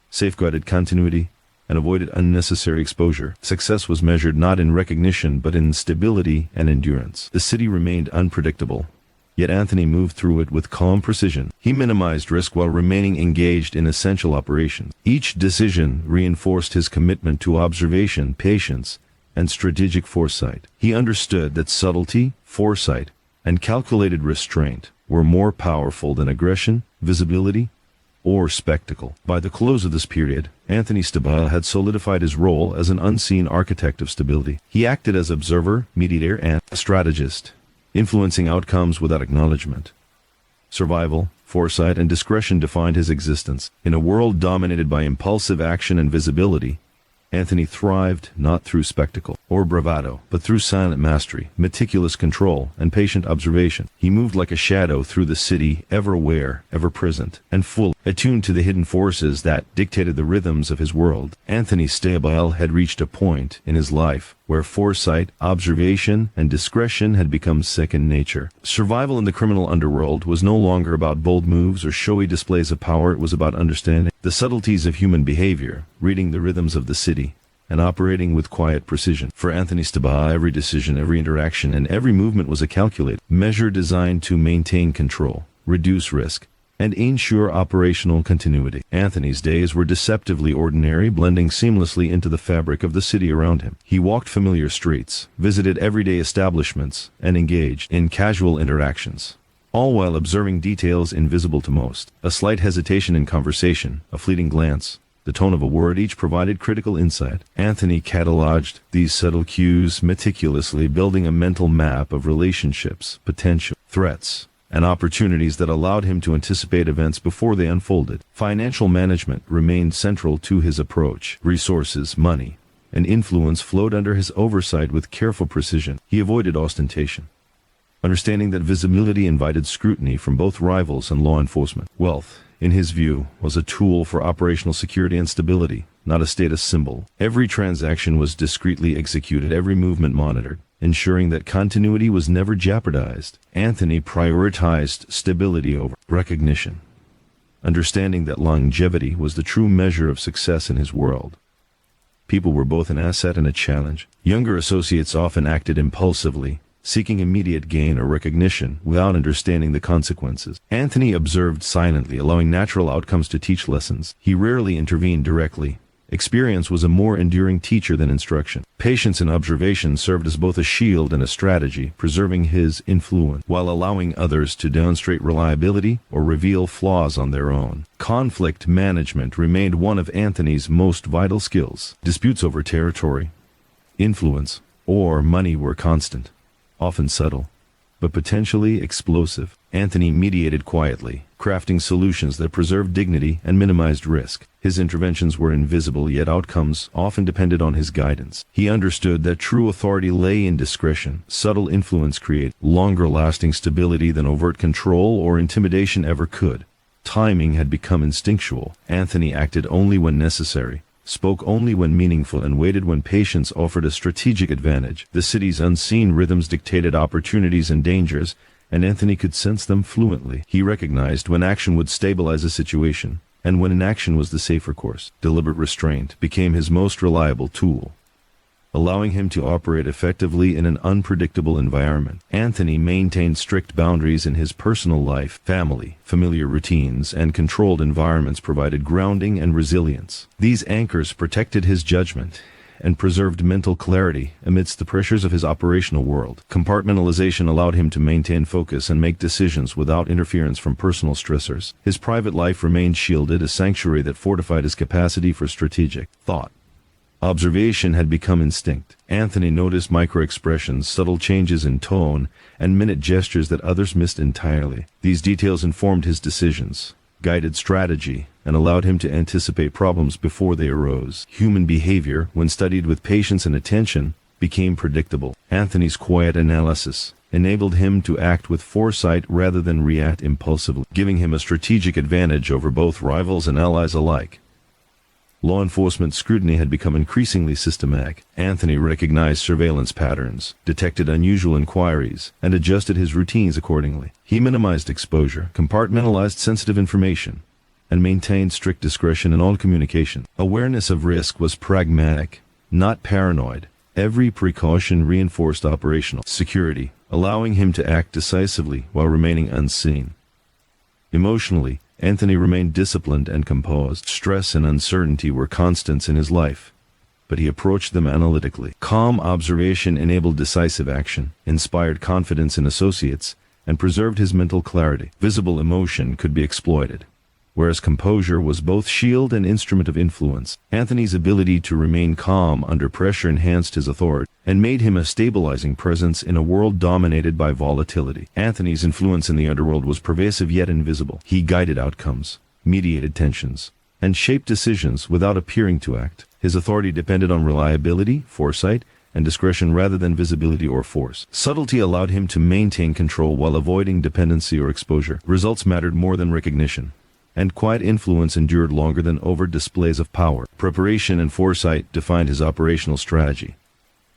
safeguarded continuity, and avoided unnecessary exposure. Success was measured not in recognition but in stability and endurance. The city remained unpredictable, yet Anthony moved through it with calm precision. He minimized risk while remaining engaged in essential operations. Each decision reinforced his commitment to observation, patience, and strategic foresight. He understood that subtlety, foresight, and calculated restraint were more powerful than aggression, visibility, or spectacle. By the close of this period, Anthony Stabile had solidified his role as an unseen architect of stability. He acted as observer, mediator, and strategist, influencing outcomes without acknowledgement. Survival, foresight, and discretion defined his existence. In a world dominated by impulsive action and visibility, Anthony thrived not through spectacle or bravado, but through silent mastery, meticulous control, and patient observation. He moved like a shadow through the city, ever aware, ever present, and fully attuned to the hidden forces that dictated the rhythms of his world. Anthony Stabile had reached a point in his life where foresight, observation, and discretion had become second nature. Survival in the criminal underworld was no longer about bold moves or showy displays of power. It was about understanding the subtleties of human behavior, reading the rhythms of the city, and operating with quiet precision. For Anthony Stabile, every decision, every interaction, and every movement was a calculated measure designed to maintain control, reduce risk, and ensure operational continuity. Anthony's days were deceptively ordinary, blending seamlessly into the fabric of the city around him. He walked familiar streets, visited everyday establishments, and engaged in casual interactions, all while observing details invisible to most. A slight hesitation in conversation, a fleeting glance, the tone of a word, each provided critical insight. Anthony cataloged these subtle cues meticulously, building a mental map of relationships, potential threats, and opportunities that allowed him to anticipate events before they unfolded. Financial management remained central to his approach. Resources, money, and influence flowed under his oversight with careful precision. He avoided ostentation, understanding that visibility invited scrutiny from both rivals and law enforcement. Wealth, in his view, was a tool for operational security and stability, not a status symbol. Every transaction was discreetly executed, every movement monitored, ensuring that continuity was never jeopardized. Anthony prioritized stability over recognition, understanding that longevity was the true measure of success in his world. People were both an asset and a challenge. Younger associates often acted impulsively, seeking immediate gain or recognition without understanding the consequences. Anthony observed silently, allowing natural outcomes to teach lessons. He rarely intervened directly. Experience was a more enduring teacher than instruction. Patience and observation served as both a shield and a strategy, preserving his influence while allowing others to demonstrate reliability or reveal flaws on their own. Conflict management remained one of Anthony's most vital skills. Disputes over territory, influence, or money were constant, often subtle, but potentially explosive. Anthony mediated quietly, crafting solutions that preserved dignity and minimized risk. His interventions were invisible, yet outcomes often depended on his guidance. He understood that true authority lay in discretion. Subtle influence created longer-lasting stability than overt control or intimidation ever could. Timing had become instinctual. Anthony acted only when necessary, spoke only when meaningful, and waited when patience offered a strategic advantage. The city's unseen rhythms dictated opportunities and dangers, and Anthony could sense them fluently. He recognized when action would stabilize a situation, and when inaction was the safer course. Deliberate restraint became his most reliable tool, allowing him to operate effectively in an unpredictable environment. Anthony maintained strict boundaries in his personal life. Family, familiar routines, and controlled environments provided grounding and resilience. These anchors protected his judgment and preserved mental clarity amidst the pressures of his operational world. Compartmentalization allowed him to maintain focus and make decisions without interference from personal stressors. His private life remained shielded, a sanctuary that fortified his capacity for strategic thought. Observation had become instinct. Anthony noticed micro-expressions, subtle changes in tone, and minute gestures that others missed entirely. These details informed his decisions, guided strategy, and allowed him to anticipate problems before they arose. Human behavior, when studied with patience and attention, became predictable. Anthony's quiet analysis enabled him to act with foresight rather than react impulsively, giving him a strategic advantage over both rivals and allies alike. Law enforcement scrutiny had become increasingly systematic. Anthony recognized surveillance patterns, detected unusual inquiries, and adjusted his routines accordingly. He minimized exposure, compartmentalized sensitive information, and maintained strict discretion in all communication. Awareness of risk was pragmatic, not paranoid. Every precaution reinforced operational security, allowing him to act decisively while remaining unseen. Emotionally, Anthony remained disciplined and composed. Stress and uncertainty were constants in his life, but he approached them analytically. Calm observation enabled decisive action, inspired confidence in associates, and preserved his mental clarity. Visible emotion could be exploited, whereas composure was both shield and instrument of influence. Anthony's ability to remain calm under pressure enhanced his authority and made him a stabilizing presence in a world dominated by volatility. Anthony's influence in the underworld was pervasive yet invisible. He guided outcomes, mediated tensions, and shaped decisions without appearing to act. His authority depended on reliability, foresight, and discretion rather than visibility or force. Subtlety allowed him to maintain control while avoiding dependency or exposure. Results mattered more than recognition, and quiet influence endured longer than overt displays of power. Preparation and foresight defined his operational strategy.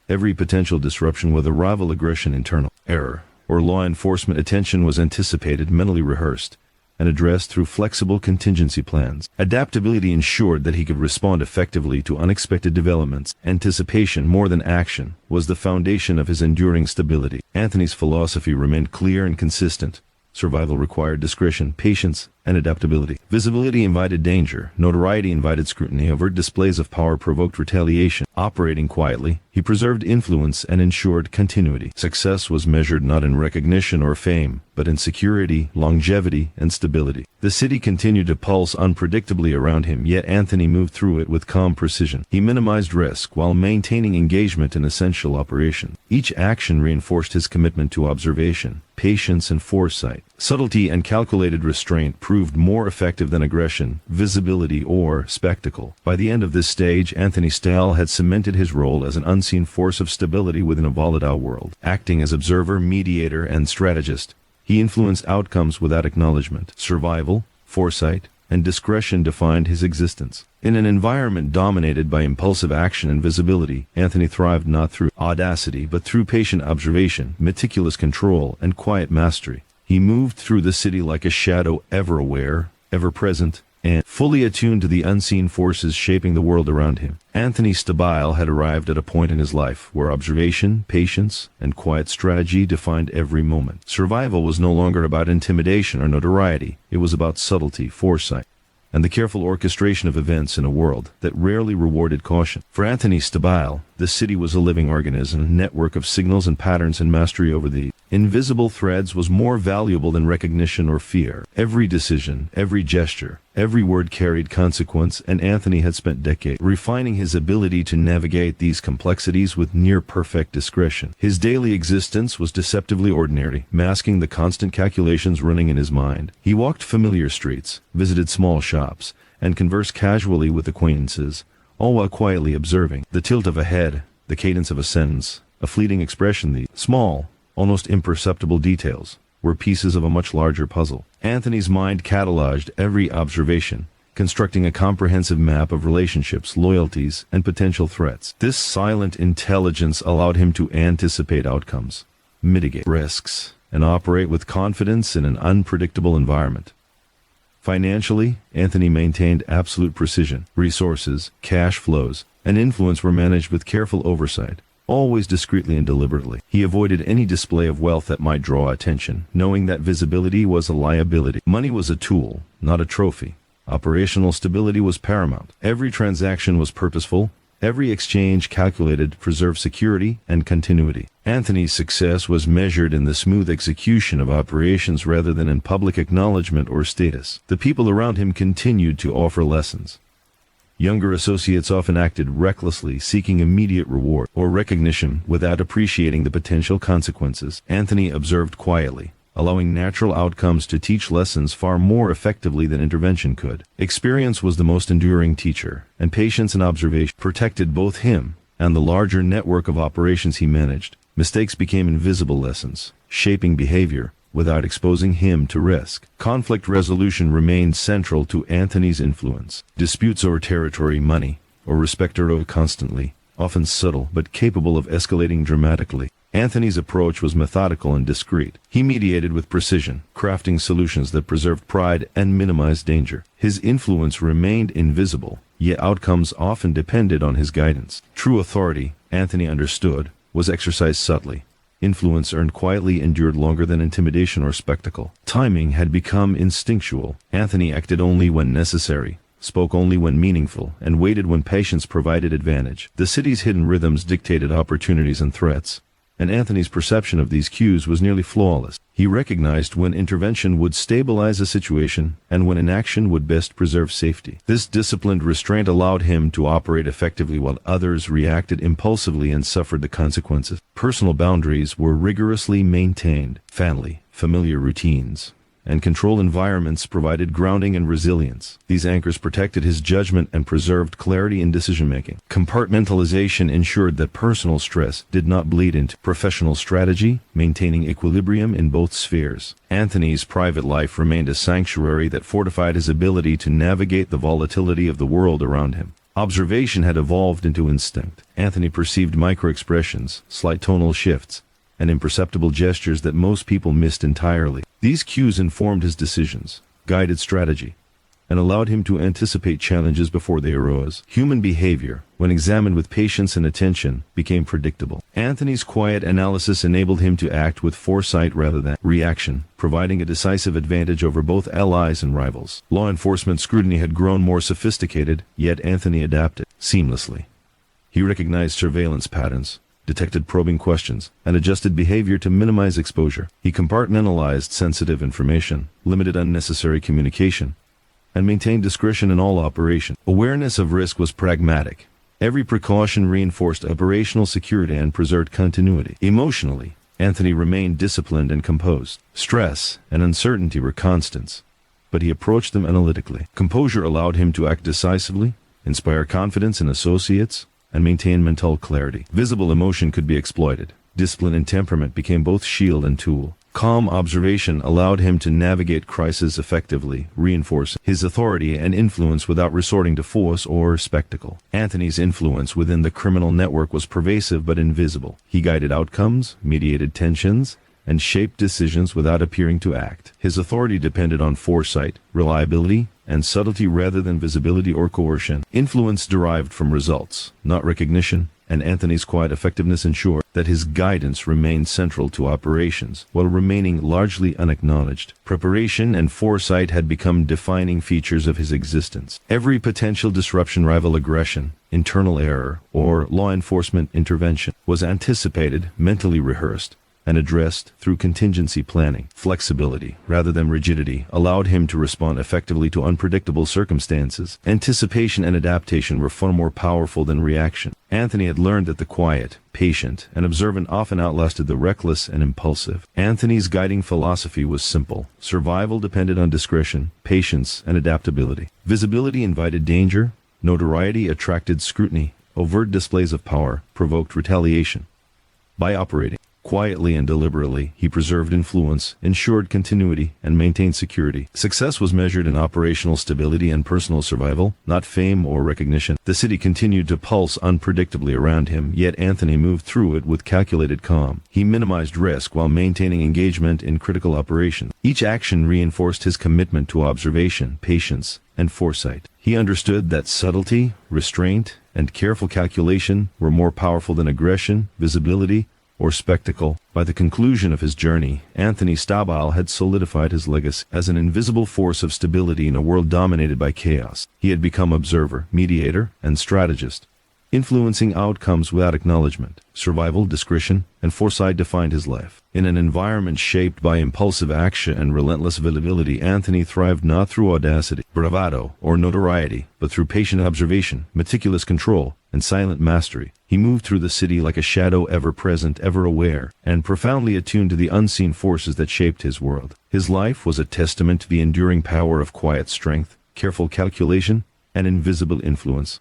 Every potential disruption, whether rival aggression, internal error, or law enforcement attention, was anticipated, mentally rehearsed, and addressed through flexible contingency plans. Adaptability ensured that he could respond effectively to unexpected developments. Anticipation, more than action, was the foundation of his enduring stability. Anthony's philosophy remained clear and consistent. Survival required discretion, patience, and adaptability. Visibility invited danger. Notoriety invited scrutiny. Overt displays of power provoked retaliation. Operating quietly, he preserved influence and ensured continuity. Success was measured not in recognition or fame, but in security, longevity, and stability. The city continued to pulse unpredictably around him, yet Anthony moved through it with calm precision. He minimized risk while maintaining engagement in essential operation. Each action reinforced his commitment to observation, patience, and foresight. Subtlety and calculated restraint proved more effective than aggression, visibility, or spectacle. By the end of this stage, Anthony Stabile had cemented his role as an unseen force of stability within a volatile world. Acting as observer, mediator, and strategist, he influenced outcomes without acknowledgement. Survival, foresight, and discretion defined his existence. In an environment dominated by impulsive action and visibility, Anthony thrived not through audacity but through patient observation, meticulous control, and quiet mastery. He moved through the city like a shadow, ever aware, ever present, and fully attuned to the unseen forces shaping the world around him. Anthony Stabile had arrived at a point in his life where observation, patience, and quiet strategy defined every moment. Survival was no longer about intimidation or notoriety. It was about subtlety, foresight, and the careful orchestration of events in a world that rarely rewarded caution. For Anthony Stabile, the city was a living organism, a network of signals and patterns, and mastery over the invisible threads was more valuable than recognition or fear. Every decision, every gesture, every word carried consequence, and Anthony had spent decades refining his ability to navigate these complexities with near-perfect discretion. His daily existence was deceptively ordinary, masking the constant calculations running in his mind. He walked familiar streets, visited small shops, and conversed casually with acquaintances, all while quietly observing the tilt of a head, the cadence of a sentence, a fleeting expression. The small, almost imperceptible details were pieces of a much larger puzzle. Anthony's mind cataloged every observation, constructing a comprehensive map of relationships, loyalties, and potential threats. This silent intelligence allowed him to anticipate outcomes, mitigate risks, and operate with confidence in an unpredictable environment. Financially, Anthony maintained absolute precision. Resources, cash flows, and influence were managed with careful oversight, always discreetly and deliberately. He avoided any display of wealth that might draw attention, knowing that visibility was a liability. Money was a tool, not a trophy. Operational stability was paramount. Every transaction was purposeful, every exchange calculated to preserve security and continuity. Anthony's success was measured in the smooth execution of operations rather than in public acknowledgement or status. The people around him continued to offer lessons. Younger associates often acted recklessly, seeking immediate reward or recognition without appreciating the potential consequences. Anthony observed quietly, allowing natural outcomes to teach lessons far more effectively than intervention could. Experience was the most enduring teacher, and patience and observation protected both him and the larger network of operations he managed. Mistakes became invisible lessons, shaping behavior without exposing him to risk. Conflict resolution remained central to Anthony's influence. Disputes over territory, money, or respect arose constantly, often subtle but capable of escalating dramatically. Anthony's approach was methodical and discreet. He mediated with precision, crafting solutions that preserved pride and minimized danger. His influence remained invisible, yet outcomes often depended on his guidance. True authority, Anthony understood, was exercised subtly. Influence earned quietly endured longer than intimidation or spectacle. Timing had become instinctual. Anthony acted only when necessary, spoke only when meaningful, and waited when patience provided advantage. The city's hidden rhythms dictated opportunities and threats, and Anthony's perception of these cues was nearly flawless. He recognized when intervention would stabilize a situation and when inaction would best preserve safety. This disciplined restraint allowed him to operate effectively while others reacted impulsively and suffered the consequences. Personal boundaries were rigorously maintained. Family, familiar routines, and controlled environments provided grounding and resilience. These anchors protected his judgment and preserved clarity in decision-making. Compartmentalization ensured that personal stress did not bleed into professional strategy, maintaining equilibrium in both spheres. Anthony's private life remained a sanctuary that fortified his ability to navigate the volatility of the world around him. Observation had evolved into instinct. Anthony perceived micro-expressions, slight tonal shifts, and imperceptible gestures that most people missed entirely. These cues informed his decisions, guided strategy, and allowed him to anticipate challenges before they arose. Human behavior, when examined with patience and attention, became predictable. Anthony's quiet analysis enabled him to act with foresight rather than reaction, providing a decisive advantage over both allies and rivals. Law enforcement scrutiny had grown more sophisticated, yet Anthony adapted seamlessly. He recognized surveillance patterns, detected probing questions, and adjusted behavior to minimize exposure. He compartmentalized sensitive information, limited unnecessary communication, and maintained discretion in all operation. Awareness of risk was pragmatic. Every precaution reinforced operational security and preserved continuity. Emotionally, Anthony remained disciplined and composed. Stress and uncertainty were constants, but he approached them analytically. Composure allowed him to act decisively, inspire confidence in associates, and maintain mental clarity. Visible emotion could be exploited. Discipline and temperament became both shield and tool. Calm observation allowed him to navigate crises effectively, reinforcing his authority and influence without resorting to force or spectacle. Anthony's influence within the criminal network was pervasive but invisible. He guided outcomes, mediated tensions, and shaped decisions without appearing to act. His authority depended on foresight, reliability, and subtlety rather than visibility or coercion. Influence derived from results, not recognition, and Anthony's quiet effectiveness ensured that his guidance remained central to operations, while remaining largely unacknowledged. Preparation and foresight had become defining features of his existence. Every potential disruption, rival aggression, internal error, or law enforcement intervention was anticipated, mentally rehearsed, and addressed through contingency planning. Flexibility, rather than rigidity, allowed him to respond effectively to unpredictable circumstances. Anticipation and adaptation were far more powerful than reaction. Anthony had learned that the quiet, patient, and observant often outlasted the reckless and impulsive. Anthony's guiding philosophy was simple. Survival depended on discretion, patience, and adaptability. Visibility invited danger. Notoriety attracted scrutiny. Overt displays of power provoked retaliation. By operating quietly and deliberately, he preserved influence, ensured continuity, and maintained security. Success was measured in operational stability and personal survival, not fame or recognition. The city continued to pulse unpredictably around him, yet Anthony moved through it with calculated calm. He minimized risk while maintaining engagement in critical operations. Each action reinforced his commitment to observation, patience, and foresight. He understood that subtlety, restraint, and careful calculation were more powerful than aggression, visibility, or spectacle. By the conclusion of his journey, Anthony Stabile had solidified his legacy as an invisible force of stability in a world dominated by chaos. He had become observer, mediator, and strategist, influencing outcomes without acknowledgement. Survival, discretion, and foresight defined his life. In an environment shaped by impulsive action and relentless availability, Anthony thrived not through audacity, bravado, or notoriety, but through patient observation, meticulous control, and silent mastery. He moved through the city like a shadow, ever present, ever aware, and profoundly attuned to the unseen forces that shaped his world. His life was a testament to the enduring power of quiet strength, careful calculation, and invisible influence.